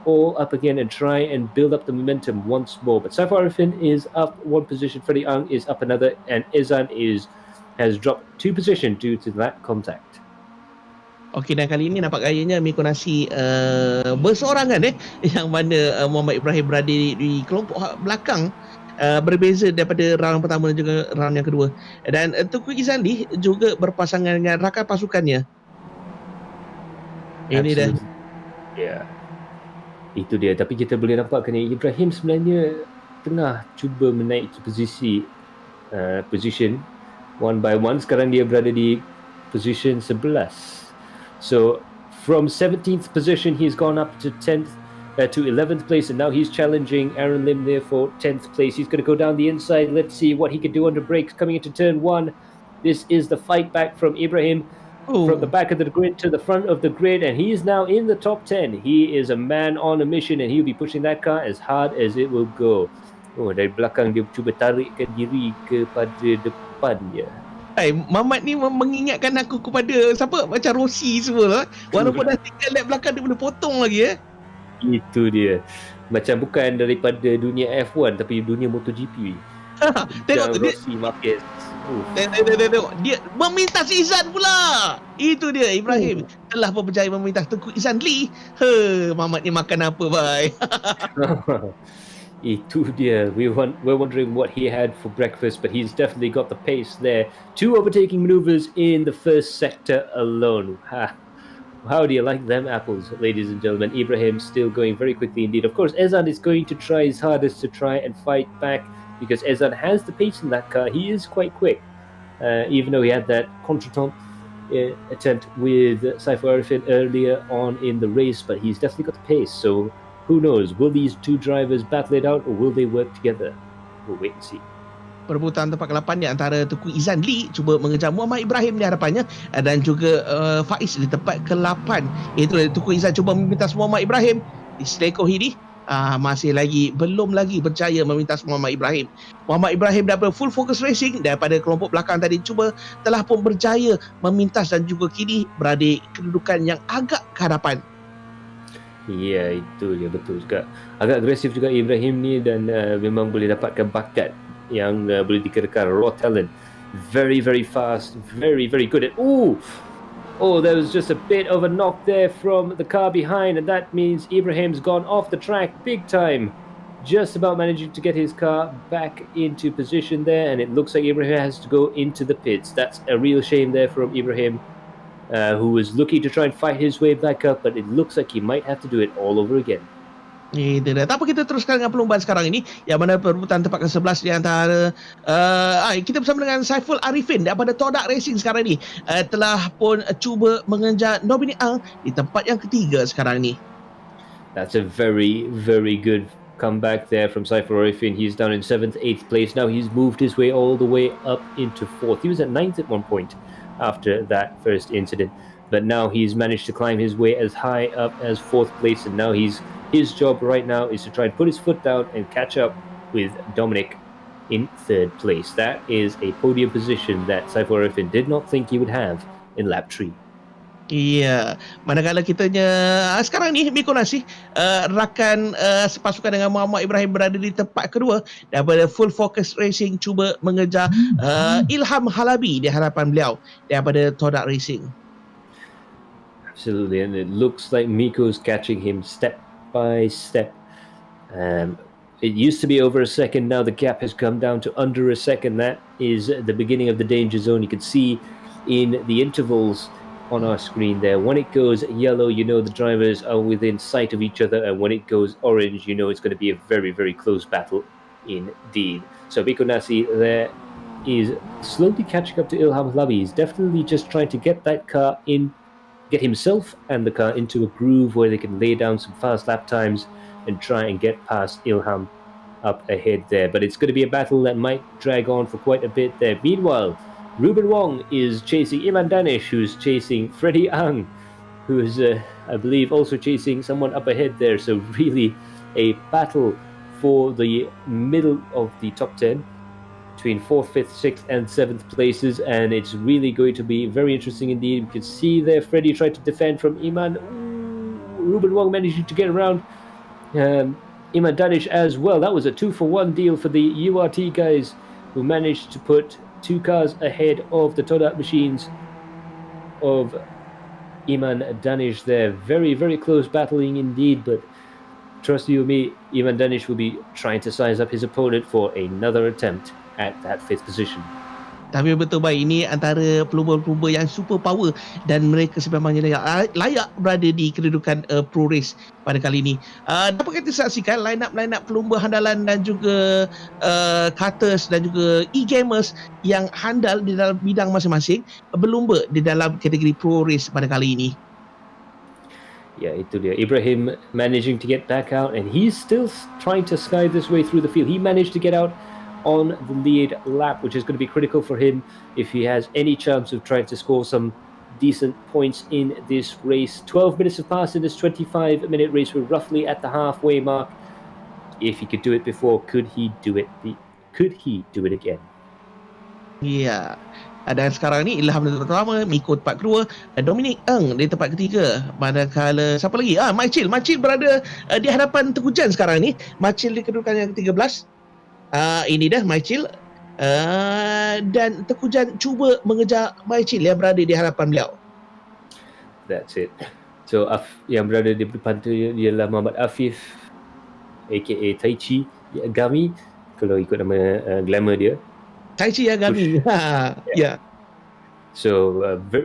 all up again and try and build up the momentum once more. But Saiful Arifin is up one position, Freddie Ang is up another, and Izan has dropped 2 positions due to that contact. Okey, dan kali ini nampak gayanya Miko Nasi berseorangan yang mana Muhammad Ibrahim berada di kelompok belakang, berbeza daripada round pertama dan juga round yang kedua. Dan Tunku Izali juga berpasangan dengan rakan pasukannya. Ini dah. Ya. Itu dia. Tapi kita boleh nampakkan Ibrahim sebenarnya tengah cuba menaiki position one by one. Sekarang dia berada di position 11. So from 17th position he's gone up to 10th to 11th place, and now he's challenging Aaron Lim there for 10th place. He's going to go down the inside. Let's see what he can do under brakes coming into turn 1. This is the fight back from Ibrahim. From the back of the grid to the front of the grid, and he is now in the top 10. He is a man on a mission, and he'll be pushing that car as hard as it will go. Dari belakang dia cuba tarikkan diri kepada depannya. Mamat ni mengingatkan aku kepada siapa, macam Rossi semua lah. Walaupun dah tinggal lap belakang dia boleh potong lagi. Itu dia. Macam bukan daripada dunia F1 tapi dunia MotoGP. Tengok tu Rossi Marquez. Tengok dia memintas Izan pula. Itu dia, Ibrahim telah berjaya memintas Tunku Izan Lee. Mamat ni makan apa, bye? Itu dia. We're wondering what he had for breakfast, but he's definitely got the pace there. 2 overtaking maneuvers in the first sector alone. How do you like them apples, ladies and gentlemen? Ibrahim still going very quickly indeed. Of course, Ezan is going to try his hardest to try and fight back, because Ezan has the pace in that car. He is quite quick, even though he had that contretemps attempt with Saiful Arifin earlier on in the race, but he's definitely got the pace. So who knows, will these two drivers battle it out or will they work together? We'll wait and see. Perebutan tempat ke-8 di antara Tunku Izan Lee cuba mengejar Muhammad Ibrahim di hadapannya, dan juga Faiz di tempat ke-8. Itulah Tunku Izan cuba memintas Muhammad Ibrahim di Stelco ini. Belum lagi berjaya memintas Muhammad Ibrahim. Muhammad Ibrahim daripada Full Focus Racing daripada kelompok belakang tadi telah pun berjaya memintas dan juga kini berada kedudukan yang agak ke hadapan. Ya, itu dia, betul juga. Agak agresif juga Ibrahim ni, dan memang boleh dapatkan bakat yang boleh dikirakan raw talent. Very, very fast, very, very good at... there was just a bit of a knock there from the car behind, and that means Ibrahim's gone off the track big time. Just about managing to get his car back into position there, and it looks like Ibrahim has to go into the pits. That's a real shame there from Ibrahim, who was looking to try and fight his way back up, but it looks like he might have to do it all over again. Itu dah. Tak apa, kita teruskan dengan perlombaan sekarang ini, yang mana perebutan tempat ke-11 di antara kita bersama dengan Saiful Arifin daripada Todak Racing sekarang ni telah pun cuba mengejar Dominic Ang di tempat yang ketiga sekarang ni. That's a very, very good comeback there from Saiful Arifin. He's down in 7th, 8th place. Now he's moved his way all the way up into 4th. He was at 9th at one point after that first incident, but now he's managed to climb his way as high up as 4th place, and now his job right now is to try and put his foot down and catch up with Dominic in 3rd place. That is a podium position that Saiful Arifin did not think he would have in lap 3. Iya, manakala kitanya sekarang ni Miko Nasih rakan sepasukan dengan Muhammad Ibrahim berada di tempat kedua daripada Full Focus Racing cuba mengejar Ilham Halabi di hadapan beliau daripada Todak Racing. Absolutely, and it looks like Miko's catching him step by step. It used to be over a second, now the gap has come down to under a second. That is the beginning of the danger zone. You can see in the intervals on our screen there. When it goes yellow, you know the drivers are within sight of each other, and when it goes orange, you know it's going to be a very, very close battle indeed. So Miko Nasih there is slowly catching up to Ilham Halabi. He's definitely just trying to get that car in, get himself and the car into a groove where they can lay down some fast lap times and try and get past Ilham up ahead there. But it's going to be a battle that might drag on for quite a bit there. Meanwhile, Ruben Wong is chasing Iman Danish, who's chasing Freddie Ang, who is, I believe, also chasing someone up ahead there. So really a battle for the middle of the top 10 between 4th, 5th, 6th and 7th places, and it's really going to be very interesting indeed. You can see there Freddie tried to defend from Iman. Ruben Wong managed to get around Iman Danish as well. That was a 2-for-1 deal for the URT guys, who managed to put 2 cars ahead of the Todak machines of Iman Danish there. Very, very close battling indeed, but trust you me, Iman Danish will be trying to size up his opponent for another attempt at that 5th position. Tapi betul baik, ini antara pelumba-pelumba yang super power dan mereka sebenarnya layak berada di kedudukan Pro Race pada kali ini. Dapat kita saksikan line-up pelumba handalan dan juga karters dan juga e-gamers yang handal di dalam bidang masing-masing berlumba di dalam kategori Pro Race pada kali ini. Yeah, itu dia. Ibrahim managing to get back out, and he's still trying to sky this way through the field. He managed to get out on the lead lap, which is going to be critical for him if he has any chance of trying to score some decent points in this race. 12 minutes have passed in this 25-minute race. We're roughly at the halfway mark. If he could do it before, could he do it again? Ya. Dan sekarang ni Ilham di tempat pertama, Miko tempat kedua, Dominic Ng di tempat ketiga. Manakala siapa lagi? Maicil berada di hadapan Tengku Jan sekarang ni. Maicil di kedudukan yang ke-13. Ini dah Maicil dan Tengku Jan cuba mengejar Maicil yang berada di hadapan beliau. That's it. So yang berada di depan tu ialah Muhammad Afif, aka Taichi Yagami, kalau ikut nama glamour dia. Taichi Yagami. Yeah. So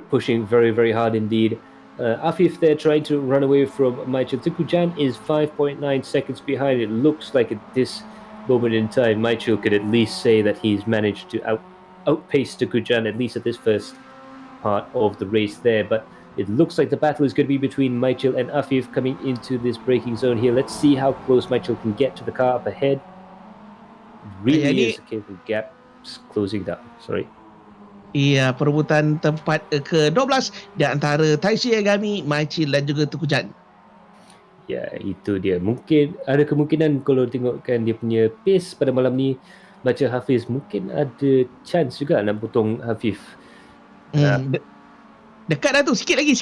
pushing very, very hard indeed. Afif there trying to run away from Maicil. Tengku Jan is 5.9 seconds behind. It looks like at this moment in time, Maicil could at least say that he's managed to outpace Tengku Jan, at least at this first part of the race there. But it looks like the battle is going to be between Maicil and Afif coming into this braking zone here. Let's see how close Maicil can get to the car up ahead. Really is a case of gap closing down. Sorry. Iya, perebutan tempat ke-12 di antara Taichi Yagami, Maicil dan juga Tengku Jan. Ya, itu dia. Mungkin ada kemungkinan kalau tengokkan dia punya pace pada malam ni, baca Hafiz mungkin ada chance juga nak potong Hafif. Dekat dah tu, sikit lagi.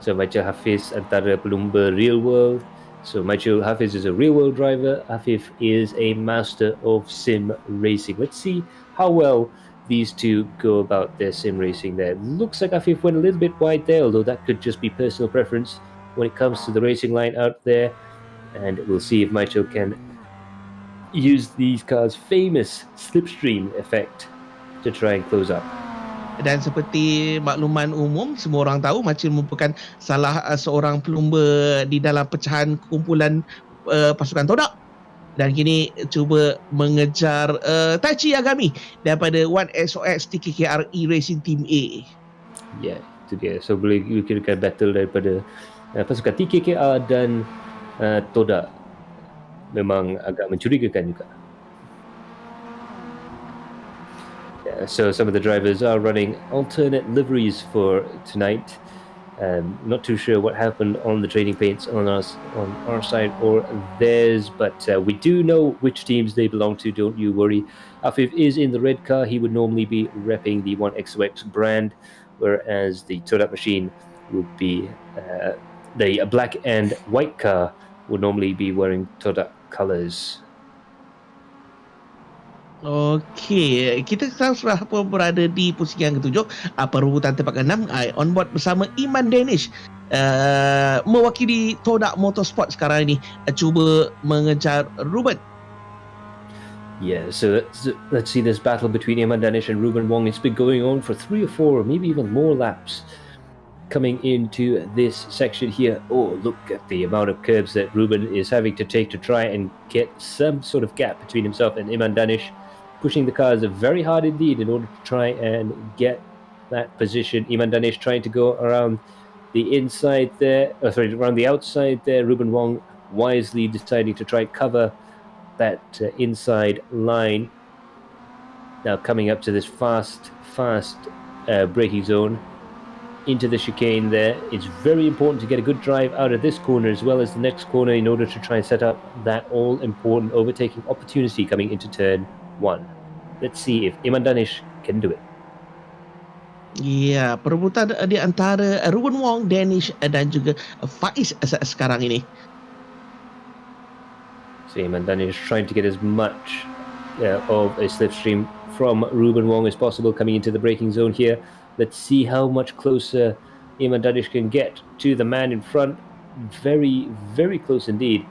So baca Hafiz antara pelumba real world. So Maicil Hafiz is a real world driver. Hafif is a master of sim racing. Let's see how well these two go about their sim racing there. Looks like Hafif went a little bit wide there, although that could just be personal preference when it comes to the racing line out there. And we'll see if Maicil can use these cars' famous slipstream effect to try and close up. Dan seperti makluman umum, semua orang tahu Maicil merupakan salah seorang pelumba di dalam pecahan kumpulan pasukan Todak. Dan kini cuba mengejar Taichi Yagami daripada XOX TKKR Racing Team A. Ya, itu dia. So boleh kira-kira battle daripada pasukan TKKR dan Todak. Memang agak mencurigakan juga. So some of the drivers are running alternate liveries for tonight. Not too sure what happened on the trading paints on our side or theirs, but we do know which teams they belong to, don't you worry. Afif is in the red car. He would normally be repping the XOX brand, whereas the Todak machine would be the black and white car would normally be wearing Todak colours. Okey, kita sekarang sudah pun berada di posisi yang ketujuh, perebutan tempat ke-6, on board bersama Iman Danish. Mewakili Todak Motorsport sekarang ini, cuba mengejar Ruben. Yeah, so let's see this battle between Iman Danish and Ruben Wong. It's been going on for 3 or 4, maybe even more laps coming into this section here. Oh, look at the amount of curbs that Ruben is having to take to try and get some sort of gap between himself and Iman Danish. Pushing the cars very hard indeed in order to try and get that position. Iman Danish trying to go around the inside there, around the outside there. Ruben Wong wisely deciding to try and cover that inside line. Now coming up to this fast braking zone into the chicane there. It's very important to get a good drive out of this corner as well as the next corner in order to try and set up that all-important overtaking opportunity coming into turn 1. Let's see if Iman Danish can do it. Ya, perebutan di antara Ruben Wong, Danish dan juga Faiz sekarang ini. So Iman Danish trying to get as much of a slipstream from Ruben Wong as possible coming into the braking zone here. Let's see how much closer Iman Danish can get to the man in front. Very, very close indeed.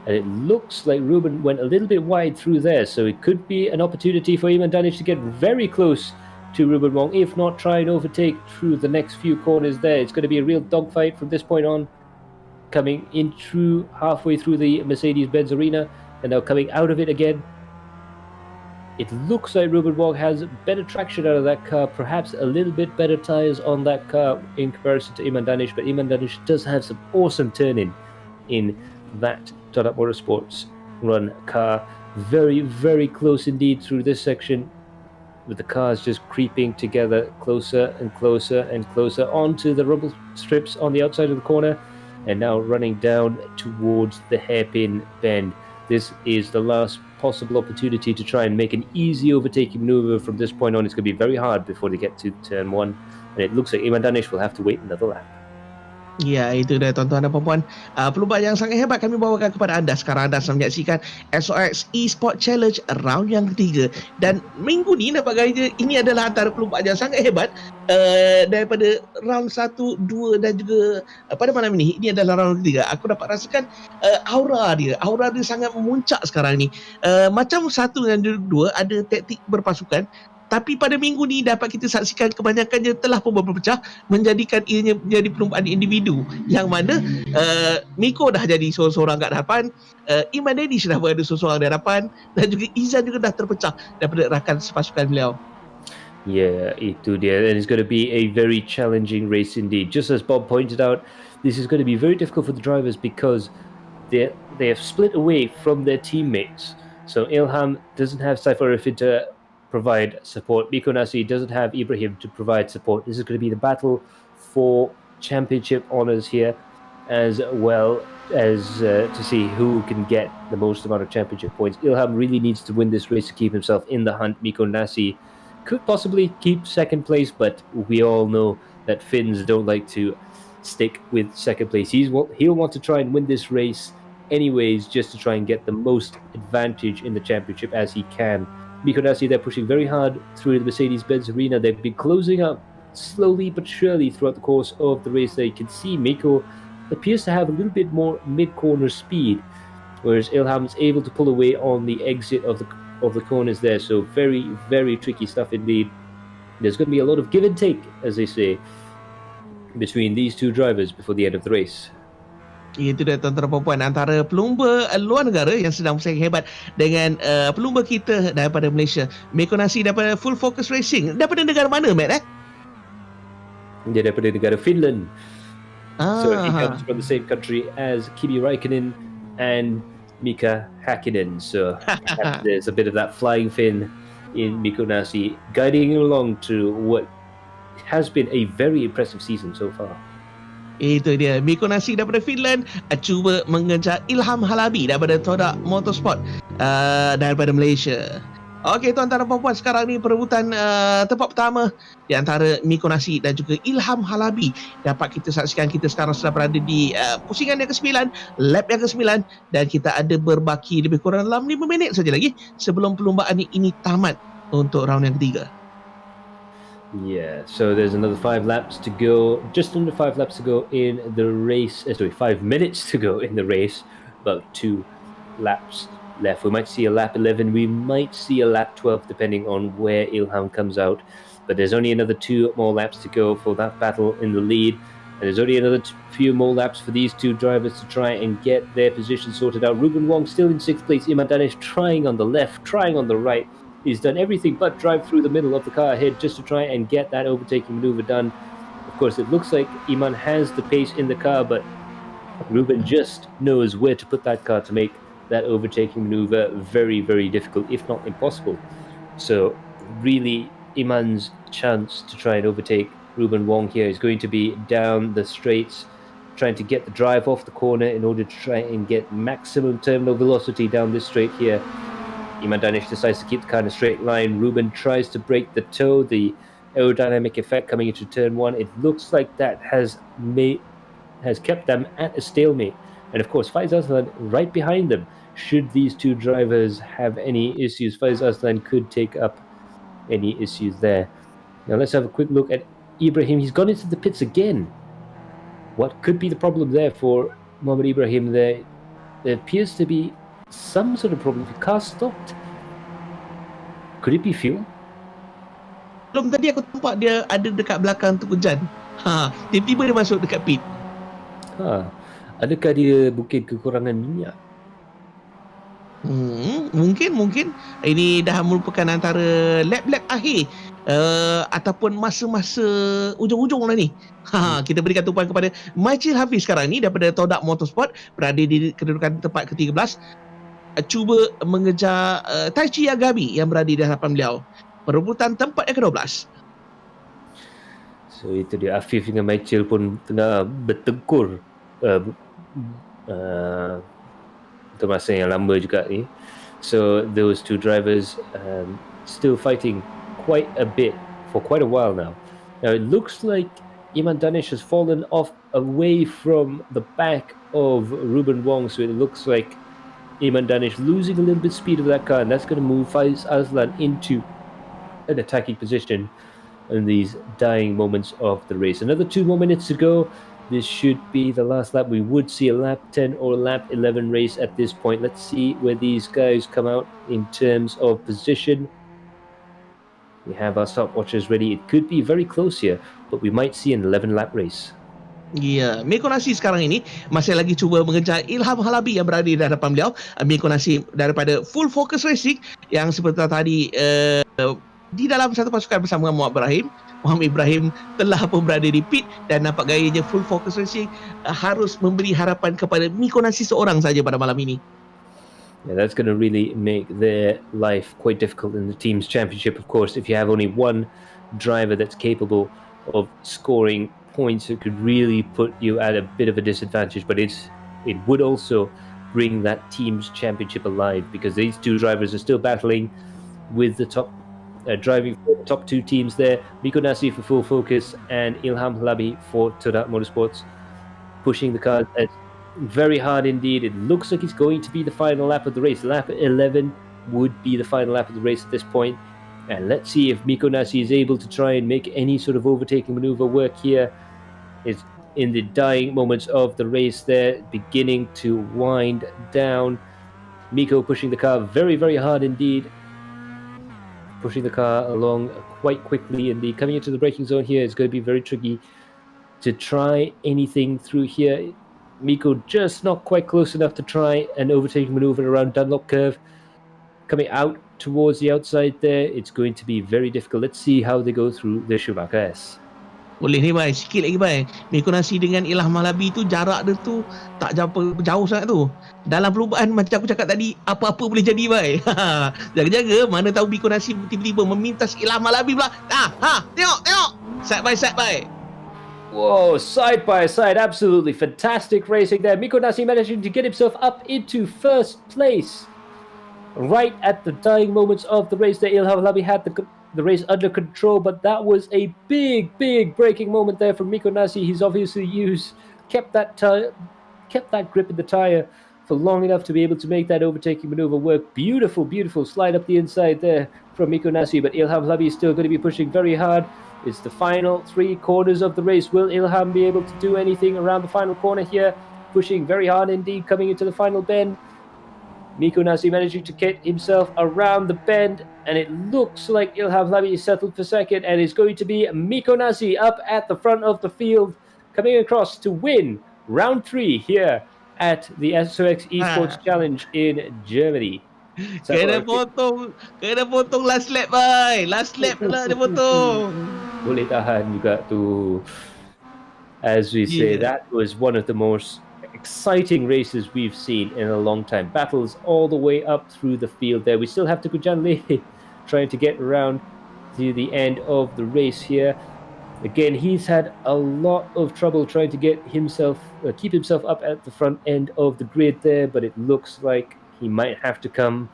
And it looks like Ruben went a little bit wide through there, so it could be an opportunity for Iman Danish to get very close to Ruben Wong, if not try and overtake through the next few corners there. It's going to be a real dogfight from this point on, coming in through halfway through the Mercedes-Benz arena, and now coming out of it again. It looks like Ruben Wong has better traction out of that car, perhaps a little bit better tyres on that car in comparison to Iman Danish, but Iman Danish does have some awesome turning in that Todak Motorsports run car. Very, very close indeed through this section, with the cars just creeping together closer and closer and closer onto the rubble strips on the outside of the corner, and now running down towards the hairpin bend. This is the last possible opportunity to try and make an easy overtaking maneuver. From this point on, it's going to be very hard before they get to turn 1, and it looks like Iman Danish will have to wait another lap. Ya, itu dia tuan-tuan dan puan-puan. Perlumbaan yang sangat hebat kami bawakan kepada anda. Sekarang anda sedang menyaksikan XOX Esports Challenge round yang ketiga. Dan minggu ni nampaknya ini adalah antara perlumbaan yang sangat hebat daripada round 1, 2 dan juga pada malam ini. Ini adalah round ketiga. Aku dapat rasakan aura dia sangat memuncak sekarang ni. Macam 1 dan 2 ada taktik berpasukan. Tapi pada minggu ni dapat kita saksikan kebanyakannya telah pun berpecah, menjadikan ianya menjadi perlumbaan individu, yang mana Miko dah jadi seorang-seorang kat hadapan, Iman Danish dah berada seorang-seorang di hadapan, dan juga Izan juga dah terpecah daripada rakan sepasukan beliau. Yeah, itu dia. And it's going to be a very challenging race indeed. Just as Bob pointed out, this is going to be very difficult for the drivers because they have split away from their teammates. So Ilham doesn't have Saifur Rifin to provide support. Miko Nasi doesn't have Ibrahim to provide support. This is going to be the battle for championship honours here, as well as to see who can get the most amount of championship points. Ilham really needs to win this race to keep himself in the hunt. Miko Nasi could possibly keep second place, but we all know that Finns don't like to stick with second place. He'll want to try and win this race anyways, just to try and get the most advantage in the championship as he can. Miko Nasi, they're pushing very hard through the Mercedes-Benz arena. They've been closing up slowly but surely throughout the course of the race. They can see Miko appears to have a little bit more mid-corner speed, whereas Ilham's able to pull away on the exit of the corners there. So very, very tricky stuff indeed. There's going to be a lot of give and take, as they say, between these two drivers before the end of the race. Itu dia tuan-tuan dan puan-puan, antara pelumba luar negara yang sedang bersaing hebat dengan pelumba kita daripada Malaysia. Miko Nasi daripada Full Focus Racing. Daripada negara mana, Matt? Dia daripada negara Finland. So he comes from the same country as Kimi Räikkönen and Mika Häkkinen. So there's a bit of that flying Finn in Miko Nasi, guiding along to what has been a very impressive season so far. Itu dia, Miko Nasi daripada Finland cuba mengejar Ilham Halabi daripada Todak Motorsport daripada Malaysia. Okey tuan-tuan dan puan-puan, sekarang ni perebutan tempat pertama di antara Miko Nasi dan juga Ilham Halabi dapat kita saksikan. Kita sekarang sudah berada di pusingan yang ke-9, lap yang ke-9, dan kita ada berbaki lebih kurang dalam 5 minit saja lagi sebelum perlumbaan ini tamat untuk round yang ketiga. Yeah, so there's another 5 laps to go, just under 5 laps to go in the race. 5 minutes to go in the race, about 2 laps left. We might see a lap 11, we might see a lap 12 depending on where Ilham comes out, but there's only another 2 more laps to go for that battle in the lead, and there's only another few more laps for these 2 drivers to try and get their position sorted out. Ruben Wong still in 6th place, Iman Danish trying on the left, trying on the right. He's done everything but drive through the middle of the car ahead just to try and get that overtaking maneuver done. Of course, it looks like Iman has the pace in the car, but Ruben just knows where to put that car to make that overtaking maneuver very, very difficult, if not impossible. So really, Iman's chance to try and overtake Ruben Wong here is going to be down the straights, trying to get the drive off the corner in order to try and get maximum terminal velocity down this straight here. Iman Danish decides to keep the car in a straight line. Ruben tries to break the toe, the aerodynamic effect coming into turn 1. It looks like that has kept them at a stalemate. And of course, Faiz Aslan right behind them. Should these 2 drivers have any issues, Faiz Aslan could take up any issues there. Now let's have a quick look at Ibrahim. He's gone into the pits again. What could be the problem there for Mohamed Ibrahim there? There appears to be some sort of problem. The car stopped. Could it be fuel? Belum tadi aku nampak dia ada dekat belakang tu hujan. Tiba-tiba dia masuk dekat pit. Adakah dia mungkin kekurangan minyak? Mungkin ini dah merupakan antara lap-lap akhir ataupun masa-masa ujung-ujung lah ni. Kita berikan tumpuan kepada Maicil Hafiz sekarang ni daripada Todak Motorsport, berada di kedudukan tempat ke-13, cuba mengejar Taichi Yagami yang berada di hadapan beliau. Perebutan tempat yang ke-12. So itu dia, Afif dengan Maicil pun tengah bertengkur untuk masa yang lama juga ni. So those 2 drivers still fighting quite a bit for quite a while now. Now it looks like Iman Danish has fallen off away from the back of Ruben Wong, so it looks like Iman Danish losing a little bit of speed of that car, and that's going to move Faiz Aslan into an attacking position in these dying moments of the race. Another 2 more minutes to go. This should be the last lap. We would see a lap 10 or lap 11 race at this point. Let's see where these guys come out in terms of position. We have our stopwatches ready. It could be very close here, but we might see an 11 lap race. Ya, Miko Nasi sekarang ini masih lagi cuba mengejar Ilham Halabi yang berada di hadapan beliau. Miko Nasi daripada Full Focus Racing yang seperti tadi di dalam satu pasukan bersama Muhammad Ibrahim telah pun berada di pit, dan nampak gayanya Full Focus Racing harus memberi harapan kepada Miko Nasi seorang saja pada malam ini. Yeah, that's going to really make their life quite difficult in the team's championship. Of course, if you have only 1 driver that's capable of scoring points, it could really put you at a bit of a disadvantage, but it would also bring that team's championship alive, because these 2 drivers are still battling with the top driving for the top 2 teams there. Miko Nasi for Full Focus and Ilham Halabi for Todak Motorsports, pushing the car very hard indeed. It looks like it's going to be the final lap of the race. Lap 11 would be the final lap of the race at this point. And let's see if Miko Nasi is able to try and make any sort of overtaking maneuver work here. It's in the dying moments of the race there, beginning to wind down. Miko pushing the car very, very hard indeed. Pushing the car along quite quickly, and coming into the braking zone here is going to be very tricky to try anything through here. Miko just not quite close enough to try an overtaking maneuver around Dunlop Curve. Coming out towards the outside there, it's going to be very difficult. Let's see how they go through the Schumacher S. Boleh ni Bai, sikit lagi Bai. Miko Nasi dengan Ilham Halabi tu jarak dia tu tak jauh sangat tu. Dalam perlumbaan macam aku cakap tadi, apa-apa boleh jadi Bai. Jaga-jaga, mana tahu Miko Nasi tiba-tiba memintas Ilham Halabi pula. Tengok. Side by. Whoa, side by side, absolutely fantastic racing there. Miko Nasi managing to get himself up into 1st place. right at the dying moments of the race there. Ilham Labi had the race under control, but that was a big braking moment there from Miko Nasi. He's obviously kept that grip in the tire for long enough to be able to make that overtaking maneuver work. Beautiful slide up the inside there from Miko Nasi, but Ilham Labi is still going to be pushing very hard. It's the final 3 corners of the race. Will Ilham be able to do anything around the final corner here? Pushing very hard indeed, coming into the final bend. Miko Nasi managing to get himself around the bend, and it looks like Ilham Labi is settled for second, and it's going to be Miko Nasi up at the front of the field, coming across to win round 3 here at the XOX Esports Challenge in Germany. Kena potong last lap, bye. Last lap lah dia potong. Boleh tahan juga tu. As we say, that was one of the most exciting races we've seen in a long time. Battles all the way up through the field there. We still have Tukujan Lee trying to get around to the end of the race here. Again, he's had a lot of trouble trying to keep himself up at the front end of the grid there, but it looks like he might have to come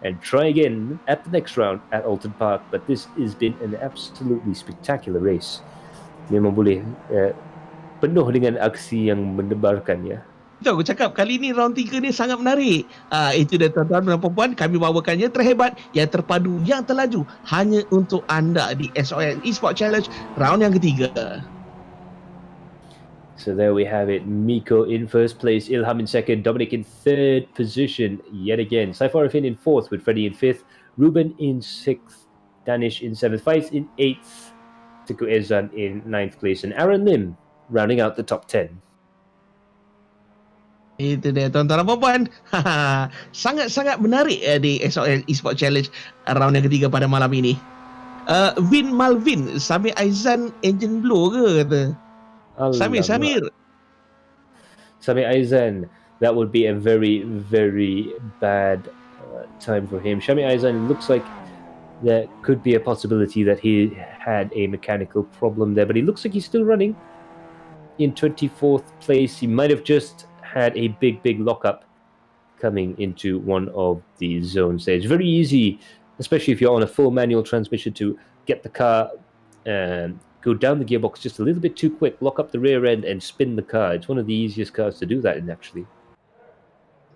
and try again at the next round at Alton Park. But this has been an absolutely spectacular race. Memang boleh penuh dengan aksi yang mendebarkan ya. Betul, aku cakap kali ni round 3 ni sangat menarik. Itu dia tuan-tuan dan puan-puan, kami bawakannya terhebat, yang terpadu, yang terlaju hanya untuk anda di XOX Esports Challenge round yang ketiga. So there we have it. Miko in first place, Ilham in second, Dominic in third position yet again. Saiful Arifin in fourth with Freddie in fifth, Ruben in sixth, Danish in seventh, Faiz in eighth, Teguh Ezan in ninth place, and Aaron Lim rounding out the top 10. Itu dia tuan-tuan dan puan-puan. Sangat-sangat menarik di XOX Esports Challenge round yang ketiga pada malam ini. Vin Malvin, Samir Aizan engine blow ke kata? Samir Aizan, that would be a very bad time for him. Shami Aizan looks like there could be a possibility that he had a mechanical problem there, but he looks like he's still running in 24th place. He might have just had a big lockup coming into one of the zones there. It's very easy, especially if you're on a full manual transmission, to get the car and go down the gearbox just a little bit too quick, lock up the rear end and spin the car. It's one of the easiest cars to do that in, actually.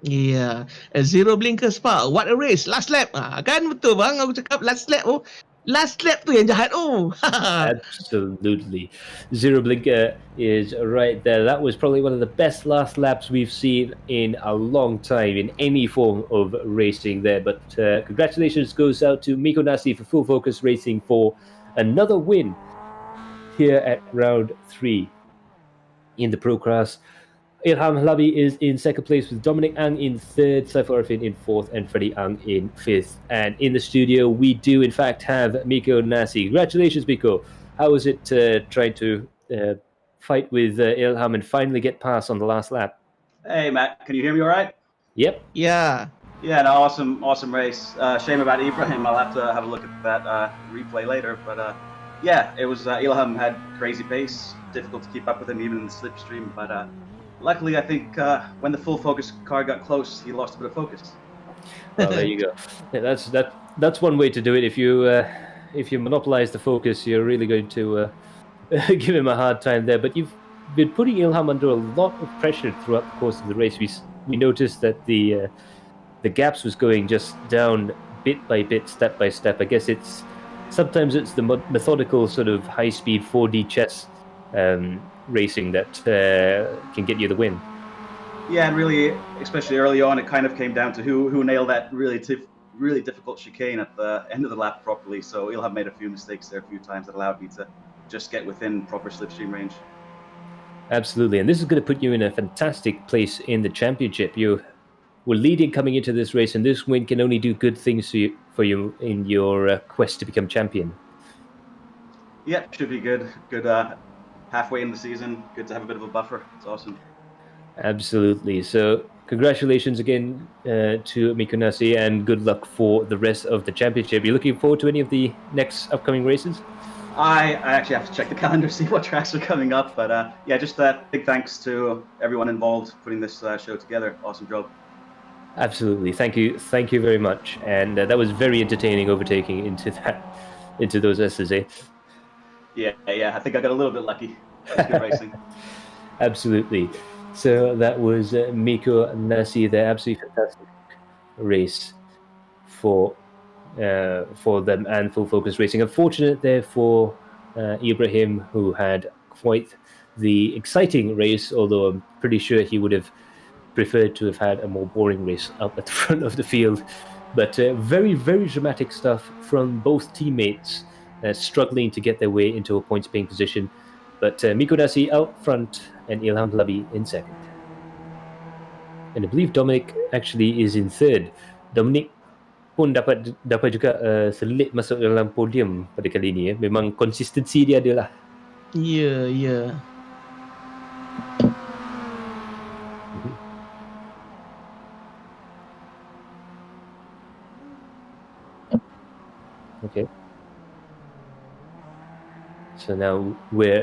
Yeah, zero blinker spark. What a race. Last lap. Kan betul bang, aku cakap last lap tu yang jahat. Absolutely. Zero blinker is right there. That was probably one of the best last laps we've seen in a long time in any form of racing there. But congratulations goes out to Miko Nasi for Full Focus Racing for another win here at round 3 in the Pro Class. Ilham Labi is in second place with Dominic Ang in third, Saiful Arifin in fourth, and Freddie Ang in fifth. And in the studio, we do in fact have Miko Nasi. Congratulations, Miko. How was it trying to fight with Ilham and finally get past on the last lap? Hey, Matt, can you hear me all right? Yep. Yeah. Yeah, no, awesome race. Shame about Ibrahim. I'll have to have a look at that replay later. But yeah, it was Ilham had crazy pace, difficult to keep up with him even in the slipstream. But luckily, I think when the full focus car got close, he lost a bit of focus. Well, there you go. Yeah, that's one way to do it. If you monopolize the focus, you're really going to give him a hard time there. But you've been putting Ilham under a lot of pressure throughout the course of the race. We noticed that the gaps was going just down bit by bit, step by step. I guess sometimes it's the methodical sort of high-speed 4D chess racing that can get you the win. Yeah, and really, especially early on, it kind of came down to who nailed that really difficult chicane at the end of the lap properly. So Ilham made a few mistakes there a few times that allowed me to just get within proper slipstream range. Absolutely, and this is going to put you in a fantastic place in the championship. You were leading coming into this race, and this win can only do good things for you in your quest to become champion. Yeah, should be good. Good halfway in the season. Good to have a bit of a buffer. It's awesome. Absolutely. So congratulations again to Miko Nasi, and good luck for the rest of the championship. You're looking forward to any of the next upcoming races? I actually have to check the calendar, see what tracks are coming up. But yeah, just big thanks to everyone involved putting this show together. Awesome job. Absolutely. Thank you very much. And that was very entertaining overtaking into those S's, eh? Yeah. I think I got a little bit lucky. It was good racing. Absolutely. So that was Miko Nasi, their absolutely fantastic race for them and Full Focus Racing. Unfortunate there for Ibrahim, who had quite the exciting race, although I'm pretty sure he would have preferred to have had a more boring race up at the front of the field. But very, very dramatic stuff from both teammates struggling to get their way into a points-paying position. But Miko Nasi out front and Ilham Labi in second. And I believe Dominic actually is in third. Dominic pun dapat juga selit masuk dalam podium pada kali ini. Memang konsistensi dia ada lah. Ya. Okay. So now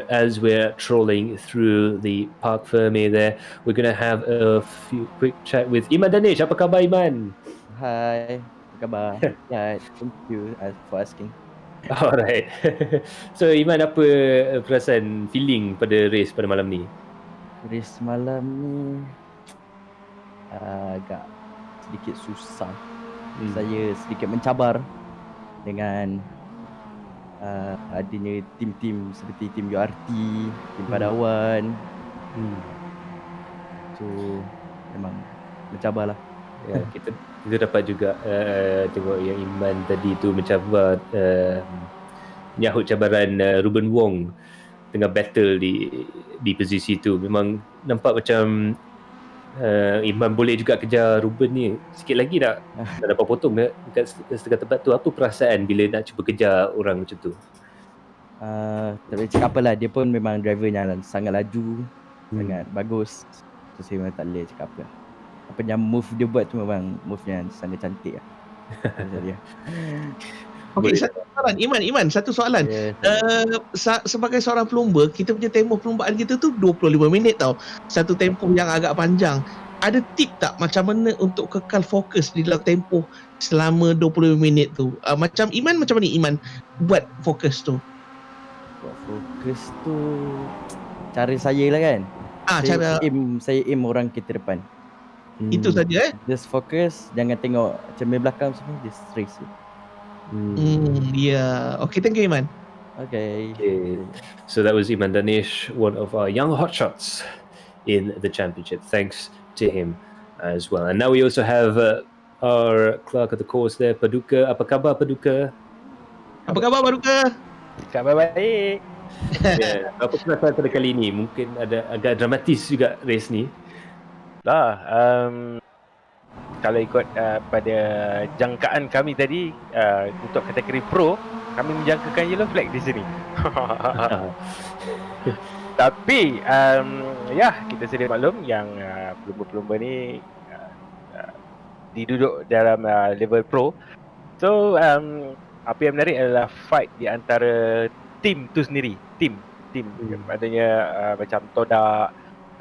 as we're trolling through the Park Ferme there, we're going to have a few quick chat with Iman Danish. Apa khabar, Iman? Hi, apa khabar? Yeah, thank you for asking. Alright. So Iman, apa perasaan, feeling pada race pada malam ni? Race malam ni agak sedikit susah. Saya sedikit mencabar dengan adanya tim-tim seperti tim URT, tim Padawan. So memang mencabar lah. Ya, kita dapat juga tengok yang Iman tadi tu mencabar menyahut cabaran Ruben Wong tengah battle di posisi tu. Memang nampak macam Iman boleh juga kejar Ruben ni. Sikit lagi dah dapat potong dekat setengah tempat tu. Apa perasaan bila nak cuba kejar orang macam tu? Tak boleh cakap apa lah. Dia pun memang drivernya sangat laju, sangat bagus. So saya memang tak boleh cakap apa. Apa yang move dia buat tu memang move yang sangat cantik lah. Okey, satu soalan Iman, satu soalan. Sebagai seorang pelumba, kita punya tempoh perlumbaan kita tu 25 minit tau. Satu tempoh yang agak panjang. Ada tip tak macam mana untuk kekal fokus di dalam tempoh selama 25 minit tu? Macam mana Iman buat fokus tu? Buat fokus tu cara saya lah kan. Saya aim orang kita depan. Itu saja Just fokus, jangan tengok cermin belakang semua, just race. Okay, thank you Iman. Okay. So that was Iman Danish, one of our young hotshots in the championship. Thanks to him as well. And now we also have our clerk of the course there, Paduka. Apa khabar, Paduka? Khabar baik. Apa perasaan pada kali ini? Mungkin ada agak dramatis juga race ni. Kalau ikut pada jangkaan kami tadi, untuk kategori pro, kami menjangkakan yellow flag di sini. Tapi kita sedia maklum yang pelumba-pelumba ni diduduk dalam level pro. So apa yang menarik adalah fight di antara tim tu sendiri. Tim adanya macam Toda,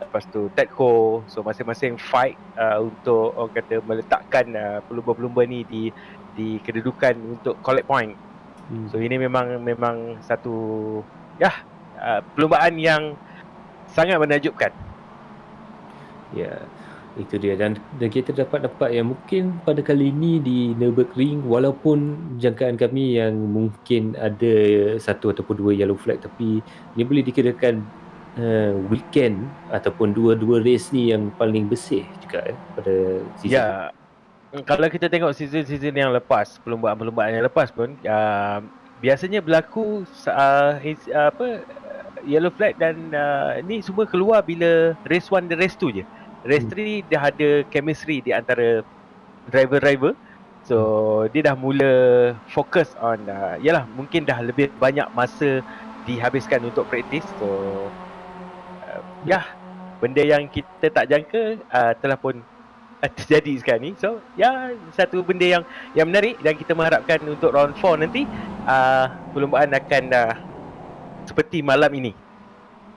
lepas tu Tedco. So masing-masing fight untuk orang kata meletakkan pelumba-pelumba ni di kedudukan untuk collect point. So ini memang satu perlumbaan yang sangat menakjubkan. Ya, itu dia. Dan kita dapat nampak yang mungkin pada kali ini di Nurburgring, walaupun jangkaan kami yang mungkin ada satu ataupun dua yellow flag, tapi ini boleh dikirakan weekend ataupun dua race ni yang paling bersih juga pada season. Ya, kalau kita tengok season yang lepas, perlumbaan yang lepas pun biasanya berlaku yellow flag dan ni semua keluar bila race 1 dan race 2 je. Race 3 dah ada chemistry di antara driver. So dia dah mula fokus on mungkin dah lebih banyak masa dihabiskan untuk praktis. So benda yang kita tak jangka telah pun terjadi sekarang ni. So satu benda yang menarik, dan kita mengharapkan untuk round 4 nanti perlumbaan akan seperti malam ini.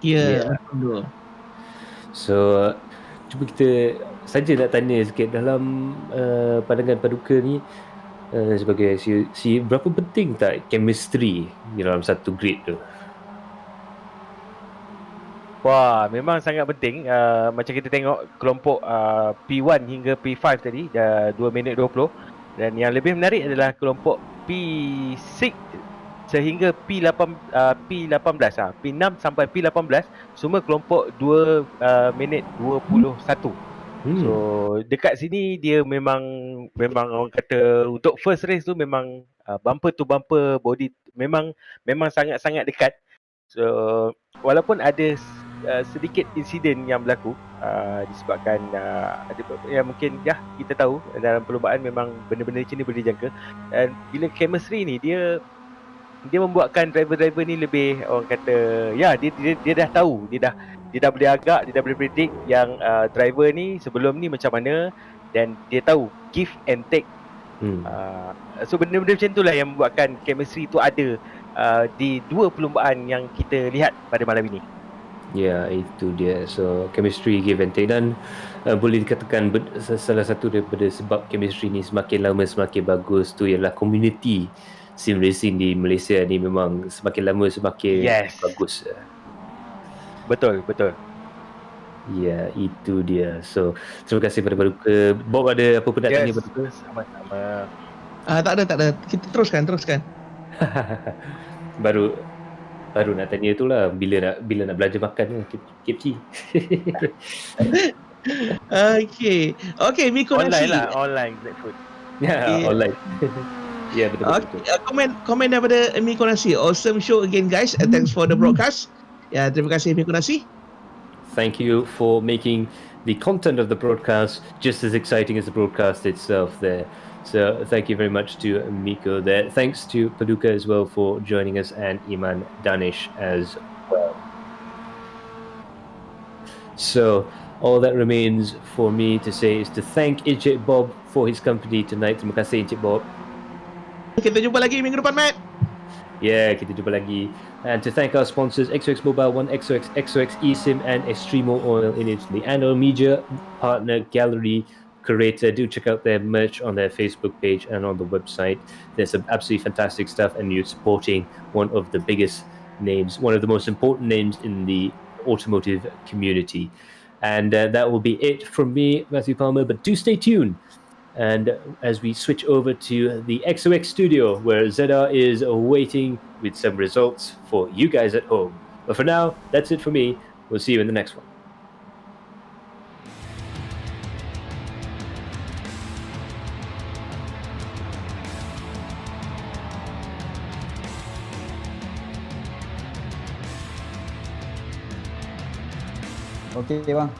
Ya. So cuba kita saja nak tanya sikit dalam pandangan Paduka ni, sebagai si berapa penting tak chemistry dalam satu grid tu? Wah, memang sangat penting. Macam kita tengok kelompok P1 hingga P5 tadi, 2 minit 20. Dan yang lebih menarik adalah kelompok P6 sehingga P18, P6 sampai P18 semua kelompok 2 minit 21. So dekat sini dia memang orang kata untuk first race tu memang bumper to bumper body memang sangat-sangat dekat. So walaupun ada sedikit insiden yang berlaku disebabkan ada yang mungkin kita tahu dalam perlombaan memang benda-benda macam ni boleh dijangka, dan bila chemistry ni dia membuatkan driver-driver ni lebih orang kata dia dah tahu, dia dah boleh agak, dia dah boleh predict yang driver ni sebelum ni macam mana, dan dia tahu give and take. So benda-benda macam itulah yang membuatkan chemistry tu ada di dua perlombaan yang kita lihat pada malam ini. Ya, itu dia. So chemistry give and take, dan boleh dikatakan salah satu daripada sebab chemistry ni semakin lama semakin bagus tu ialah community sim racing di Malaysia ni memang semakin lama semakin bagus. Betul. Ya, itu dia. So terima kasih kepada Paduka. Bob ada apa pun nak tanya Paduka? Sama-sama. Tak ada. Kita teruskan. Baru nak tanya tu lah, bila nak belanja makan KFC. Okay, Miko online Nasi. lah, online Grab food. Online. Ya, betul. Komen daripada Miko Nasi. Awesome show again guys. Thanks for the broadcast. Ya, terima kasih Miko Nasi. Thank you for making the content of the broadcast just as exciting as the broadcast itself there. So thank you very much to Miko there. Thanks to Paduka as well for joining us, and Iman Danish as well. So all that remains for me to say is to thank Encik Bob for his company tonight. Terima kasih Encik Bob. Kita jumpa lagi minggu depan, Matt. Yeah, kita jumpa lagi. And to thank our sponsors, XOX Mobile One, XOX eSIM, and Extremo Oil in Italy, and our media partner Galeri Kereta. Do check out their merch on their Facebook page and on the website. There's some absolutely fantastic stuff, and you're supporting one of the biggest names, one of the most important names in the automotive community. And that will be it from me, Matthew Palmer, but do stay tuned. And as we switch over to the XOX studio, where ZR is waiting with some results for you guys at home. But for now, that's it for me. We'll see you in the next one. Okey bang.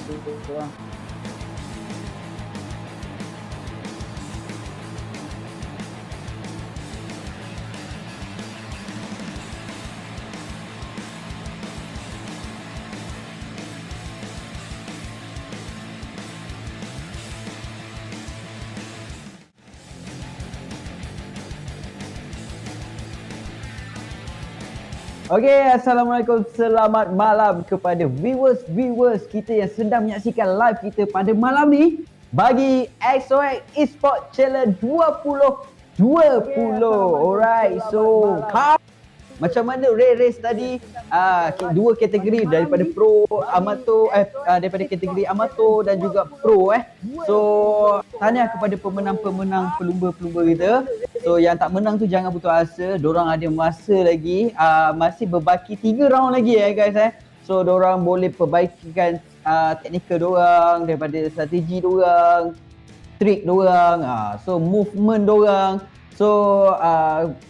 Okey bang. Okay, Assalamualaikum. Selamat malam kepada viewers kita yang sedang menyaksikan live kita pada malam ni bagi XOX Esports Challenge 2020. Alright, so macam mana race tadi, dua kategori daripada pro, amatur, daripada kategori amatur dan juga pro. So tahniah kepada pemenang-pemenang pelumba-pelumba kita. So yang tak menang tu jangan putus asa, dorang ada masa lagi, masih berbaki 3 round lagi guys. So dorang boleh perbaikikan teknikal dorang, daripada strategi dorang, trik dorang, so movement dorang. So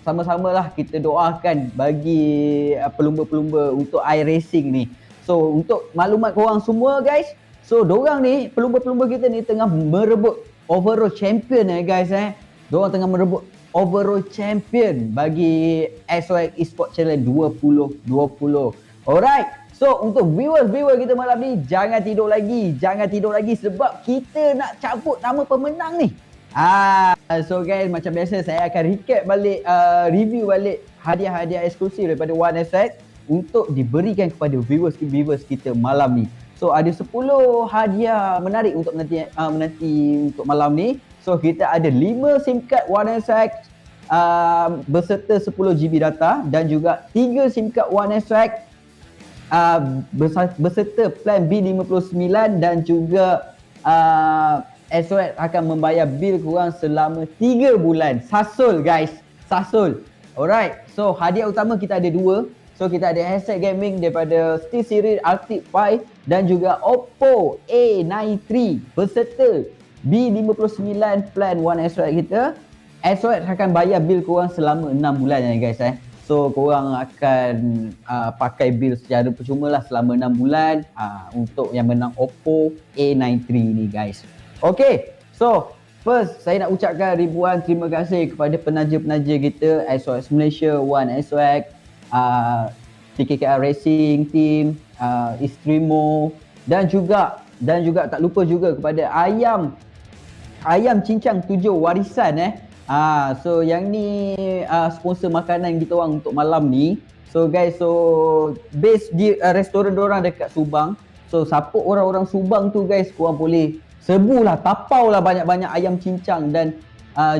sama-samalah kita doakan bagi pelumba-pelumba untuk iRacing ni. So untuk maklumat korang semua guys, so dorang ni, pelumba-pelumba kita ni tengah merebut overall champion guys. Dorang tengah merebut overall champion bagi XOX Esports Challenge 2020. Alright, so untuk viewer kita malam ni, jangan tidur lagi sebab kita nak cabut nama pemenang ni. So guys, macam biasa saya akan recap balik, review balik hadiah-hadiah eksklusif daripada XOX untuk diberikan kepada viewers kita malam ni. So ada 10 hadiah menarik untuk menanti untuk malam ni. So kita ada 5 SIM card XOX berserta 10 GB data dan juga 3 SIM card XOX berserta plan B59 dan juga XOX akan membayar bil korang selama 3 bulan. Sasul guys, sasul. Alright, so hadiah utama kita ada 2. So kita ada headset gaming daripada SteelSeries Arctic 5 dan juga Oppo A93 berserta B59 plan XOX kita. XOX akan bayar bil korang selama 6 bulan guys So korang akan pakai bil secara percuma lah selama 6 bulan untuk yang menang Oppo A93 ni guys. Okay, so first saya nak ucapkan ribuan terima kasih kepada penaja-penaja kita XOX Malaysia, XOX, TKKR Racing Team, Istrimo dan juga tak lupa juga kepada Ayam Cincang 7 Warisan so yang ni sponsor makanan kita orang untuk malam ni. So guys, so base di restoran diorang dekat Subang. So siapa orang-orang Subang tu guys, korang boleh sebulah, tapau lah banyak-banyak ayam cincang dan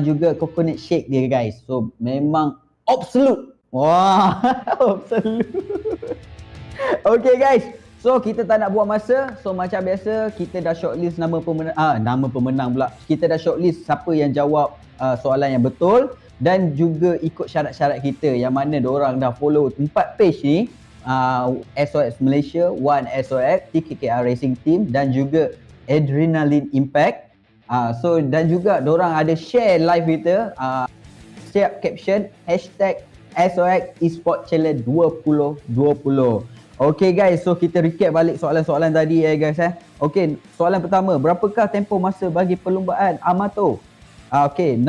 juga coconut shake dia guys. So memang absolute. Wah, absolute. Okay guys, so kita tak nak buang masa. So macam biasa kita dah shortlist nama pemenang pula. Kita dah shortlist siapa yang jawab soalan yang betul dan juga ikut syarat-syarat kita yang mana diorang dah follow 4 page ni, XOX Malaysia, XOX, TKKR Racing Team dan juga Adrenaline Impact. So dan juga diorang ada share live kita, siap caption #XOX Esports Challenge 2020. Okay guys, so kita recap balik soalan-soalan tadi guys Okay, soalan pertama, berapakah tempoh masa bagi perlombaan amatur? Okay,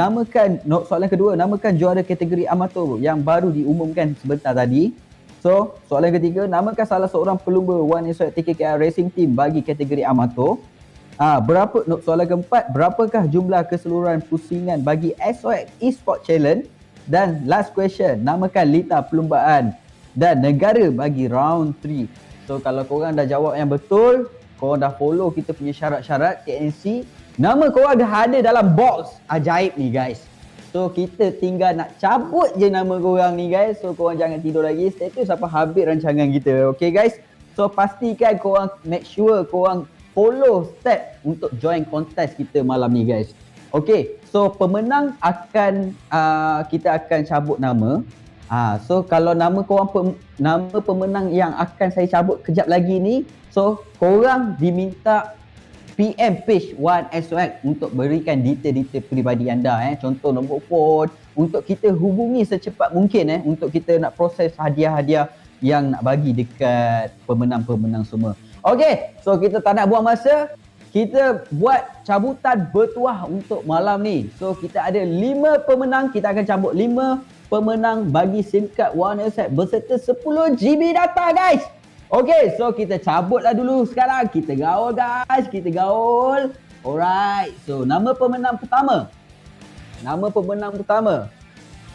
soalan kedua, namakan juara kategori amatur yang baru diumumkan sebentar tadi. So, soalan ketiga, namakan salah seorang pelumba XOX TKKR Racing Team bagi kategori amatur. Soalan keempat, berapakah jumlah keseluruhan pusingan bagi XOX Esports Challenge? Dan last question, namakan litar perlumbaan dan negara bagi round 3. So kalau korang dah jawab yang betul, korang dah follow kita punya syarat-syarat KNC, nama korang dah ada dalam box ajaib ni guys. So kita tinggal nak cabut je nama korang ni guys. So korang jangan tidur lagi, stay tune sampai habis rancangan kita. Okay guys, so pastikan korang make sure korang follow step untuk join kontes kita malam ni guys. Okay, so pemenang akan kita akan cabut nama. So kalau nama korang nama pemenang yang akan saya cabut kejap lagi ni, so korang diminta PM page XOX untuk berikan detail-detail peribadi anda contoh nombor phone untuk kita hubungi secepat mungkin untuk kita nak proses hadiah-hadiah yang nak bagi dekat pemenang-pemenang semua. Okay, so kita tak nak buang masa, kita buat cabutan bertuah untuk malam ni. So kita ada 5 pemenang, kita akan cabut 5 pemenang bagi SIM card XOX berserta 10 GB data guys. Okay, so kita cabutlah dulu sekarang. Kita gaul guys, kita gaul. Alright, so nama pemenang pertama.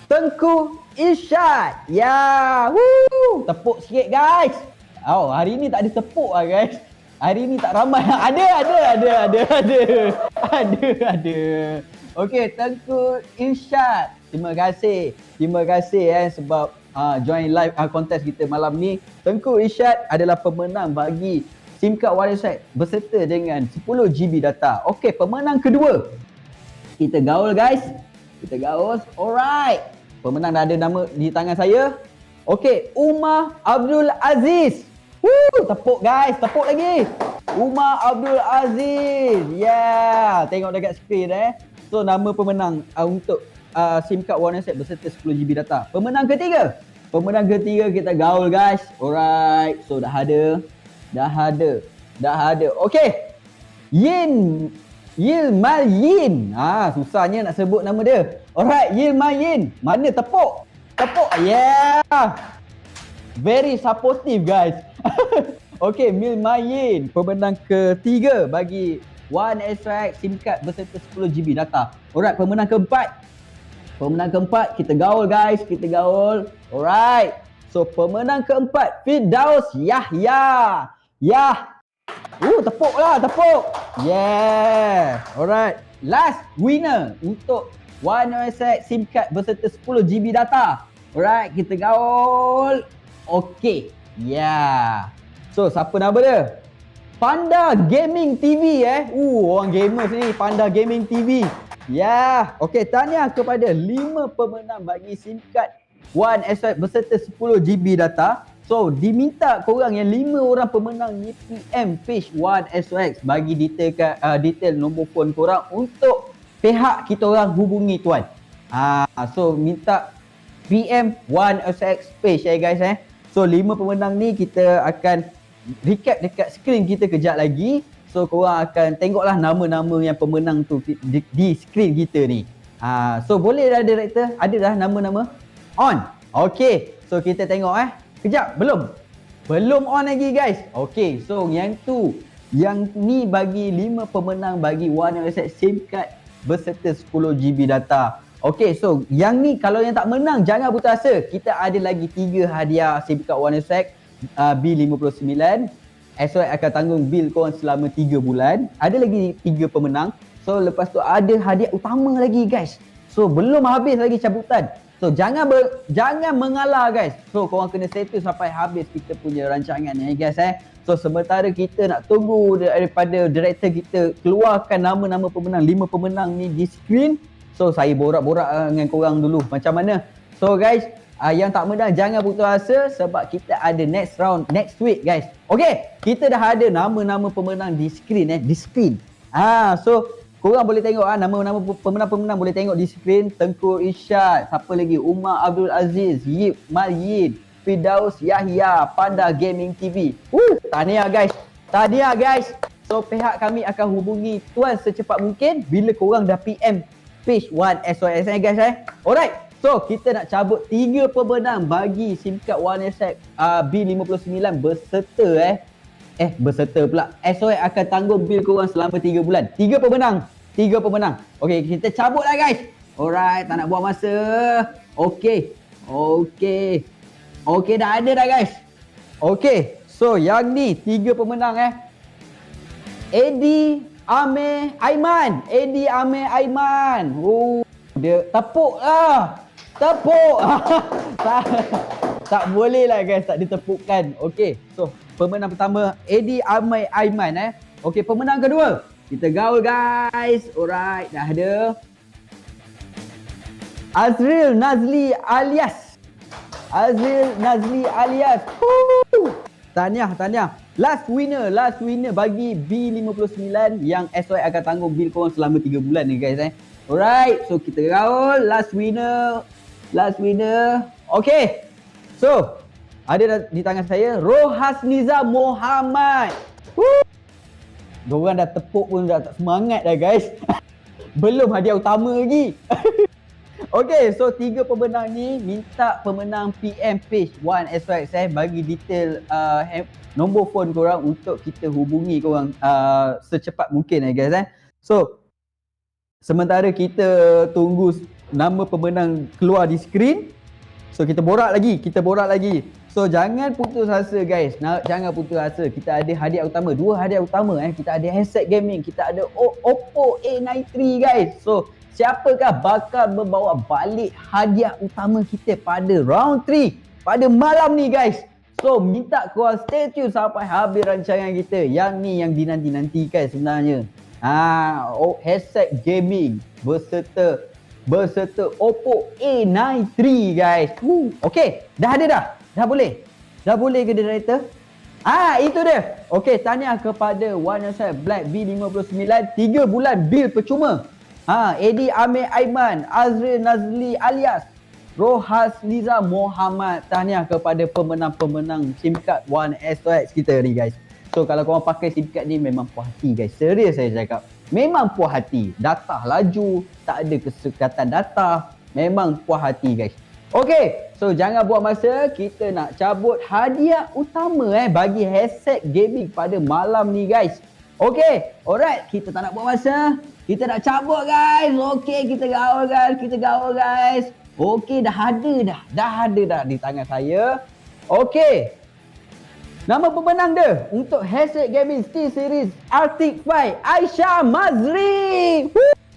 Tengku Irsyad. Ya, woo, tepuk sikit guys. Oh, hari ni tak ada tepuk lah guys. Hari ni tak ramai. Ada. Okay, Tengku Irsyad. Terima kasih sebab join live kontes kita malam ni. Tengku Irsyad adalah pemenang bagi SIM card XOX berserta dengan 10 GB data. Okay, pemenang kedua. Kita gaul guys. Alright. Pemenang dah ada nama di tangan saya. Okay, Umar Abdul Aziz. Woo, tepuk guys, tepuk lagi. Umar Abdul Aziz. Yeah, tengok dekat skrin So nama pemenang untuk SIM card XOX berserta 10 GB data. Pemenang ketiga kita gaul guys. Alright, so dah ada. Okay, Yilmayin. Susahnya nak sebut nama dia. Alright, Yilmayin. Mana tepuk? Yeah. Very supportive guys. Okay, Yilmayin pemenang ketiga bagi One XOX SIM card berserta 10GB data. Alright, pemenang keempat. Kita gaul guys, kita gaul. Alright. So pemenang keempat Firdaus Yahya. Tepuk. Yeah. Alright. Last winner untuk One XOX SIM card berserta 10GB data. Alright, kita gaul. Okay. Yeah. So siapa nama dia? Panda Gaming TV orang gamers ni, Panda Gaming TV. Yeah. Okay, tahniah kepada 5 pemenang bagi SIM card One XOX berserta 10GB data. So diminta korang yang 5 orang pemenang ni PM page One XOX bagi detail nombor phone korang untuk pihak kita orang hubungi tuan. So minta PM One XOX page guys. So 5 pemenang ni kita akan recap dekat skrin kita kejap lagi. So korang akan tengoklah nama-nama yang pemenang tu di skrin kita ni. So boleh dah director? Ada dah nama-nama? On. Okay. So kita tengok Kejap, belum on lagi guys. Okay, so yang ni bagi 5 pemenang bagi One XOX SIM card berserta 10GB data. Okay, so yang ni kalau yang tak menang jangan putus asa. Kita ada lagi 3 hadiah SIM card One XOX B59. XOX akan tanggung bil korang selama 3 bulan. Ada lagi 3 pemenang. So lepas tu ada hadiah utama lagi guys. So belum habis lagi cabutan. So jangan mengalah guys. So korang kena settle sampai habis kita punya rancangan ni guys. So sementara kita nak tunggu daripada director kita keluarkan nama-nama pemenang, 5 pemenang ni di screen. So saya borak-borak dengan korang dulu macam mana. So guys, yang tak menang jangan putus asa sebab kita ada next round next week guys. Okay, kita dah ada nama-nama pemenang di screen di screen. So korang boleh tengok nama-nama pemenang-pemenang boleh tengok di screen. Tengku Irsyad, siapa lagi? Umar Abdul Aziz, Yip Malyin, Firdaus Yahya, Panda Gaming TV. Tahniah guys. So pihak kami akan hubungi tuan secepat mungkin bila korang dah PM page One XOX guys. Alright. So kita nak cabut 3 pemenang bagi SIM card One XOX B59 berserta berserta pula. XOX akan tanggung bil korang selama 3 bulan. 3 pemenang. Okay, kita cabut lah guys. Alright, tak nak buang masa. Okay, dah ada dah guys. Okay, so yang ni 3 pemenang Edi Ame Aiman. Dia tepuk. Tak boleh lah guys, tak ditepukkan. Okay, so pemenang pertama Edi Ame Aiman Okay, pemenang kedua kita gaul guys. Alright, dah ada Azril Nazli alias. Tahniah. Last winner bagi B59 yang XOX akan tanggung bil korang selama 3 bulan ni guys. Alright, so kita gaul last winner. Okay, so ada di tangan saya Rohasniza Muhammad. Diorang dah tepuk pun dah tak semangat dah guys. Belum hadiah utama lagi. Okay, so 3 pemenang ni minta pemenang PM page One XOX bagi detail nombor phone korang untuk kita hubungi korang secepat mungkin guys. So sementara kita tunggu nama pemenang keluar di skrin, so kita borak lagi. So jangan putus asa guys. Jangan putus asa. Kita ada hadiah utama, 2 hadiah utama Kita ada headset gaming, kita ada Oppo A93 guys. So siapakah bakal membawa balik hadiah utama kita pada round 3 pada malam ni guys. So minta korang stay tune sampai habis rancangan kita. Yang ni yang dinanti-nantikan sebenarnya. Headset gaming berserta Oppo A93 guys. Okay, dah ada dah. Dah boleh ke director? Itu dia. Okay, tahniah kepada One XOX Black B59 3 bulan bil percuma. Edi Amir Aiman, Azril Nazli alias Rohasniza Muhammad. Tahniah kepada pemenang-pemenang SIM card One XOX kita ni guys. So kalau korang pakai SIM card ni memang puas hati guys. Serius saya cakap. Memang puas hati. Data laju, tak ada kesekatan data. Memang puas hati guys. Okay, so jangan buang masa. Kita nak cabut hadiah utama bagi headset gaming pada malam ni guys. Okay, alright. Kita tak nak buang masa. Kita nak cabut guys. Okay, kita gaul guys. Okay, dah ada di tangan saya. Okay. Nama pemenang dia untuk Headset Gaming Steel Series Arctic Fight, Aisyah Mazri.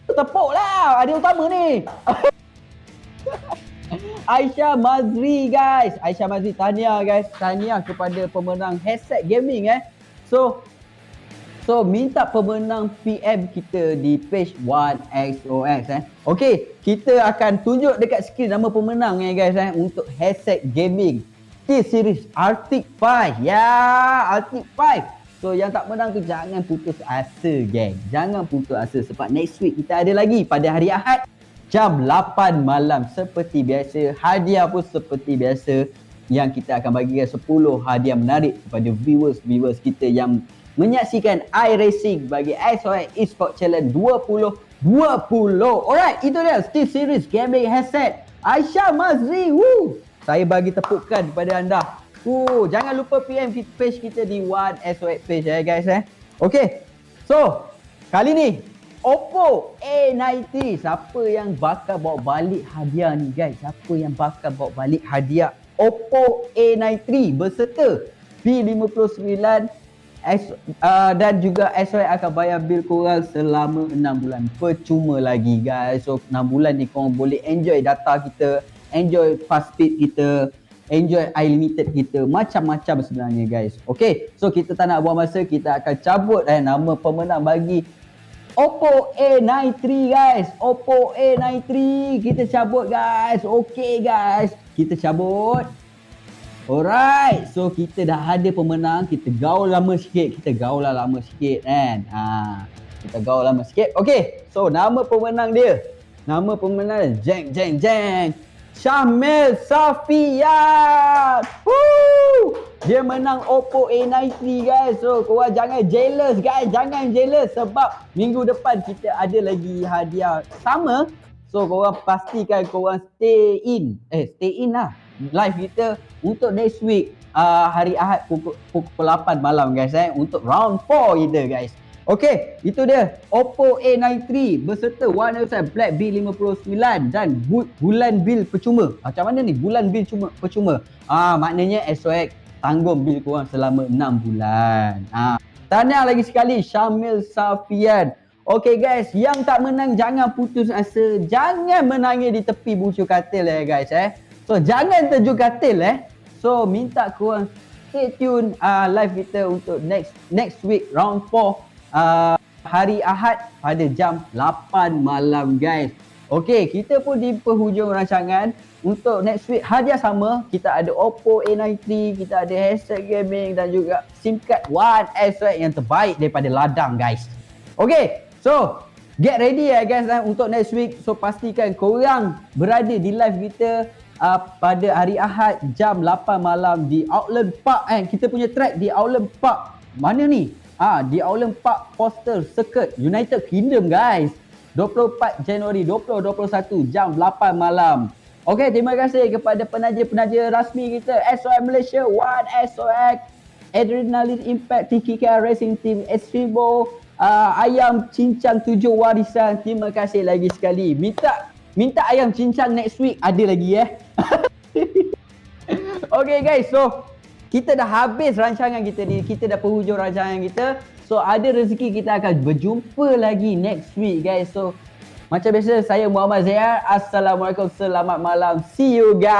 Tepuk lah, ada utama ni. Aisyah Mazri guys. Aisyah Mazri, tahniah guys. Tahniah kepada pemenang Headset Gaming So minta pemenang PM kita di page 1XOX Okay, kita akan tunjuk dekat skrin nama pemenang guys untuk Headset Gaming T-Series Arctic 5. Arctic 5. So yang tak menang tu jangan putus asa geng. Jangan putus asa sebab next week kita ada lagi pada hari Ahad jam 8 malam seperti biasa. Hadiah pun seperti biasa yang kita akan bagikan 10 hadiah menarik kepada viewers kita yang menyaksikan iRacing bagi XOX Esports Challenge 2020. Alright, itu dia Steel Series Gaming Headset Aisyah Mazri. Saya bagi tepukan kepada anda. Jangan lupa PM page kita di 1XOX page guys Okay. So, kali ni Oppo A90. Siapa yang bakal bawa balik hadiah ni guys? Siapa yang bakal bawa balik hadiah Oppo A93 berserta P59 dan juga XOX akan bayar bil korang selama 6 bulan percuma lagi guys. So 6 bulan ni korang boleh enjoy data kita, enjoy fast speed kita, enjoy unlimited kita, macam-macam sebenarnya guys. Okay, so kita tak nak buang masa, kita akan cabut nama pemenang bagi Oppo A93 guys. Oppo A93 kita cabut guys. Okay guys, kita cabut. Alright, so kita dah ada pemenang. Kita gaul lama sikit. Kita gaul lama sikit kan. Kita gaul lama sikit. Okay, so nama pemenang dia. Nama pemenang dia Jeng. Syamil Safian. Dia menang Oppo A90 guys. So korang jangan jealous guys. Jangan jealous sebab minggu depan kita ada lagi hadiah sama. So korang pastikan korang stay in lah live kita untuk next week hari Ahad pukul 8 malam guys untuk round 4 kita guys. Okay, itu dia Oppo A93 berserta warna Black B59 dan bulan bil percuma. Macam mana ni bulan bil percuma? Maknanya XOX tanggung bil korang selama 6 bulan. Tahniah lagi sekali Syamil Safian. Okay guys, yang tak menang jangan putus asa. Jangan menangis di tepi busur katil guys So jangan terjun katil So minta korang stay tune live kita untuk next week round 4 hari Ahad pada jam 8 malam guys. Okay, kita pun di penghujung rancangan. Untuk next week hadiah sama, kita ada Oppo A93, kita ada headset gaming dan juga SIM card 1XOX yang terbaik daripada ladang guys. Okay, so get ready guys untuk next week. So pastikan korang berada di live kita pada hari Ahad jam 8 malam di Outland Park Kita punya track di Outland Park. Mana ni? Di Outland Park Postal Circuit, United Kingdom guys. 24 Januari 2021 jam 8 malam. Okay, terima kasih kepada penaja-penaja rasmi kita XOX Malaysia, 1XOX, Adrenaline Impact, TKKR Racing Team, Extremo, Ayam Cincang 7 Warisan. Terima kasih lagi sekali. Minta ayam cincang next week ada lagi Okay guys, so kita dah habis rancangan kita ni. Kita dah penghujung rancangan kita. So ada rezeki kita akan berjumpa lagi next week guys. So macam biasa saya Muhammad Zahir. Assalamualaikum, selamat malam. See you guys.